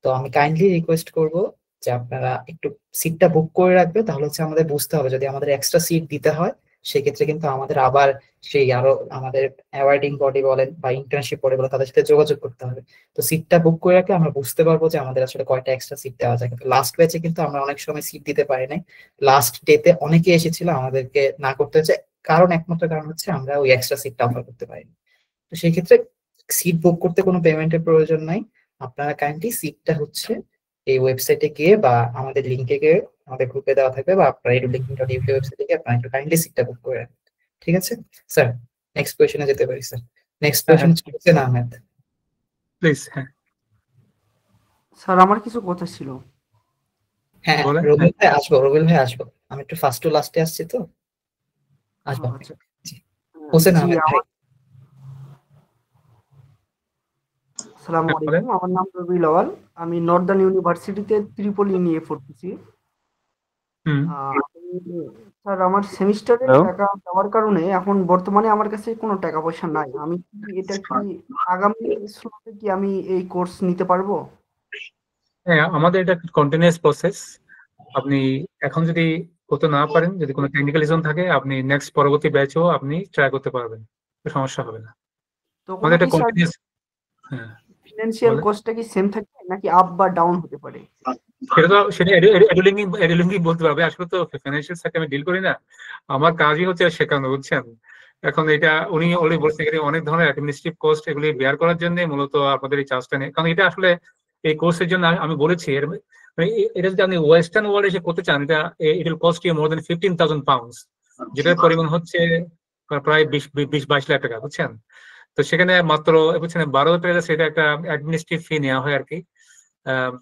তো আমি কাইন্ডলি রিকোয়েস্ট করব যে আপনারা একটু সিটটা বুক করে রাখবে, তাহলে হচ্ছে আমাদের বুঝতে হবে যদি আমাদের এক্সট্রা সিট দিতে হয় সেক্ষেত্রে কিন্তু আমাদের আবার সেই আরো আমাদের অ্যাওয়ার্ডিং বডি বলেন বা ইন্টার্নশিপ বডি বলেন তাদের সাথে যোগাযোগ করতে হবে। তো সিটটা বুক করে রাখলে আমরা বুঝতে পারবো যে আমাদের আসলে কয়টা এক্সট্রা সিট দেওয়া যায়। কিন্তু লাস্ট ব্যাচে কিন্তু আমরা অনেক সময় সিট দিতে পারি নাই, লাস্ট ডেতে অনেকে এসেছিল, আমাদেরকে না করতে হচ্ছে। একমাত্র কারণ হচ্ছে আমরা ওই এক্সট্রা সিটটা অফার করতে পারিনি। তো সেই ক্ষেত্রে সিট বুক করতে কোনো পেমেন্টের প্রয়োজন নাই। আপনারা কাইন্ডলি সিটটা হচ্ছে এই ওয়েবসাইটে গিয়ে বা আমাদের লিঙ্কে গিয়ে, আমাদের গ্রুপে দেওয়া থাকবে, বা আপনারা edulinking.uk ওয়েবসাইটে গিয়ে আপনারা একটু কাইন্ডলি সিটটা বুক করে রাখবেন। ঠিক আছে স্যার, নেক্সট কোয়েশ্চেনে যেতে পারি স্যার। নেক্সট কোয়েশ্চেন হচ্ছে হোসেন আহমেদ, প্লিজ। হ্যাঁ স্যার আমার কিছু কথা ছিল। হ্যাঁ বলেন। রবিল ভাই আসবো, রবিল ভাই আসবো, আমি একটু ফার্স্ট টু লাস্টে আসছি তো আসবো। আচ্ছা জি, হোসেন জি আহমেদ ভাই। আসসালামু হ্যাঁ, বলেন। আলাইকুম, আমার নাম রবিউল আওয়াল, আমি নর্দার্ন ইউনিভার্সিটিতে ত্রিপলি নিয়ে পড়তেছি। হুম। স্যার আমার সেমিস্টারের হ্যালো টাকা দেওয়ার কারণে এখন বর্তমানে আমার কাছে কোনো টাকা পয়সা নাই। আমি কি এটা কি আগামী স্লটে কি আমি এই কোর্স নিতে পারবো? হ্যাঁ, আমাদের এটা কন্টিনিউয়াস প্রসেস। আপনি এখন যদি করতে না পারেন, যদি কোনো টেকনিক্যালিজম থাকে, আপনি নেক্সট পরবর্তী ব্যাচও আপনি ট্রাই করতে পারবেন, কোনো সমস্যা হবে না। তখন আমাদের এটা কি স্যার কন্টিনিউয়াস। হ্যাঁ ফিনান্সিয়াল বলেন। কস্টটা কি সেম থাকবে নাকি আপ বা ডাউন হতে পারে? সেটা এডুলিঙ্কিং বলতে পারবে। আসলে তো ফাইন্যান্সিয়াল সেক্টর আমি ডিল করি না, আমার কাজই হচ্ছে শেখানো, বুঝছেন। এখন এটা উনি অলরেডি বলছেন, এখানে অনেক ধরনের অ্যাডমিনিস্ট্রেটিভ কস্ট এগুলি বেয়ার করার জন্য মূলত আপনাদের এই চার্জটা নেই। কারণ এটা আসলে এই কোর্সের জন্য আমি বলেছি, এটা যদি আপনি ওয়েস্টার্ন ওয়ার্ল্ড এসে করতে চান, এটা it will cost you more than 15,000 pounds, যেটার পরিমাণ হচ্ছে প্রায় 20-22 লাখ টাকা, বুঝছেন। তো সেখানে মাত্র বুঝছেন 12 টাকা সেটা একটা অ্যাডমিনিস্ট্রেটিভ ফি নেওয়া হয় আর কি।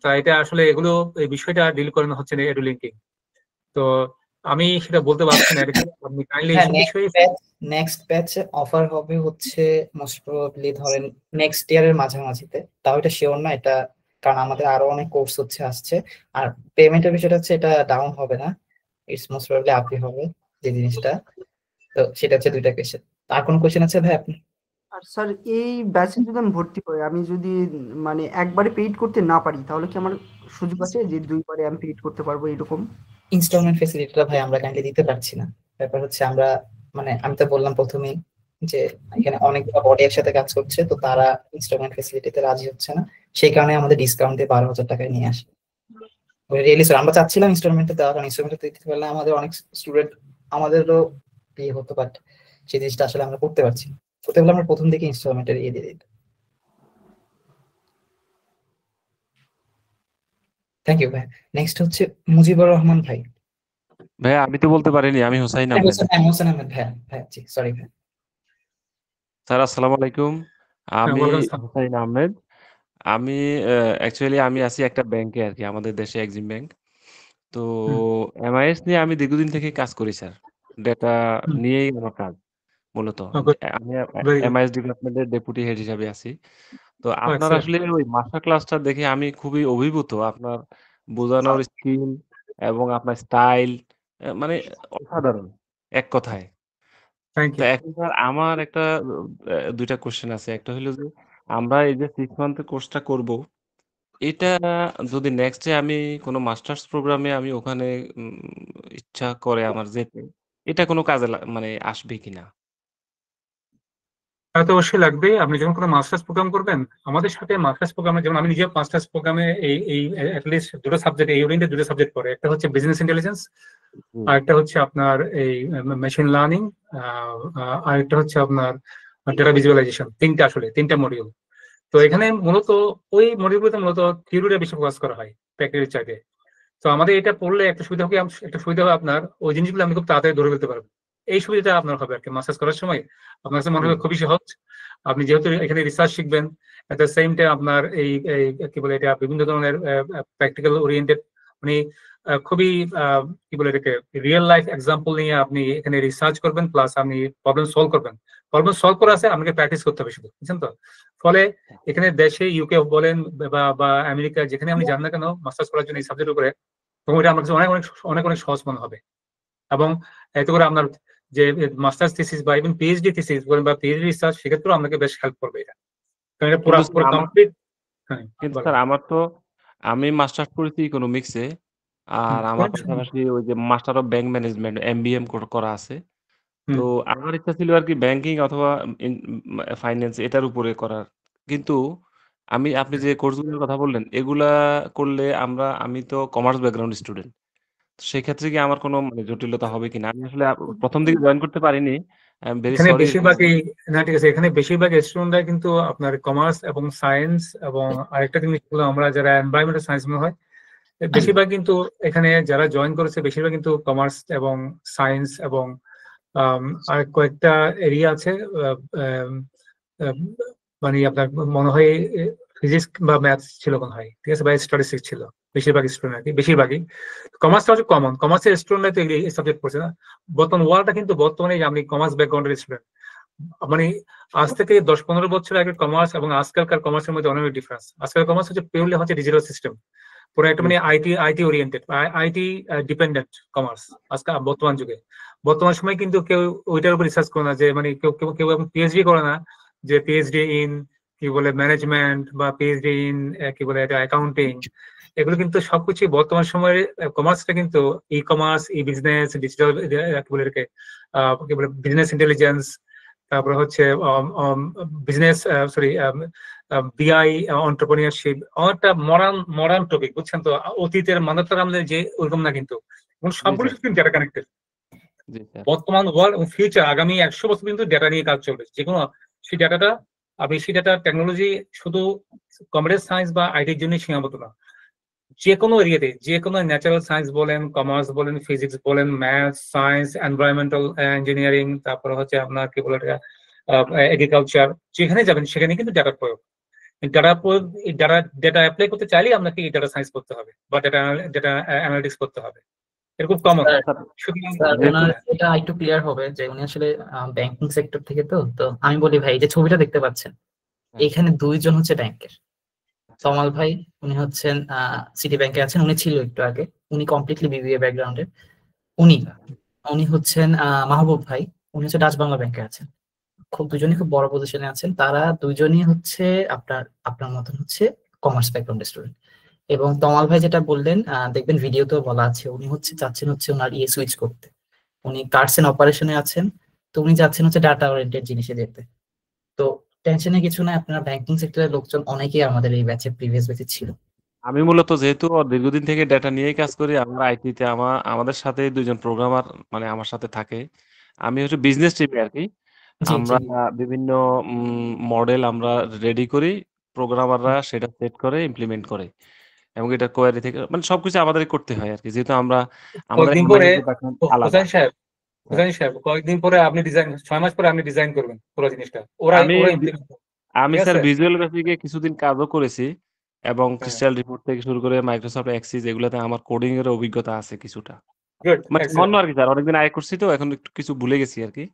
তা এটা আসলে এগুলো এই বিষয়টা ডিল করানো হচ্ছে না এডুলিঙ্কিং। তো আমি সেটা বলতে পারছি না, এটা আপনি কাইন্ডলি হ্যাঁ, এইসব বিষয়ে। নেক্সট ব্যাচে অফার হবে হচ্ছে মোস্ট প্রবাবলি ধরেন নেক্সট ইয়ারের মাঝামাঝিতে, তাও এটা শিওর না এটা, কারণ আমাদের আরো অনেক কোর্স হচ্ছে আসছে। আর পেমেন্টের বিষয়টা হচ্ছে এটা ডাউন হবে না, ইটস মোস্ট প্রবাবলি আপই হবে যে জিনিসটা। তো সেটা হচ্ছে দুইটা কোয়েশ্চেন। আর কোন কোয়েশ্চেন আছে ভাই আপনি? আর স্যার এই ব্যাচে যদি আমি ভর্তি হই, আমি যদি মানে একবারে পেইড করতে না পারি তাহলে কি আমার সুযোগ আছে যে দুইবারে আমি পেইড করতে পারবো এরকম? ইনস্টলমেন্ট ফেসিলিটিটা ভাই আমরা কাইন্ডলি দিতে পারছি না। ব্যাপার হচ্ছে আমরা মানে আমি তো বললাম প্রথমেই যে এখানে অনেকগুলো বডি একসাথে কাজ করছে, তো তারা ইনস্টলমেন্ট ফেসিলিটিতে রাজি হচ্ছে না, সেই কারণে আমাদের ডিসকাউন্ট দিয়ে 12,000 টাকায় নিয়ে আসে। রিয়েলি স্যার আমরা চাচ্ছিলাম ইনস্টলমেন্টে দেওয়া, কারণ ইনস্টলমেন্টে দিতে পারলে আমাদের অনেক স্টুডেন্ট আমাদেরও ইয়ে হতো, বাট সেই জিনিসটা আসলে আমরা করতে পারছি না। করতে গেলে আমরা প্রথম দিকে ইনস্টলমেন্টের ইয়ে দিয়ে দিতাম। থ্যাংক ইউ ভাই। নেক্সট হচ্ছে মুজিবুর রহমান ভাই। ভাইয়া আমি তো বলতে পারিনি, আমি হুসাইন আহমেদ। হোসেন আহমেদ ভাই, ভাই জি সরি ভাই। স্যার আসসালামু আলাইকুম, আমি ওয়ালাইকুম আসসালাম। হুসাইন আহমেদ। আমি অ্যাকচুয়ালি আমি আছি একটা ব্যাংকে আর কি, আমাদের দেশে এক্সিম ব্যাংক। তো হুম, এমআইএস নিয়ে আমি দীর্ঘদিন থেকে কাজ করি স্যার, ডেটা হুম, নিয়েই আমার কাজ মূলত। good, আমি very good. এমআইএস ডিপার্টমেন্টের ডেপুটি হেড হিসাবে আছি। তো Oh, আপনার excellent. আসলে ওই মাস্টার ক্লাসটা দেখে আমি খুবই অভিভূত, আপনার বোঝানোর স্কিল এবং আপনার স্টাইল মানে অসাধারণ এক কথায়। Thank তো you. এখন স্যার আমার একটা দুইটা কোশ্চেন আছে। একটা হলো যে আমরা এই যে 6 মান্থের কোর্সটা করব, এটা যদি নেক্সট ডে আমি কোনো মাস্টার্স প্রোগ্রামে আমি ওখানে ইচ্ছা করে আমার যেতে, এটা কোনো কাজে মানে আসবে কিনা? তা তো অবশ্যই লাগবে। আপনি যখন কোনো মাস্টার্স প্রোগ্রাম করবেন, আমাদের সাথে মাস্টার্স প্রোগ্রামে, যেমন আমি নিজে মাস্টার্স প্রোগ্রামে এই অ্যাটলিস্ট দুটো সাবজেক্ট, এই ওরিয়েন্টেড দুটো সাবজেক্ট পড়ে। একটা হচ্ছে বিজনেস ইন্টেলিজেন্স, হুম, আর একটা হচ্ছে আপনার এই মেশিন লার্নিং, আর একটা হচ্ছে আপনার ডেটা ভিজুয়ালাইজেশন। তিনটা মডিউল। তো এখানে মূলত ওই মডিউলগুলোতে মূলত থিওরিটা বেশি ফোকাস করা হয় প্র্যাকটিক্যাল চাইতে। তো আমাদের এটা পড়লে একটা সুবিধা হবে, আপনার ওই জিনিসগুলো আপনি খুব তাড়াতাড়ি ধরে ফেলতে পারবেন। এই সুবিধাটা আপনার হবে আর কি মাস্টার্স করার সময়। আপনার কাছে মনে হুম, হবে খুবই সহজ। আপনি যেহেতু এখানে রিসার্চ শিখবেন, এট দ্য সেম টাইম আপনার এই কি বলে এটা বিভিন্ন ধরনের প্র্যাকটিক্যাল ওরিয়েন্টেড, মানে খুবই কি বলে এটাকে রিয়েল লাইফ এক্সাম্পল নিয়ে আপনি এখানে রিসার্চ করবেন, প্লাস আপনি প্রবলেম সলভ করবেন। প্রবলেম সলভ করা আছে, আপনাকে প্র্যাকটিস করতে হবে শুধু, বুঝছেন তো। ফলে এখানে দেশে ইউকে বলেন বা আমেরিকা, যেখানে আপনি যান না কেন মাস্টার্স করার জন্য এই সাবজেক্ট উপরে, তখন এটা আমার কাছে অনেক অনেক অনেক অনেক সহজ মনে হবে। এবং এতে করে আপনার যে মাস্টার্স থিসিস বা ইভেন পিএইচডি থিসিস বলেন বা পিএইচডি রিসার্চ, সেক্ষেত্রেও আপনাকে বেশ হেল্প করবে এটা, কারণ এটা পুরো কিন্তু স্যার আমার কমপ্লিট। হ্যাঁ কিন্তু বলেন। স্যার আমার তো আমি মাস্টার্স করেছি ইকোনমিক্সে, আর আমার অনেক সুন্দর। পাশাপাশি ওই যে মাস্টার অফ ব্যাংক ম্যানেজমেন্ট এমবিএম করা আছে। তো আমার ইচ্ছা ছিল আর কি ব্যাংকিং অথবা ফাইন্যান্স এটার উপরে করার। কিন্তু আপনি যে কোর্সগুলোর কথা বললেন, এগুলা করলে আমি তো কমার্স ব্যাকগ্রাউন্ড স্টুডেন্ট। তো সেক্ষেত্রে কি আমার কোনো মানে জটিলতা হবে কিনা? আমি আসলে প্রথম দিকে জয়েন করতে পারিনি। আই এম ভেরি এখানে সরি। বেশিরভাগই না, ঠিক আছে, এখানে বেশিরভাগ স্টুডেন্টরা কিন্তু আপনার কমার্স এবং সায়েন্স এবং আরেকটা জিনিস হলো আমরা যারা এনভায়রনমেন্টাল সায়েন্স মনে হয় বেশিরভাগ কিন্তু এখানে যারা জয়েন করেছে বেশিরভাগ কিন্তু কমার্স এবং সায়েন্স এবং আর কয়েকটা এরিয়া আছে মানে আপনার মনে হয় ফিজিক্স বা ম্যাথস ছিল মনে হয়, ঠিক আছে, বা স্ট্যাটিস্টিক্স ছিল বেশিরভাগ স্টুডেন্ট আর কি। বেশিরভাগই কমার্সটা হচ্ছে কমন, কমার্সের স্টুডেন্ট তো এই সাবজেক্ট পড়ছে না। ওয়ার্ল্ডটা কিন্তু বর্তমানে আমি কমার্স ব্যাকগ্রাউন্ডের স্টুডেন্ট, মানে আজ থেকে 10-15 বছর আগে কমার্স এবং আজকালকার কমার্সের মধ্যে অনেক ডিফারেন্স। আজকাল কমার্স হচ্ছে পিওরলি হচ্ছে ডিজিটাল সিস্টেম, পুরো একটা মানে IT oriented, IT dependent commerce আজকাল বর্তমান যুগে। বর্তমান সময় কিন্তু কেউ ওইটার উপর রিসার্চ করে না, যে মানে কেউ কেউ কেউ পিএইচডি করে না, যে পিএইচডি ইন কি বলে ম্যানেজমেন্ট বা পিএইচডি ইন কি বলে এটা অ্যাকাউন্টিং। এগুলো কিন্তু সবকিছু বর্তমান সময়ে কমার্সটা কিন্তু ই কমার্স, ই বিজনেস, ডিজিটাল কি বলে এটাকে কি বলে বিজনেস ইন্টেলিজেন্স, তারপরে হচ্ছে বিজনেস সরি বিআই এন্টারপ্রেনিয়রশিপ, অনেকটা মডার্ন টপিক, বুঝছেন তো। অতীতের মানবতার আমাদের যে ওরকম না, কিন্তু সবগুলো কিন্তু ডেটা কানেক্টেড। বর্তমান ওয়ার্ল্ড এবং ফিউচার আগামী 100 বছর কিন্তু ডেটা নিয়ে কাজ চলবে। যে কোনো সেই ডাটাটা সেই ডাটা টেকনোলজি শুধু কম্পিউটার সায়েন্স বা আইটির জন্য সীমাবদ্ধ না, যে কোনো এরিয়াতে, যে কোনো ন্যাচারাল সায়েন্স বলেন, কমার্স বলেন, ফিজিক্স বলেন, ম্যাথ, সায়েন্স, এনভায়রনমেন্টাল ইঞ্জিনিয়ারিং, তারপরে হচ্ছে আপনার কি বলে এগ্রিকালচার, যেখানে যাবেন সেখানে কিন্তু ডাটার প্রয়োগ। ডেটা অ্যাপ্লাই করতে চাইলেই আপনাকে ডাটা সায়েন্স করতে হবে বা ডেটা অ্যানালিটিক্স করতে হবে, এরকম কমন। এটা একটু ক্লিয়ার হবে যে উনি আসলে ব্যাংকিং সেক্টর থেকে। তো আমি বলি ভাই, যে ছবিটা দেখতে পাচ্ছেন এখানে দুইজন হচ্ছে ব্যাংকের। তমাল ভাই উনি হচ্ছেন সিটি ব্যাংকে আছেন, উনি ছিল একটু আগে, উনি কমপ্লিটলি বিবিএ ব্যাকগ্রাউন্ডের। উনি হচ্ছেন মাহবুব ভাই, উনি হচ্ছে ডাচ বাংলা ব্যাংকে আছেন। দুজনই খুব বড় পজিশনে আছেন। তারা দুইজনই হচ্ছে আপনার মতন হচ্ছে কমার্স ব্যাকগ্রাউন্ডের স্টুডেন্ট। এবং তমাল ভাই যেটা বললেন, দেখবেন ভিডিওতেও বলা আছে, উনি চাচ্ছেন ওনার সুইচ করতে। উনি কার্ডস এন্ড অপারেশনে আছেন, তো উনি চাচ্ছেন হচ্ছে ডাটা ওরিয়েন্টেড জিনিসে যেতে। তো টেনশনের কিছু নাই, আপনার ব্যাংকিং সেক্টরের লোকজন অনেকেই আমাদের এই ব্যাচে প্রিভিয়াস ব্যাচে ছিল। আমি মূলত যেহেতু দীর্ঘদিন থেকে ডেটা নিয়েই কাজ করি, আমরা আইটিতে আমাদের সাথে দুইজন প্রোগ্রামার মানে আমার সাথে থাকে। আমি হচ্ছে বিজনেস টিমে আর কি। আমরা বিভিন্ন মডেল আমরা রেডি করি, প্রোগ্রামাররা সেটা সেট করে ইমপ্লিমেন্ট করে, এবং এটা কোয়ারি থেকে মানে সবকিছু আমাদেরই করতে হয় আর কি, যেহেতু আমাদের আলাদা। হুসাইন সাহেব, কয়েকদিন পরে আপনি ডিজাইন, 6 মাস পরে আপনি ডিজাইন করবেন পুরো জিনিসটা। আমি স্যার ভিজুয়াল গ্রাফিকে কিছুদিন কাজও করেছি, এবং ক্রিস্টাল রিপোর্ট থেকে শুরু করে মাইক্রোসফট এক্সিস এগুলোতে আমার কোডিং এর অভিজ্ঞতা আছে কিছুটা। মানে অন্য আর কি স্যার, অনেকদিন আগে করছি তো এখন একটু কিছু ভুলে গেছি আর কি,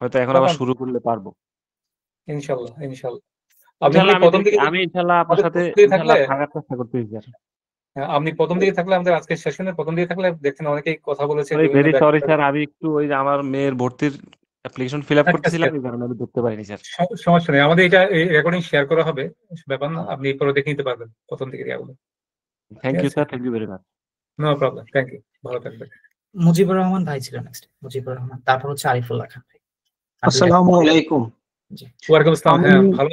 হয়তো এখন আবার শুরু করলে পারবো ইনশাআল্লাহ। আমি ইনশাআল্লাহ আপনার সাথে থাকার চেষ্টা করতেছি স্যার। আপনি প্রথম দিকে থাকলে, আমাদের আজকের সেশনের প্রথম দিকে থাকলে দেখছেন অনেকেই কথা বলেছে। ভেরি সরি স্যার, আমি একটু ওই যে আমার মেয়ের ভর্তির অ্যাপ্লিকেশন ফিল আপ করতেছিলাম, এই কারণে আমি দেখতে পাইনি স্যার। সমস্যা নেই, আমাদের এটা রেকর্ডিং শেয়ার করা হবে, ব্যাপার না, আপনি পরে দেখে নিতে পারবেন প্রথম দিকে ইয়াগুলো। Thank you sir, thank you very much. No problem, thank you, ভালো থাকবেন। মুজিবুর রহমান ভাই ছিল নেক্সট, মুজিবুর রহমান, তারপর হচ্ছে আরিফুল্লাহ খান ভাই। আসসালামু আলাইকুম। ওয়ালাইকুম আসসালাম। হ্যাঁ, ভালো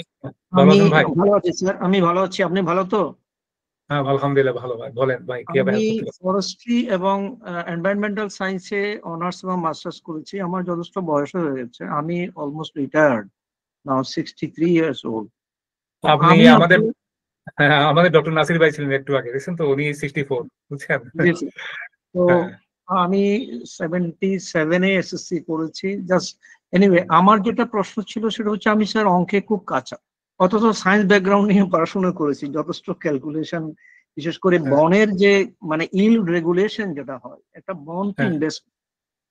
আছেন ভাই? ভালো আছি স্যার, আমি ভালো আছি, আপনি ভালো তো? হ্যাঁ আলহামদুলিল্লাহ ভালো ভাই, বলেন ভাই কি হবে? আমি ফরেস্ট্রি এবং এনভায়রনমেন্টাল সায়েন্সে অনার্স এবং মাস্টার্স করেছি। আমার যথেষ্ট বয়স হয়ে গেছে, আমি অলমোস্ট রিটায়ার্ড নাও, 63 ইয়ার্স ওল্ড। আপনি আমাদের ডক্টর নাসির ভাই ছিলেন একটু আগে, দেখছেন তো, উনি 64, বুঝছেন? তো আমি 77-এ এসএসসি করেছি। জাস্ট এনিওয়ে, আমার যেটা প্রশ্ন ছিল সেটা হচ্ছে, আমি স্যার অঙ্কে খুব কাঁচা, অথচ সায়েন্স ব্যাকগ্রাউন্ড নিয়ে পড়াশোনা করেছি, যথেষ্ট ক্যালকুলেশন, বিশেষ করে বনের যে মানে ইল্ড রেগুলেশন যেটা হয়, একটা বন ইনভেস্টমেন্ট,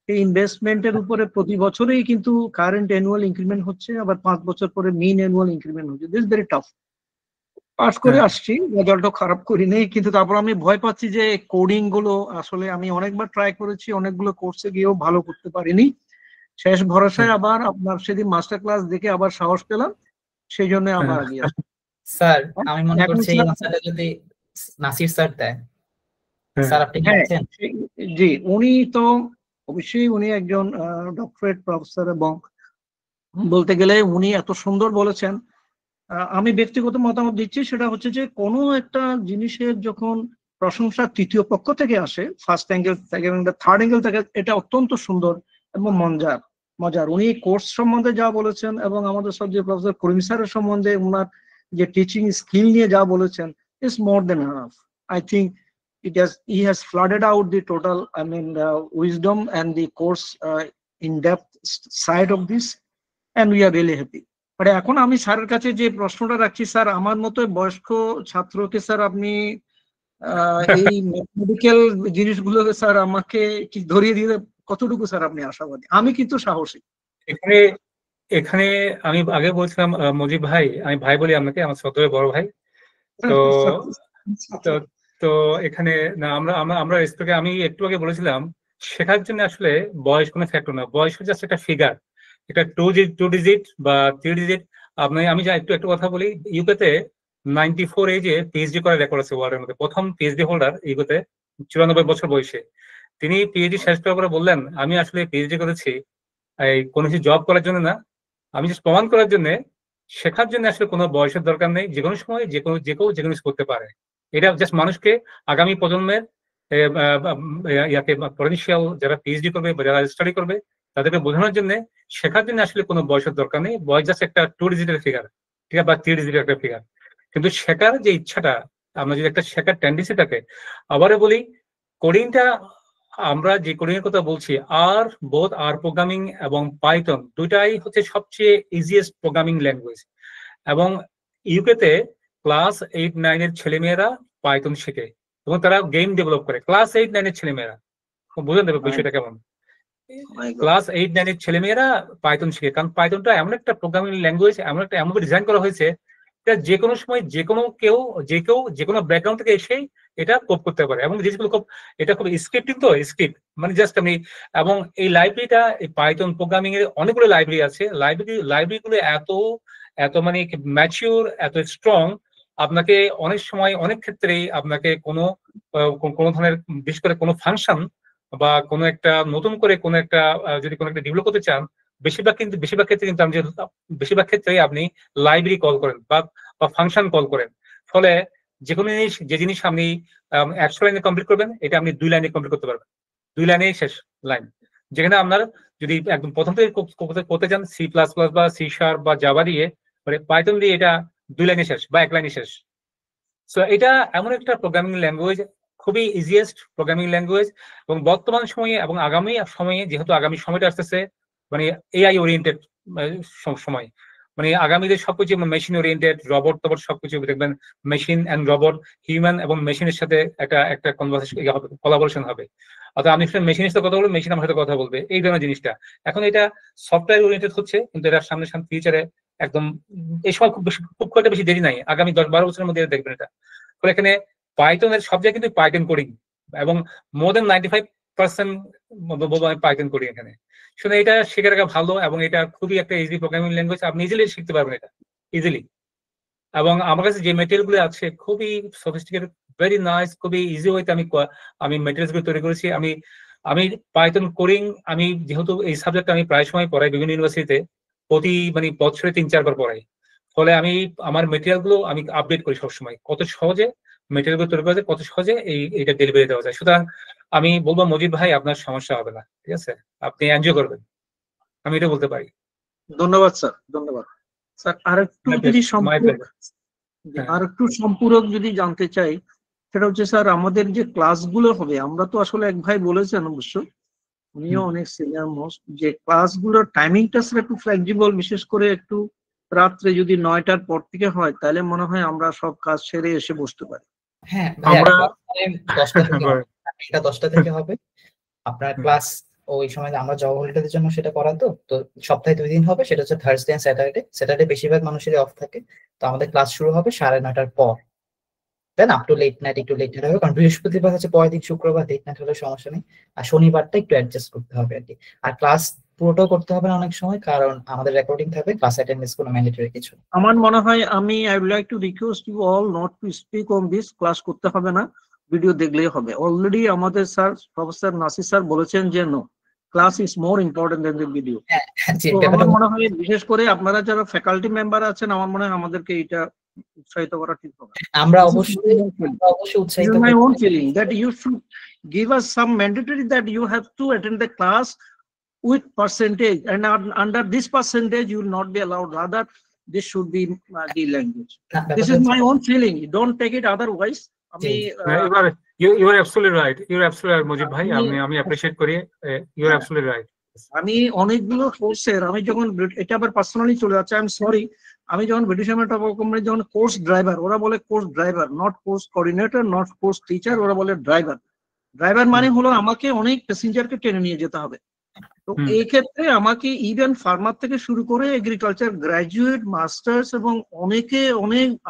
এই ইনভেস্টমেন্টের উপরে প্রতি বছরেই কিন্তু কারেন্ট অ্যানুয়াল ইনক্রিমেন্ট হচ্ছে, আবার 5 বছর পরে মিন অ্যানুয়াল ইনক্রিমেন্ট হচ্ছে। This very tough. পাস করে আসছি, রেজাল্টও খারাপ করিনি, কিন্তু তারপর আমি ভয় পাচ্ছি যে কোডিং গুলো আসলে আমি অনেকবার ট্রাই করেছি, অনেকগুলো কোর্সে গিয়েও ভালো করতে পারিনি। শেষ ভরসায় আবার আপনার সেদিন মাস্টার ক্লাস দেখে আবার সাহস পেলাম, সেই জন্য আবার আগিয়ে আসি। স্যার আমি মনে করছি এই মাসাটা যদি নাসির স্যার দেয়, স্যার আপনি কি আছেন? জি, উনি তো অবশ্যই উনি একজন ডক্টরেট প্রফেসর, এবং বলতে গেলে উনি এত সুন্দর বলেছেন। আমি ব্যক্তিগত মতামত দিচ্ছি, সেটা হচ্ছে যে কোনো একটা জিনিসের যখন প্রশংসা তৃতীয় পক্ষ থেকে আসে, first angle, second angle, third angle থেকে, এটা অত্যন্ত সুন্দর এবং মজার। উনি কোর্স সম্বন্ধে যা বলেছেন এবং আমাদের সাবজেক্ট প্রফেসর করিম স্যারের সম্বন্ধে ওনার যে টিচিং স্কিল নিয়ে যা বলেছেন, is more than enough. I think he has flooded out the total, wisdom and the course in-depth side of this, and we are really happy. মানে এখন আমি স্যারের কাছে যে প্রশ্নটা রাখছি, স্যার আমার মতো বয়স্ক ছাত্রকে স্যার আপনি এই মেডিকেল জিনিসগুলোকে স্যার আমাকে কি ধরিয়ে দিলে কতটুকু স্যার আপনি আশাবাদী? আমি কিন্তু সাহসী। এখানে আমি আগে বলছিলাম মুজিব ভাই, আমি ভাই বলি আপনাকে, আমার শ্রদ্ধেয় বড় ভাই। তো তো এখানে না আমরা রেসপেক্টে, আমি একটু আগে বলেছিলাম শেখার জন্য আসলে বয়স কোনো ফ্যাক্টর না, বয়স হচ্ছে জাস্ট একটা ফিগার, এটা 2 ডিজিট বা 3 ডিজিট। আমি যা একটু কথা বলি, ইউকেতে 94 এজে পিএইচডি করার রেকর্ড আছে ওয়ার্ল্ডের মধ্যে। প্রথম পিএইচডি হোল্ডার ইউকেতে 94 বছর বয়সে। তিনি পিএইচডি শেষ করার পরে বললেন, আমি আসলে পিএইচডি করেছি এই কোনো কিছু জব করার জন্য না, আমি জাস্ট প্রমাণ করার জন্য, শেখার জন্য আসলে কোনো বয়সের দরকার নেই, যে কোনো সময় যে কেউ যে কোনো কিছু করতে পারে। এটা জাস্ট মানুষকে, আগামী প্রজন্মের পটেনশিয়াল যারা পিএইচডি করবে বা যারা স্টাডি করবে, তাদেরকে বোঝানোর জন্য শেখার জন্য আসলে কোনো বয়সের দরকার নেই। বয়স জাস্ট একটা 2 ডিজিটের ফিগার, ঠিক আছে, বা 3 ডিজিটের একটা ফিগার। কিন্তু শেখার যে ইচ্ছাটা, আমরা যদি একটা শেখার টেন্ডেন্সি থাকে, আবারও বলি কোডিংটা, আমরা যে কোডিং এর কথা বলছি, বোথ আর প্রোগ্রামিং এবং পাইথন দুইটাই হচ্ছে সবচেয়ে ইজিয়েস্ট প্রোগ্রামিং ল্যাঙ্গুয়েজ। এবং ইউকেতে ক্লাস 8-9 এর ছেলেমেয়েরা পাইথন শেখে এবং তারা গেম ডেভেলপ করে। ক্লাস 8-9 এর ছেলেমেয়েরা, বুঝলেন দেবে বিষয়টা কেমন? ক্লাস 8-9 এর ছেলেমেয়েরা পাইথন শেখে, কারণ পাইথনটা এমন একটা প্রোগ্রামিং ল্যাঙ্গুয়েজ, এমনভাবে ডিজাইন করা হয়েছে এটা যে কোনো সময় যে কোনো ব্যাকগ্রাউন্ড থেকে এসেই এটা কোড করতে পারে। এবং জিনিসগুলো এটা খুব স্ক্রিপ্টিং, তো স্ক্রিপ্ট মানে জাস্ট আমি, এবং এই লাইব্রেরিটা, এই পাইথন প্রোগ্রামিং এর অনেকগুলো লাইব্রেরি আছে। লাইব্রেরিগুলো এত মানে ম্যাচিউর, এত স্ট্রং, আপনাকে অনেক সময় অনেক ক্ষেত্রেই আপনাকে কোনো ধরনের, বিশেষ করে কোনো ফাংশন বা কোনো একটা নতুন করে কোনো একটা যদি কোনো একটা ডেভেলপ করতে চান, বেশিরভাগ ক্ষেত্রে কিন্তু বেশিরভাগ ক্ষেত্রেই আপনি লাইব্রেরি কল করেন বা ফাংশন কল করেন। ফলে যে কোনো জিনিস আপনি 100 লাইনে কমপ্লিট করবেন, এটা আপনি 2 লাইনে কমপ্লিট করতে পারবেন, 2 লাইনেই শেষ লাইন। যেখানে আপনার যদি একদম প্রথম থেকে করতে চান C++ বা C# বা জাভা দিয়ে, মানে পাইথন দিয়ে, এটা 2 লাইনে শেষ বা 1 লাইনে শেষ। সো এটা এমন একটা প্রোগ্রামিং ল্যাঙ্গুয়েজ, খুবই ইজিয়েস্ট প্রোগ্রামিং ল্যাঙ্গুয়েজ। এবং বর্তমান সময়ে এবং আগামী সময়ে, যেহেতু আগামী সময়টা আসতেছে মানে এআই ওরিয়েন্টেড সময়, মানে আগামীতে সবকিছু মেশিন ওরিয়েন্টেড, রবট সবকিছু দেখবেন মেশিন অ্যান্ড রবট, হিউম্যান এবং মেশিনের সাথে একটা কোলাবোরেশন হবে। অর্থাৎ আমি মেশিনের সাথে কথা বলবো, মেশিন আমার সাথে কথা বলবে, এই ধরনের জিনিসটা। এখন এটা সফটওয়্যার ওরিয়েন্টেড হচ্ছে, কিন্তু এটা সামনে ফিউচারে একদম, এই সময় খুব একটা বেশি দেরি নাই, আগামী 10-12 বছরের মধ্যে দেখবেন এটা। ফলে এখানে পাইথনের সব জায়গায় কিন্তু পাইথন কোডিং, এবং মোর দেন 95% পাইথন কোডিং এখানে। শুনে এটা শেখা রাখা ভালো, এবং এটা খুবই একটা ইজি প্রোগ্রামিং ল্যাঙ্গুয়েজ, আপনি ইজিলি শিখতে পারবেন এটা ইজিলি। এবং আমার কাছে যে মেটেরিয়াল গুলো আছে খুবই সফিস্টিকেটেড, ভেরি নাইস, খুবই ইজি ওয়েতে আমি মেটেরিয়ালস গুলো তৈরি করেছি। আমি পাইথন কোডিং, আমি যেহেতু এই সাবজেক্ট আমি প্রায় সময় পড়াই বিভিন্ন ইউনিভার্সিটিতে, মানে বছরে 3-4 বার পড়াই। ফলে আমার মেটেরিয়াল গুলো আমি আপডেট করি সবসময়, কত সহজে মেটেরিয়াল গুলো তৈরি করা যায়, কত সহজে এইটা ডেলিভারি দেওয়া যায়। সুতরাং আমি বলবো মজিদ ভাই, আপনার সমস্যা হবে না, ঠিক আছে, আপনি এনজয় করবেন, আমি এটা বলতে পারি। ধন্যবাদ স্যার, ধন্যবাদ স্যার। আরেকটু সম্পূরক যদি জানতে চাই, সেটা হচ্ছে স্যার আমাদের যে ক্লাসগুলো হবে, আমরা তো আসলে এক ভাই বলেছেন অবশ্য, উনিও অনেক সিনিয়র মোস্ট, যে ক্লাসগুলোর টাইমিংটা স্যার একটু ফ্লেক্সিবল, বিশেষ করে একটু রাত্রে যদি 9টার পর থেকে হয়, তাহলে মনে হয় আমরা সব কাজ সেরে এসে বসতে পারি। হ্যাঁ, আমরা 10টা থেকে হবে আপনার ক্লাস। ওই সময় আমরা জব হলিডের জন্য সেটা করাতো, তো সপ্তাহে 2 দিন হবে, সেটা হচ্ছে থার্সডে এন্ড স্যাটারডে বেশিরভাগ মানুষেরই অফ থাকে। তো আমাদের ক্লাস শুরু হবে 9:30টার পর, then up to late night, একটু লেট নাইট হবে, কারণ বৃহস্পতিবার হচ্ছে পরের দিন, শুক্রবার লেট নাইট হলে সমস্যা নেই, আর শনিবারটা একটু অ্যাডজাস্ট করতে হবে আর কি। আর ক্লাস পুরোটাও করতে হবে না অনেক সময়, কারণ আমাদের রেকর্ডিং থাকবে, ক্লাস অ্যাটেন্ডেন্স কোনো ম্যান্ডেটরি কিছু। আমার মনে হয় I would like to request you all not to speak on this, class করতে হবে না, ভিডিও দেখলেই হবে। অলরেডি আমাদের স্যার প্রফেসর নাসির স্যার বলেছেন যে no, class is more important than the video. জি, তো ব্যাপারটা আমার মনে হয় বিশেষ করে আপনারা যারা ফ্যাকাল্টি মেম্বার আছেন আমার মনে হয় আমাদেরকে এটা উৎসাহিত করা ঠিক হবে। আমরা This is অবশ্যই this উৎসাহিত is my করব। own feeling that you should give us some mandatory that you have to attend the class with percentage, and under this percentage you will not be allowed. Rather, this should be the language. This is my own feeling. Don't take it otherwise. আমি you are absolutely right. You are absolutely right, Mujib bhai. আমি appreciate করি. You are absolutely right. আমি অনেকগুলো কোর্সের আমি যখন এটা আবার পার্সোনালি চলে যাচ্ছে, আই এম সরি, আমি যখন ব্রিটিশ আমেরিকা কোম্পানি যখন কোর্স ড্রাইভার, ওরা বলে course driver, not course coordinator, not course teacher, ওরা বলে ড্রাইভার। ড্রাইভার মানে হলো আমাকে অনেক প্যাসেঞ্জারকে টেনে নিয়ে যেতে হবে। তো এই ক্ষেত্রে আমাকে ইভেন ফার্মার থেকে শুরু করে এগ্রিকালচার গ্রাজুয়েট, মাস্টার্স এবং অনেকে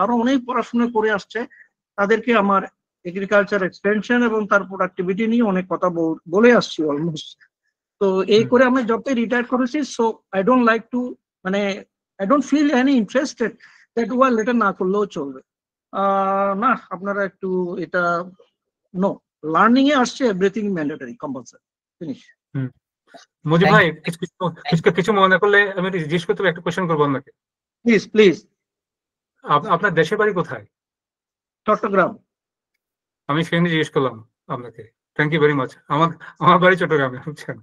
আরো অনেক পড়াশোনা করে আসছে, তাদেরকে আমার এগ্রিকালচার এক্সটেনশন এবং তার প্রোডাক্টিভিটি নিয়ে অনেক কথা বলে আসছি অলমোস্ট। তো এই করে আমি যতই রিটায়ার করেছি, so I don't like to, মানে I don't feel any interested that wall এটা না করলেও চলবে না। আপনারা একটু এটা নো, লার্নিং এ আসছে everything mandatory compulsory, finish. Mujib ভাই কিছু মনে করলে আমি জিজ্ঞেস করতে একটা কোশ্চেন করবো আপনাকে। Please please. আপনার দেশের বাড়ি কোথায়? চট্টগ্রাম। আমি সেখানে জিজ্ঞেস করলাম আপনাকে। Thank you very much. আমার বাড়ি চট্টগ্রামে, বুঝছেন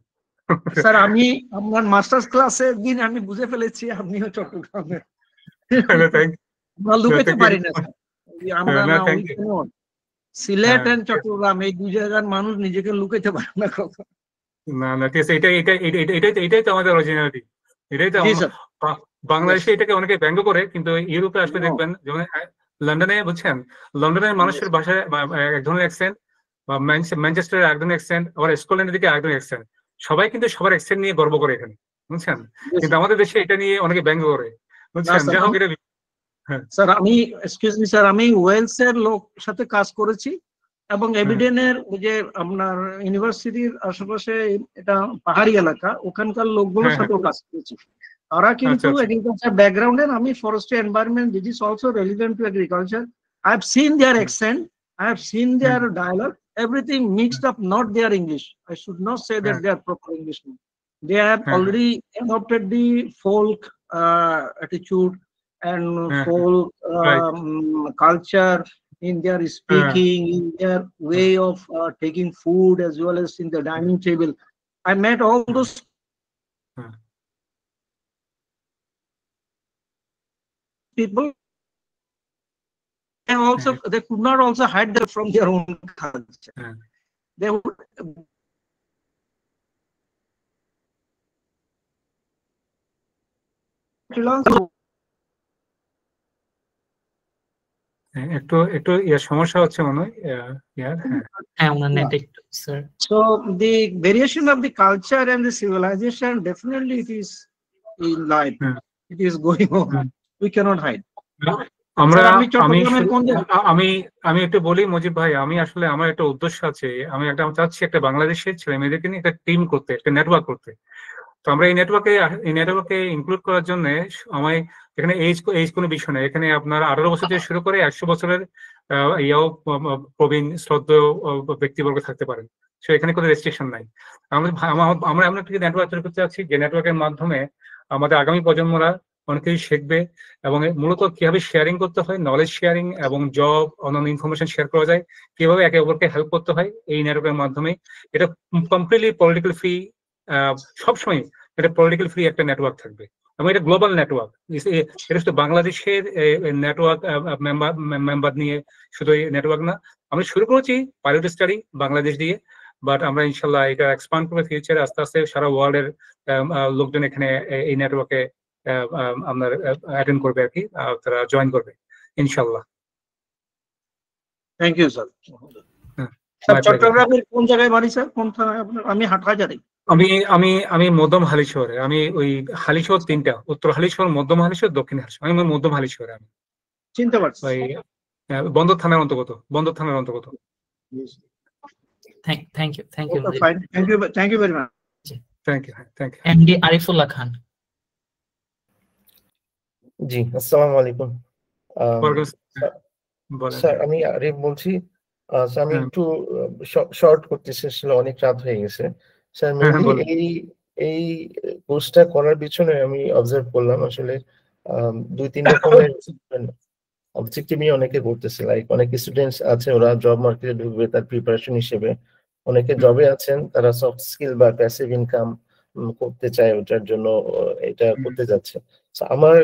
স্যার। আমি আপনার মাস্টার্স ক্লাসের দিন আমি বুঝে ফেলেছি আপনিও চট্টগ্রামে। আমরা লুকাতে পারি না স্যার, আমরা সিলেট এন্ড চট্টগ্রাম এই দুই জায়গার মানুষ নিজেকে লুকাতে পারে না কখনো। না ঠিক আছে, এটাই তো আমাদের অরিজিনালিটি, এটাই তো বাংলাদেশে এটাকে অনেকে ব্যঙ্গ করে, কিন্তু ইউরোপে আসলে দেখবেন যেমন লন্ডনে, বুঝছেন, লন্ডনের মানুষের ভাষায় এক ধরনের অ্যাকসেন্ট, বা ম্যানচেস্টারের এক ধরনের অ্যাকসেন্ট, আবার স্কটল্যান্ডের দিকে এক ধরনের অ্যাকসেন্ট। সবাই কিন্তু সবার অ্যাকসেন্ট নিয়ে গর্ব করে এখানে, বুঝছেন, কিন্তু আমাদের দেশে এটা নিয়ে অনেকে ব্যঙ্গ করে, বুঝছেন। যাই হোক, এটা স্যার আমি এক্সকিউজ মি স্যার, আমি ওয়েলসের লোক সাথে কাজ করেছি এবং এবিডেনের যে আপনার ইউনিভার্সিটির আশেপাশে এটা পাহাড়ি এলাকা, ওখানকার লোকগুলোর সাথেও কাজ করেছি। তারা কিন্তু এগ্রিকালচার ব্যাকগ্রাউন্ডের, আমি forestry environment this is also relevant to agriculture. I have seen their accent, I have seen their dialogue, everything mixed up, not their English. I should not say that they are proper Englishmen. They have already adopted the folk attitude and folk culture in their speaking, in their way of taking food, as well as in the dining table. I met all those people. And also, they could not also hide them from their own culture. They would একটু সমস্যা হচ্ছে মনে হয়। So the variation of the culture and the civilization, definitely it is in life. It is going on. We cannot hide. আমি একটু বলি মুজিব ভাই, আমি আসলে আমার একটা উদ্দেশ্য আছে, আমি চাচ্ছি একটা বাংলাদেশের ছেলে মেয়েদেরকে নিয়ে একটা টিম করতে, একটা নেটওয়ার্ক করতে। তো আমরা এই নেটওয়ার্কে ইনক্লুড করার জন্য আমায় এখানে এইজ কোনো বিষয় নেই। এখানে আপনার 18 বছর থেকে শুরু করে 100 বছরের প্রবীণ শ্রদ্ধেয় ব্যক্তিবর্গ থাকতে পারেন, সো এখানে কোনো রেস্ট্রিকশন নাই। আমরা এমন একটা নেটওয়ার্ক তৈরি করতে চাচ্ছি যে নেটওয়ার্কের মাধ্যমে আমাদের আগামী প্রজন্মরা অনেক কিছু শিখবে, এবং মূলত কিভাবে শেয়ারিং করতে হয়, নলেজ শেয়ারিং এবং জব, অন্যান্য ইনফরমেশন শেয়ার করা যায়, কিভাবে একে অপরকে হেল্প করতে হয় এই নেটওয়ার্কের মাধ্যমে। এটা কমপ্লিটলি পলিটিক্যাল ফ্রি, সবসময় এটা পলিটিক্যাল ফ্রি একটা নেটওয়ার্ক থাকবে, এবং এটা গ্লোবাল নেটওয়ার্ক। এটা শুধু বাংলাদেশের নেটওয়ার্ক মেম্বার নিয়ে শুধু এই নেটওয়ার্ক না, আমরা শুরু করেছি পাইলট স্টাডি বাংলাদেশ দিয়ে, বাট আমরা ইনশাল্লাহ এটা এক্সপান্ড করবো ফিউচারে, আস্তে আস্তে সারা ওয়ার্ল্ডের লোকজন এখানে এই নেটওয়ার্কে আপনার অ্যাটেন্ড করবে আর কি, তারা জয়েন করবে ইনশাল্লাহ। Thank you sir. চট্টগ্রামের কোন জায়গায় বাড়ি স্যার? কোন থানায় আপনার? আমি হাটহাজারী। আমি মধ্যম হালিশহরে। আমি ওই হালিশহর তিনটা, উত্তর হালিশহর, মধ্যম হালিশহর, দক্ষিণ হালিশহর। আমি মধ্যম হালিশহরে। আমি চিনতে পারছি। ওই বন্দর থানার অন্তর্গত। Thank you very much. Thank you. MD Arifullah Khan. জি, আসসালামু আলাইকুম স্যার। আমি আরিফ বলছি। আমি একটু শর্ট করতেছি, আসলে অনেক রাত হয়ে গেছে। স্যার হ্যাঁ মেইনলি বলুন। এই কোর্সটা করার পিছনে আমি অবজার্ভ করলাম আসলে 2-3 রকমের অবজেক্টিভ নিয়ে অনেকে করতেছে, লাইক অনেক স্টুডেন্টস আছে ওরা জব মার্কেটে ঢুকবে তার প্রিপারেশন হিসেবে, অনেকে জবে আছেন তারা সফট স্কিল বা প্যাসিভ ইনকাম করতে চায়, ওটার জন্য এটা করতে যাচ্ছে। আমার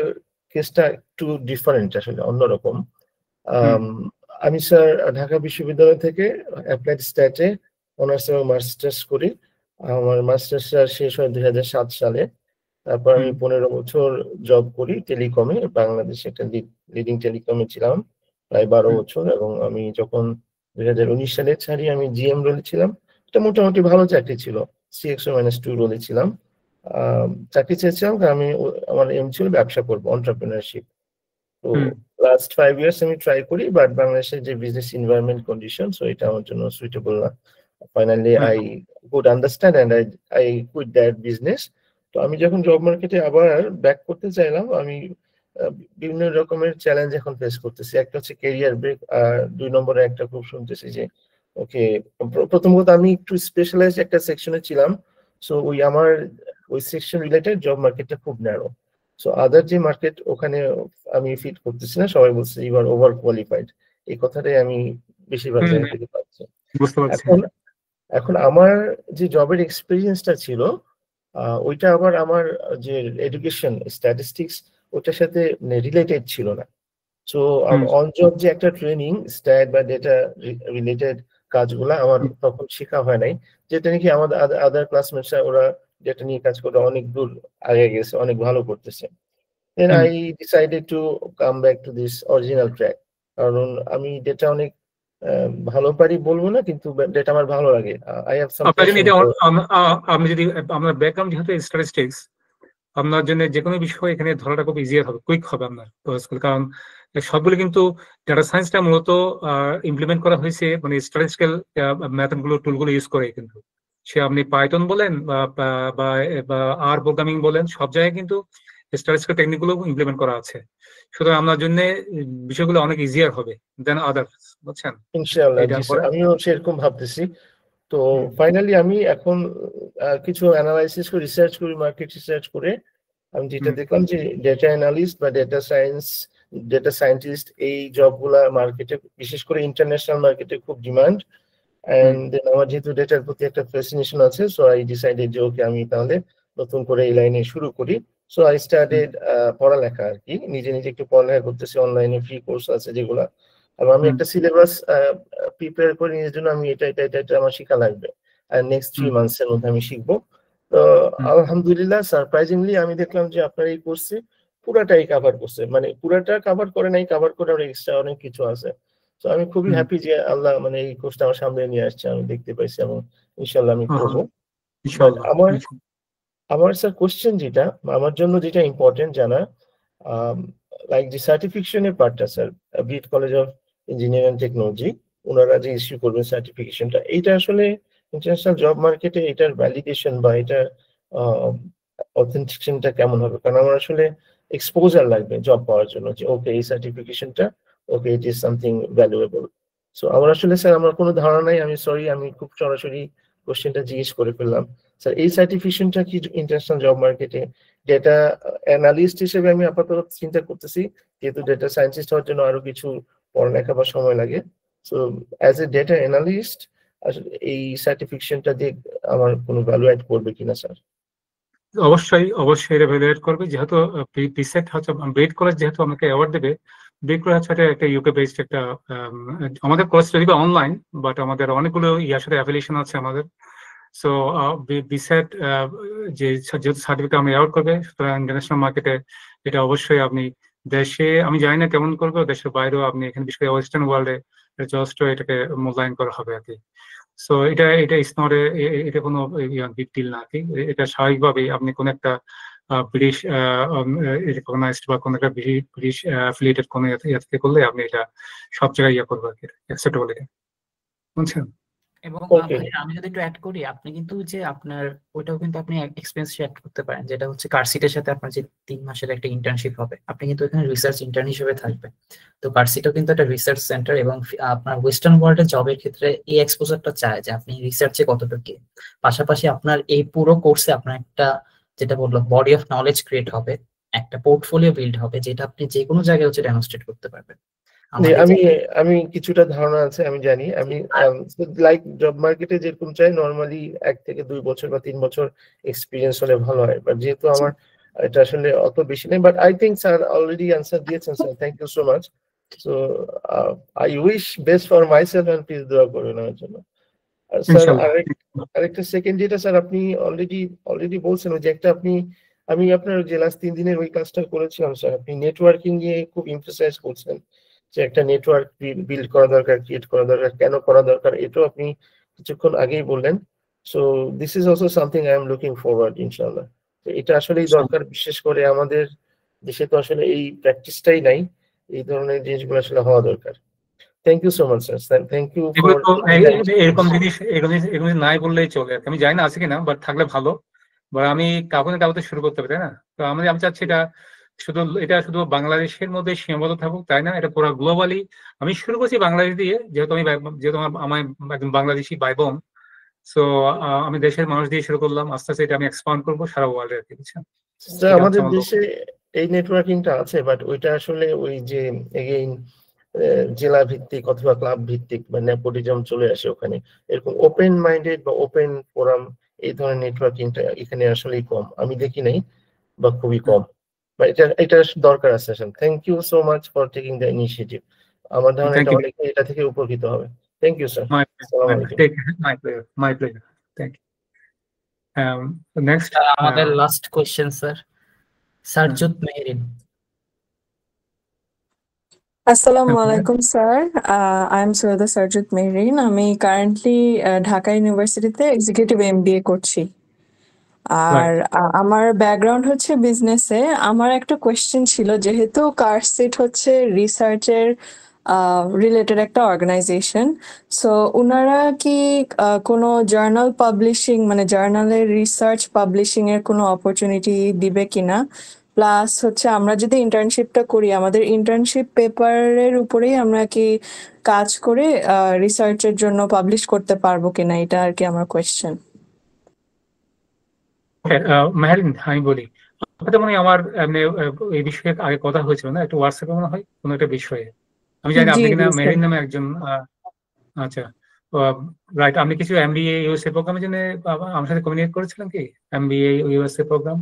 কেসটা একটু ডিফারেন্ট, আসলে অন্যরকম। আমি স্যার ঢাকা বিশ্ববিদ্যালয় থেকে অ্যাপ্লাইড স্ট্যাটে অনার্স এবং মাস্টার্স করি। আমার মাস্টার্স শেষ হয় 2007 সালে। তারপর আমি 15 বছর জব করি টেলিকমে, বাংলাদেশে একটা লিডিং টেলিকমে ছিলাম প্রায় 12 বছর। এবং আমি যখন 2019 সালে ছাড়ি আমি জিএম রোলে ছিলাম, এটা মোটামুটি ভালো চাকরি ছিল, CXO-2 রোলে ছিলাম। চাকরি চেয়েছিলাম কারণ আমি আমার এম ছিল ব্যবসা করবো, এন্টারপ্রেনারশিপ। তো লাস্ট 5 ইয়ার্স আমি ট্রাই করি, বাট বাংলাদেশের যে বিজনেস এনভায়রনমেন্ট কন্ডিশন, সো এটা আমার জন্য সুইটেবল না। Finally I could understand and I quit that business. তো আমি যখন জব মার্কেটে আবার ব্যাক করতে চাইলাম, আমি বিভিন্ন রকমের চ্যালেঞ্জ এখন ফেস করতেছি। একটা হচ্ছে ক্যারিয়ার ব্রেক, আর 2 নম্বরে একটা খুব শুনতেছি যে ওকে, প্রথমত আমি একটু স্পেশালাইজড একটা সেকশনে ছিলাম, সো আমার ওই সেকশন রিলেটেড জব মার্কেটটা খুব ন্যারো। সো আদার যে মার্কেট ওখানে আমি ফিট করতেছি না, সবাই বলছে ইউ আর ওভার কোয়ালিফাইড, এই কথাটাই আমি বেশিরভাগ জায়গা থেকে পাচ্ছি। এখন আমার যে জবের এক্সপিরিয়েন্সটা ছিল ওইটা আবার আমার যে এডুকেশন স্ট্যাটিস্টিক্স ওটার সাথে রিলেটেড ছিল না। সো অন জব যে একটা ট্রেনিং স্ট্যাট বা ডেটা রিলেটেড কাজগুলা আমার তখন শেখা হয় নাই, যেটা নাকি আমাদের আদার ক্লাসমেটসরা ওরা ডেটা নিয়ে কাজ করে অনেক দূর আগে গেছে, অনেক ভালো করতেছে। Then I decided to come back to this original track, কারণ আমি ডেটা অনেক ভালো পারি বলবো না, কিন্তু ডেটা আমার ভালো লাগে। আই হ্যাভ সাম আপনার জন্য এটা আপনি যদি আপনার ব্যাকগ্রাউন্ড যেহেতু স্ট্যাটিস্টিক্স, আপনার জন্য যে কোনো বিষয় এখানে ধরাটা খুব ইজিয়ার হবে, কুইক হবে আপনার, কারণ সবগুলো কিন্তু ডেটা সায়েন্সটা মূলত ইমপ্লিমেন্ট করা হয়েছে মানে স্ট্যাটিস্টিক্যাল মেথডগুলো টুলগুলো ইউজ করে। কিন্তু সে আপনি পাইথন বলেন বা আর প্রোগ্রামিং বলেন, সব জায়গায় কিন্তু স্ট্যাটিস্টিক্যাল টেকনিকগুলো ইমপ্লিমেন্ট করা আছে। সুতরাং আপনার জন্য বিষয়গুলো অনেক ইজিয়ার হবে দেন আদার্স, বুঝছেন? ইনশাআল্লাহ আমিও সেরকম ভাবতেছি। তো ফাইনালি আমি এখন কিছু অ্যানালাইসিস করে রিসার্চ করি, মার্কেট রিসার্চ করে আমি যেটা দেখলাম যে ডেটা অ্যানালিস্ট বা ডেটা সায়েন্টিস্ট এই জবগুলা মার্কেটে, বিশেষ করে ইন্টারন্যাশনাল মার্কেটে খুব ডিমান্ড। এন্ড দেন আমার যেহেতু ডেটার প্রতি একটা ফ্যাসিনেশন আছে, সো আই ডিসাইডেড যে ওকে আমি তাহলে নতুন করে এই লাইনে শুরু করি। সো আই স্টার্টেড পড়ালেখা আর কি, নিজে নিজে একটু পড়ালেখা করতেছি, অনলাইনে ফ্রি কোর্স আছে যেগুলা। এবং আমি একটা সিলেবাস প্রিপেয়ার করে নিজের জন্য, আমি এটা আমার শেখা লাগবে আর নেক্সট 3 মান্থসের মধ্যে আমি শিখবো। তো আলহামদুলিল্লাহ সারপ্রাইজিংলি আমি দেখলাম যে আপনার এই কোর্সে পুরাটাই কভার করছে, মানে পুরাটা কভার করে নাই, কভার করে আরো এক্সট্রা অনেক কিছু আছে। তো আমি খুবই হ্যাপি যে আল্লাহ মানে এই কোর্সটা আমার সামনে নিয়ে আসছে, আমি দেখতে পাইছি এবং ইনশাআল্লাহ আমি করবো। আমার স্যার কোশ্চেন যেটা আমার জন্য যেটা ইম্পর্টেন্ট জানা, লাইক যে সার্টিফিকেশনের পার্টটা sir, BEd college of engineering and technology ওনারা যে ইস্যু করবেন সার্টিফিকেশনটা, এইটা আসলে ইন্টারন্যাশনাল জব মার্কেটে এটার ভ্যালিডেশন বা এটার অথেন্টিকেশনটা কেমন হবে? কারণ আমার আসলে এক্সপোজার লাগবে জব পাওয়ার জন্য, যে ওকে এই সার্টিফিকেশনটা okay it is something valuable. So আমার আসলে স্যার আমার কোনো ধারণা নাই, আমি সরি আমি খুব সরাসরি কোশ্চেনটা জিজ্ঞেস করে ফেললাম। স্যার এই সার্টিফিকেশনটা কি ইন্টারন্যাশনাল জব মার্কেটে ডেটা অ্যানালিস্ট হিসেবে আমি আপাতত চিন্তা করতেছি, যেহেতু ডেটা সায়েন্টিস্ট হওয়ার জন্য আরো কিছু পড়ালেখা বা সময় লাগে। So as a data analyst আসলে এই সার্টিফিকেশনটা দিয়ে আমার কোনো ভ্যালু অ্যাড করবে কিনা স্যার? অবশ্যই এটা ভ্যালুয়েট করবে, যেহেতু বিসেট হচ্ছে বিএড কলেজ যেহেতু আমাকে অ্যাওয়ার্ড দেবে। বিএড কলেজ হচ্ছে একটা ইউকে বেসড একটা, আমাদের কোর্স যদি অনলাইন, বাট আমাদের অনেকগুলো ইয়ার সাথে অ্যাফিলিয়েশন আছে আমাদের। সো বিসেট যে যেহেতু সার্টিফিকেট আমি অ্যাওয়ার্ড করবে, সুতরাং ইন্টারন্যাশনাল মার্কেটে এটা অবশ্যই আপনি দেশে, আমি জানি না কেমন করবে, দেশের বাইরেও আপনি এখানে বিশেষ করে ওয়েস্টার্ন ওয়ার্ল্ডে যথেষ্ট এটাকে মূল্যায়ন করা হবে আর কি। সো এটা ইস নট এটা কোনো বিগ ডিল না আর কি। এটা স্বাভাবিকভাবেই আপনি কোন একটা ব্রিটিশ রিকগনাইজড বা কোন একটা ব্রিটিশ অ্যাফিলিয়েটেড কোন ইয়ে থেকে করলে আপনি এটা সব জায়গায় ইয়ে করবে আর কি, অ্যাকসেপ্টেবল এটা, বুঝছেন? এবং ওকে ভাই আমি যদি একটু অ্যাড করি, আপনি কিন্তু যে আপনার ওইটাও কিন্তু আপনি এক্সপেন্স অ্যাড করতে পারেন, যেটা হচ্ছে কার্সিটের সাথে আপনার যে 3 মাসের একটা ইন্টার্নশিপ হবে, আপনি কিন্তু এখানে রিসার্চ ইন্টার্ন হিসেবে থাকবেন। তো কার্সিটাও কিন্তু একটা রিসার্চ সেন্টার, এবং আপনার ওয়েস্টার্ন ওয়ার্ল্ডের জবের ক্ষেত্রে এই এক্সপোজারটা চায় যে আপনি রিসার্চে কতটুকু। পাশাপাশি আপনার এই পুরো কোর্সে আপনার একটা, যেটা বললো, বডি অফ নলেজ ক্রিয়েট হবে, একটা পোর্টফোলিও বিল্ড হবে, যেটা আপনি যে কোনো জায়গায় হচ্ছে ডেমনস্ট্রেট করতে পারবেন। আমাদের আমি আমি কিছুটা ধারণা আছে, আমি জানি। আমি লাইক জব মার্কেটে যেরকম চাই নর্মালি 1 থেকে 2 বছর বা 3 বছর এক্সপিরিয়েন্স হলে ভালো হয়, বাট যেহেতু আমার এটা আসলে অত বেশি নেই, but I think sir already answer দিয়েছেন sir, thank you so much. So I wish best for myself and please দোয়া করবেন আমার জন্য। আর স্যার ইনশাল্লাহ। আরেকটা সেকেন্ড যেটা স্যার আপনি অলরেডি বলছেন যে একটা আমি আপনার যে লাস্ট 3 দিনের ওই কাজটা করেছিলাম স্যার, আপনি নেটওয়ার্কিং নিয়ে খুব এমফাসাইজ করছেন যে একটা নেটওয়ার্ক বিল্ড করা দরকার, ক্রিয়েট করা দরকার, কেন করা দরকার, এটাও আপনি কিছুক্ষণ আগেই বললেন। So this is also something I am looking forward ইনশাআল্লাহ। তো এটা আসলেই দরকার, বিশেষ করে আমাদের দেশে তো আসলে এই প্র্যাকটিসটাই নাই, এই ধরনের জিনিসগুলো আসলে হওয়া দরকার। Thank you so much sir, thank you এগুলো ফর তো এরকম জিনিস এগুলো নাই বললেই চলে। আমি জানি না আছে কিনা, বাট থাকলে ভালো। বাট আমি কাউকে না কাউকে শুরু করতে হবে, তাই না? তো আমি চাচ্ছি এটা শুধু বাংলাদেশের মধ্যে সীমাবদ্ধ থাকুক, তাই না? এটা পুরো গ্লোবালি। আমি শুরু করছি বাংলাদেশ দিয়ে, যেহেতু আমার একজন বাংলাদেশি ভাই বোন। সো আমি দেশের মানুষ দিয়ে শুরু করলাম, আস্তে আস্তে এটা আমি এক্সপান্ড করবো সারা ওয়ার্ল্ডে, আর কি, বুঝছেন? স্যার আমাদের দেশে এই নেটওয়ার্কিংটা আছে, বাট ওইটা আসলে ওই যে এগেইন জেলা ভিত্তিক অথবা ক্লাব ভিত্তিক বা নেপোটিজম চলে আসে ওখানে। এরকম ওপেন মাইন্ডেড বা ওপেন ফোরাম এই ধরনের নেটওয়ার্কিংটা এখানে আসলেই কম, আমি দেখি নাই বা খুবই কম। বা এটা দরকার আছে sir. Thank you so much for taking the initiative. আমার ধারণা এটা অনেকে এটা থেকে উপকৃত হবে। Thank you sir. আসসালামু আলাইকুম। My pleasure. Thank you. Next আমাদের last question sir, Sarjut Mehrin. আসসালামু আলাইকুম sir, I am Syeda Sarjut Mehrin. আমি কারেন্টলি ঢাকা ইউনিভার্সিটিতে এক্সিকিউটিভ এমবিএ করছি। আর আমার ব্যাকগ্রাউন্ড হচ্ছে বিজনেসে। আমার একটা কোয়েশ্চেন ছিল, যেহেতু কার্সিট হচ্ছে রিসার্চের রিলেটেড একটা অর্গানাইজেশন, সো ওনারা কি কোনো জার্নাল পাবলিশিং, মানে জার্নালের রিসার্চ পাবলিশিং এর কোনো অপরচুনিটি দিবে কিনা? প্লাস হচ্ছে আমরা যদি ইন্টার্নশিপটা করি, আমাদের ইন্টার্নশিপ পেপারের উপরেই আমরা কি কাজ করে রিসার্চের জন্য পাবলিশ করতে পারবো কিনা, এটা আর কি আমার কোয়েশ্চেন। মেহরিন, আমি বলি, আপনাদের মনে হয় আমার এই বিষয়ে আগে কথা হয়েছিল না, একটু হোয়াটসঅ্যাপে মনে হয় কোনো একটা বিষয়ে। আমি জানি আপনি কিনা মেহরিন নামে একজন। আচ্ছা, রাইট। আপনি কিছু এমবিএ ইউএসএ প্রোগ্রামের জন্য আমার সাথে কমিউনিকেট করেছিলেন কি? MBA USA program?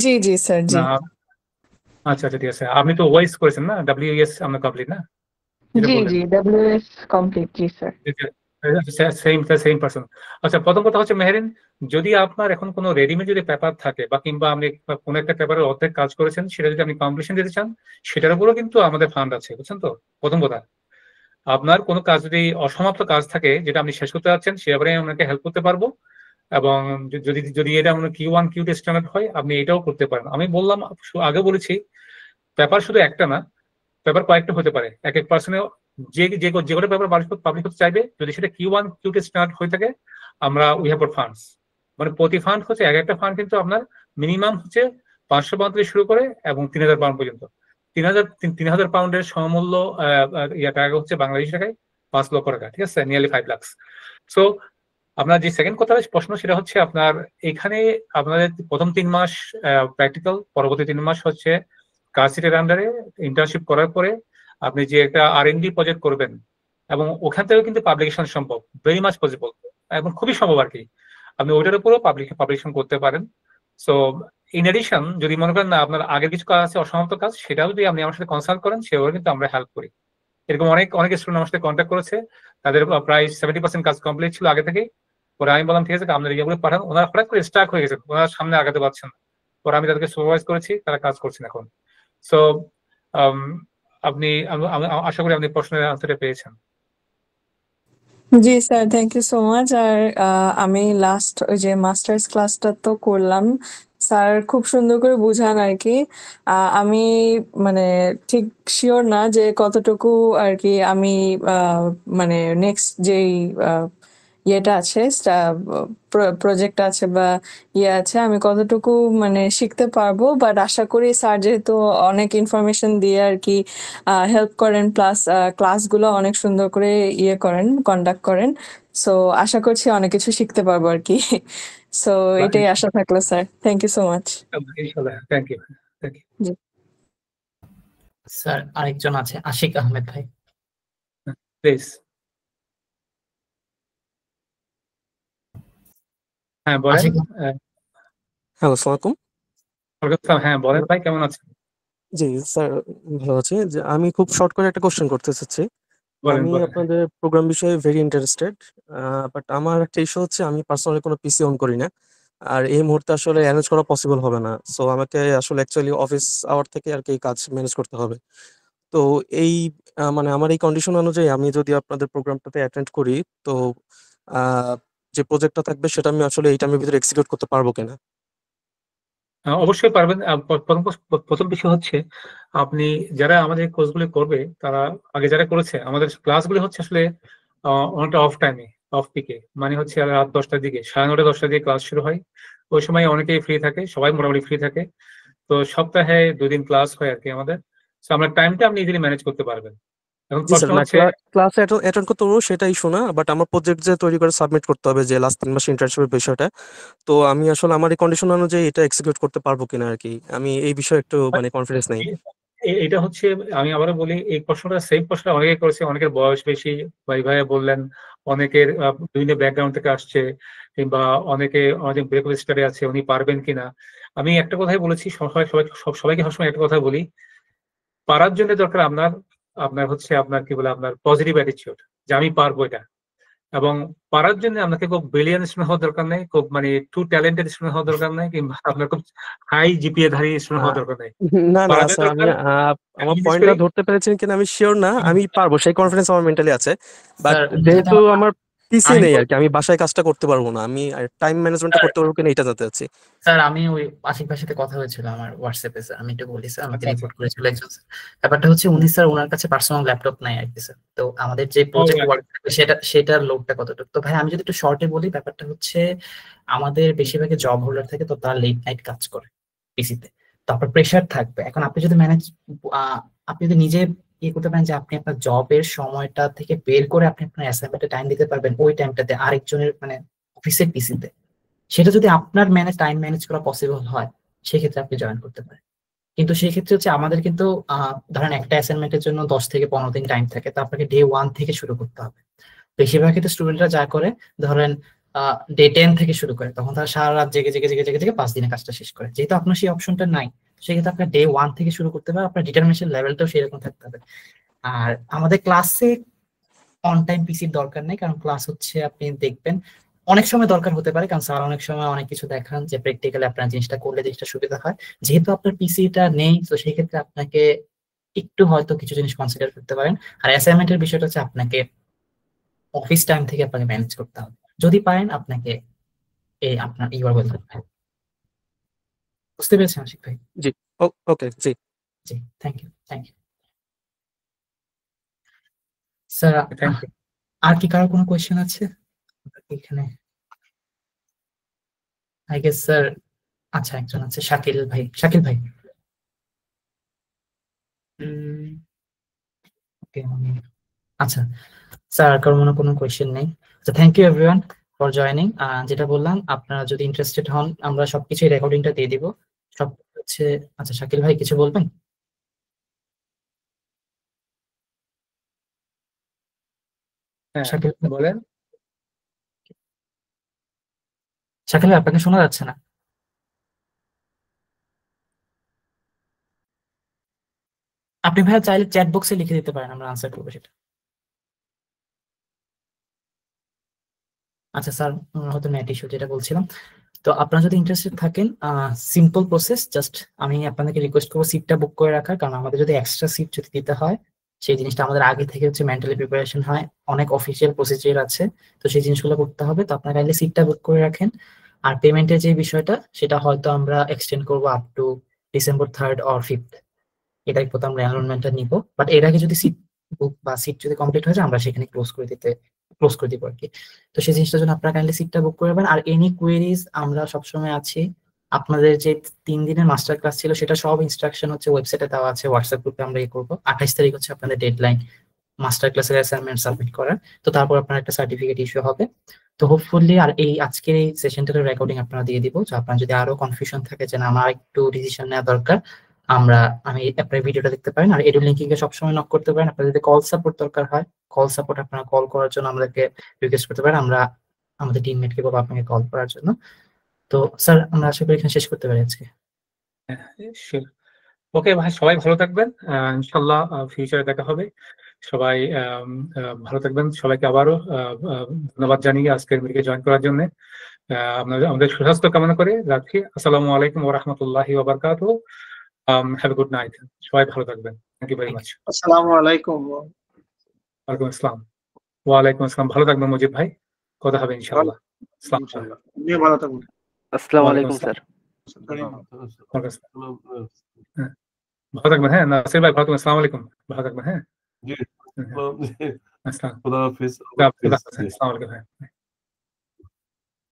জি জি স্যার, জি। আচ্ছা আচ্ছা, ঠিক আছে। আপনি তো ওয়াইস করেছেন না, ডাব্লিউএস আমরা কমপ্লিট না? জি জি, ডব্লিউএস কমপ্লিট, জি স্যার। Same person. আচ্ছা, প্রথম কথা হচ্ছে মেহরিন, যদি আপনার এখন কোনো রেডিমেড যদি পেপার থাকে বা কিংবা আপনি কোনো একটা পেপারের অর্ধেক কাজ করেছেন, সেটা যদি আপনি কমপ্লিশন দিতে চান, সেটার উপরও কিন্তু আমাদের ফান্ড আছে, বুঝছেন তো? প্রথম কথা, আপনার কোনো কাজ যদি অসমাপ্ত কাজ থাকে যেটা আপনি শেষ করতে যাচ্ছেন, সে ব্যাপারে আপনাকে হেল্প করতে পারবো। এবং যদি এটা আপনার Q1 Q2 স্ট্যান্ডার্ড হয়, আপনি এটাও করতে পারেন। আমি বললাম, আগে বলেছি, পেপার শুধু একটা না, পেপার কয়েকটা হতে পারে। এক পার্সনে যে কোনো পেপার পাবলিশ করতে চাইবে, যদি সেটা Q1 Q2 স্ট্যান্ডার্ড হয়ে থাকে, আমরা উই হ্যাভ ফান্ডস। মানে প্রতি ফান্ড হচ্ছে এক একটা ফান্ড কিন্তু আপনার মিনিমাম হচ্ছে 500 পাউন্ড থেকে শুরু করে এবং 3000 পাউন্ড পর্যন্ত। 3000 পাউন্ডের সমমূল্য টাকা হচ্ছে বাংলাদেশি টাকায় 5 লক্ষ টাকা, ঠিক আছে, নিয়ারলি 5 লাখ। সো আপনার যে সেকেন্ড কথা প্রশ্ন, সেটা হচ্ছে আপনার এখানে আপনাদের প্রথম 3 মাস প্র্যাকটিক্যাল, পরবর্তী 3 মাস হচ্ছে কার্সিটের আন্ডারে ইন্টার্নশিপ করার পরে আপনি যে একটা R&D প্রজেক্ট করবেন, এবং ওখান থেকেও কিন্তু পাবলিকেশন সম্ভব, ভেরি মাচ পসিবল, এবং খুবই সম্ভব আর কি। আপনি ওইটার উপরেও পাবলিকেশন করতে পারেন। সো ইন এডিশন, যদি মনে করেন না আপনার আগের কিছু কাজ আছে, অসমাপ্ত কাজ, সেটাও যদি আপনি আমার সাথে কনসাল্ট করেন, সেভাবে কিন্তু আমরা হেল্প করি। এরকম অনেক স্টুডেন্ট আমার সাথে কন্ট্যাক্ট করেছে, তাদের প্রায় 70% কাজ কমপ্লিট ছিল আগে থেকে। পরে আমি বললাম, ঠিক আছে, আপনার ইয়েগুলো পাঠান। ওনারা হঠাৎ করে স্টাক হয়ে গেছে, ওনারা সামনে আগাতে পারছেন না। পরে আমি তাদেরকে সুপারভাইজ করেছি, তারা কাজ করছেন এখন। সো আপনি, আশা করি আপনি প্রশ্নের আনসারটা পেয়েছেন। জি sir, thank you so much. আর আমি লাস্ট ওই যে মাস্টার্স ক্লাসটা তো করলাম, স্যার খুব সুন্দর করে বুঝান আর কি। আমি মানে ঠিক শিওর না যে কতটুকু আর কি আমি মানে নেক্সট যেই ইয়েটা আছে, প্রজেক্ট আছে বা ইয়ে আছে, আমি কতটুকু মানে শিখতে পারবো। বাট আশা করি স্যার যেহেতু অনেক ইনফরমেশন দিয়ে আর কি হেল্প করেন, প্লাস ক্লাসগুলো অনেক সুন্দর করে ইয়ে করেন, কন্ডাক্ট করেন, সো আশা করছি অনেক কিছু শিখতে পারবো আর কি। সো এটাই আশা থাকলো sir, thank you so much. Thank you. জি স্যার আরেকজন আছে, আশিক আহমেদ ভাই, প্লিজ। হ্যাঁ বলেন। আশিক হ্যালো, আসসালামু আলাইকুম। হ্যাঁ বলেন ভাই, কেমন আছেন? জি স্যার, ভালো আছি। যে আমি খুব শর্ট করে একটা কোশ্চেন করতে চাচ্ছি। বলেন আমি বলেন। আপনাদের প্রোগ্রাম বিষয়ে ভেরি ইন্টারেস্টেড, বাট আমার একটা ইস্যু হচ্ছে আমি পার্সোনালি কোনো পিসি অন করি না, আর এই মুহূর্তে আসলে অ্যারেঞ্জ করা পসিবল হবে না। সো আমাকে আসলে অ্যাকচুয়ালি অফিস আওয়ার থেকে আর কি এই কাজ ম্যানেজ করতে হবে। তো এই মানে আমার এই কন্ডিশন অনুযায়ী আমি যদি আপনাদের প্রোগ্রামটাতে অ্যাটেন্ড করি, তো যে প্রজেক্টটা থাকবে সেটা আমি আসলে এই টাইমের ভিতরে এক্সিকিউট করতে পারবো কিনা? অবশ্যই পারবেন। প্রথম বিষয় হচ্ছে, আপনি যারা আমাদের কোর্সগুলি করবে তারা আগে যারা করেছে, আমাদের ক্লাসগুলি হচ্ছে আসলে অনেকটা অফ টাইমে, অফ পিকে, মানে হচ্ছে রাত 10টার দিকে, 9:30 10টার দিকে ক্লাস শুরু হয়। ওই সময় অনেকেই ফ্রি থাকে, সবাই মোটামুটি ফ্রি থাকে। তো সপ্তাহে 2 দিন ক্লাস হয় আর কি আমাদের। তো আমরা টাইমটা আপনি ইজিলি ম্যানেজ করতে পারবেন। এখন জি প্রশ্ন স্যার, না হচ্ছে, ক্লাসে অ্যাটেন্ড করতে পারবো সেটাই শোনা, বাট আমার প্রজেক্ট যে তৈরি করে সাবমিট করতে হবে যে লাস্ট 3 মাসের ইন্টার্নশিপের বিষয়টা, তো আমি আসলে আমার এই কন্ডিশন অনুযায়ী এটা এক্সিকিউট করতে পারবো কিনা আর কি, আমি এই বিষয়ে একটু মানে কনফিডেন্স নেই। এটা হচ্ছে, আমি আবারও বলি, এই প্রশ্নটা সেম প্রশ্ন অনেকে করেছে। অনেকের বয়স বেশি, ভাই ভাইয়া বললেন, অনেকের বিভিন্ন ব্যাকগ্রাউন্ড থেকে আসছে, কিংবা অনেকে অনেক ব্রেক স্টাডি আছে, উনি পারবেন কিনা। আমি একটা কথাই বলেছি, সবাইকে সবসময় একটা কথা বলি, পারার জন্য দরকার আপনার আপনার হচ্ছে আপনার কি বলে আপনার পজিটিভ অ্যাটিটিউড, যে আমি পারবো এটা। এবং পারার জন্য আপনাকে খুব ব্রিলিয়ান্ট স্টুডেন্ট হওয়ার দরকার নেই, খুব মানে টু ট্যালেন্টেড স্টুডেন্ট হওয়ার দরকার নেই, কিংবা আপনার খুব হাই জিপিএ ধারী স্টুডেন্ট হওয়ার দরকার নেই। না না পারার জন্য স্যার, আমি দরকার আমার পয়েন্টটা ধরতে পেরেছেন কিনা আমি শিওর না, আমি পারবো সেই কনফিডেন্স আমার মেন্টালি আছে, বাট যেহেতু আমার পিসি নেই আর কি, আমি বাসায় কাজটা করতে পারবো না, আমি টাইম ম্যানেজমেন্টটা করতে পারবো কিনা এটা জানতে চাচ্ছি। স্যার আমি ওই আশিক ভাইয়ের সাথে কথা হয়েছিল আমার হোয়াটসঅ্যাপে, স্যার আমি একটু বলি। স্যার আমাকে রিপোর্ট করেছিল একজন স্যার। ব্যাপারটা হচ্ছে উনি স্যার ওনার কাছে পার্সোনাল ল্যাপটপ নাই আর কি স্যার। তো আমাদের যে প্রজেক্ট ওয়ার্ক সেটার লোডটা কতটুকু, তো ভাই আমি যদি একটু শর্টে বলি, ব্যাপারটা হচ্ছে আমাদের বেশিরভাগই জব হোল্ডার থাকে, তো তারা লেট নাইট কাজ করে পিসিতে, তারপর প্রেশার থাকবে। এখন আপনি যদি ম্যানেজ, আপনি যদি নিজে ইয়ে করতে পারেন যে আপনি আপনার জবের সময়টা থেকে বের করে আপনি আপনার অ্যাসাইনমেন্টে টাইম দিতে পারবেন ওই টাইমটাতে আরেকজনের মানে অফিসের পিসিতে, সেটা যদি আপনার টাইম ম্যানেজ করা পসিবল হয়, সেক্ষেত্রে আপনি জয়েন করতে পারেন। কিন্তু সেই ক্ষেত্রে হচ্ছে আমাদের কিন্তু ধরেন একটা অ্যাসাইনমেন্টের জন্য 10 থেকে 15 দিন টাইম থাকে, তো আপনাকে ডে 1 থেকে শুরু করতে হবে। বেশিরভাগ ক্ষেত্রে স্টুডেন্টরা যা করে, ধরেন ডে 10 থেকে শুরু করে, তখন তারা সারা রাত জেগে জেগে জেগে জেগে জেগে 5 দিনে কাজটা শেষ করে। যেহেতু আপনার সেই অপশনটা নাই, সেক্ষেত্রে আপনার ডে 1 থেকে শুরু করতে হবে, আপনার ডিটারমিনেশন লেভেলটাও সেরকম থাকতে হবে। আর আমাদের ক্লাসে অন টাইম পিসির দরকার নেই, কারণ ক্লাস হচ্ছে আপনি দেখবেন অনেক সময় দরকার হতে পারে, কারণ স্যার অনেক সময় অনেক কিছু দেখান যে প্র্যাকটিক্যালি আপনার জিনিসটা করলে জিনিসটা সুবিধা হয়। যেহেতু আপনার পিসিটা নেই, তো সেই ক্ষেত্রে আপনাকে একটু হয়তো কিছু জিনিস কনসিডার করতে পারেন। আর অ্যাসাইনমেন্টের বিষয়টা হচ্ছে আপনাকে অফিস টাইম থেকে আপনাকে ম্যানেজ করতে হবে, যদি পারেন আপনাকে আপনার ইউআর ওয়েলকাম। বুঝতে পেরেছেন আশিক ভাই? জি ওকে, জি জি, থ্যাংক ইউ স্যার। আর কি কারো কোনো কোয়েশ্চেন আছে এখানে? আই গেস স্যার, আচ্ছা একজন আছে, শাকিল ভাই। আচ্ছা স্যার, আর কারো মনে কোনো কোয়েশ্চেন নেই? আচ্ছা, thank you everyone for joining. যেটা বললাম, আপনারা যদি ইন্টারেস্টেড হন, আমরা সবকিছু রেকর্ডিংটা দিয়ে দিব সব হচ্ছে। আচ্ছা শাকিল ভাই কিছু বলবেন? শাকিল বলেন। শাকিল ভাই আপনাকে শোনা যাচ্ছে না। আপনি ভাইয়া চাইলে চ্যাট বক্সে লিখে দিতে পারেন, আমরা আনসার করবো সেটা। আচ্ছা স্যার, হয়তো নেট ইস্যু, যেটা বলছিলাম। তো আপনারা যদি ইন্টারেস্টেড থাকেন, সিম্পল প্রসেস, জাস্ট আমি আপনাদেরকে রিকোয়েস্ট করবো সিটটা বুক করে রাখার, কারণ আমাদের যদি এক্সট্রা সিট যদি দিতে হয়, সেই জিনিসটা আমাদের আগে থেকে হচ্ছে মেন্টালি প্রিপারেশন হয়, অনেক অফিসিয়াল প্রসিজিয়ার আছে, তো সেই জিনিসগুলো করতে হবে। তো আপনারা চাইলে সিটটা বুক করে রাখেন। আর পেমেন্টের যে বিষয়টা, সেটা হয়তো আমরা এক্সটেন্ড করবো up to December 3rd or 5th, এটাই প্রথম আমরা এনরোলমেন্টটা নিব। বাট এর আগে যদি সিট বুক বা সিট যদি কমপ্লিট হয়ে যায়, আমরা সেখানে ক্লোজ করে দিতে ক্লোজ করে দিব আর কি। তো সেই জিনিসটার জন্য আপনারা কাইন্ডলি সিটটা বুক করে নেবেন। আর এনি কোয়েরিজ আমরা সবসময় আছি। আপনাদের যে 3 দিনের মাস্টার ক্লাস ছিল সেটা সব ইনস্ট্রাকশন হচ্ছে ওয়েবসাইটে দেওয়া আছে, হোয়াটসঅ্যাপ গ্রুপে আমরা করবো। 28 তারিখ হচ্ছে আপনাদের ডেডলাইন মাস্টার ক্লাসের অ্যাসাইনমেন্ট সাবমিট করার। তো তারপর আপনার একটা সার্টিফিকেট ইস্যু হবে। তো হোপফুলি আর এই আজকের এই সেশনটার রেকর্ডিং আপনারা দিয়ে দিব। তো আপনার যদি আরো কনফিউশন থাকে যে না আমার একটু ডিসিশন নেওয়া দরকার, আমি আপনার ভিডিওটা দেখতে পারেন। আর এডু লিঙ্কিং এ সবসময় নক করতে পারেন। আপনার যদি কল সাপোর্ট দরকার হয়, কল সাপোর্ট আপনারা কল করার জন্য আমাদেরকে রিকোয়েস্ট করতে পারেন। আমরা আমাদের টিমমেটকে বলবো আপনাকে কল করার জন্য। তো স্যার আমরা আশা করি এখানে শেষ করতে পারি আজকে। ওকে ভাই, সবাই ভালো থাকবেন, ইনশাল্লাহ ফিউচারে দেখা হবে। সবাই ভালো থাকবেন। সবাইকে আবারও ধন্যবাদ জানিয়ে আজকের মিটিংয়ে জয়েন করার জন্য আমাদের সুস্বাস্থ্য কামনা করে রাখছি। আসসালামু আলাইকুম ওয়া রাহমাতুল্লাহি ওয়া বারাকাতুহু। Have a good night. সবাই ভালো থাকবেন। Thank you very much. আসসালামু আলাইকুম। ওয়ালাইকুম আসসালাম। ওয়ালাইকুম আসসালাম। ভালো থাকবেন মজিদ ভাই, কথা হবে ইনশাআল্লাহ। আসসালামু আলাইকুম। আপনিও ভালো থাকুন। আসসালামু আলাইকুম স্যার। ভালো থাকবেন। হ্যাঁ নাসির ভাই, ভালো থাকবেন। আসসালামু আলাইকুম। ভালো থাকবেন। হ্যাঁ জি, আসসালাম। খোদা হাফেজ। আসসালামু আলাইকুম। হ্যাঁ।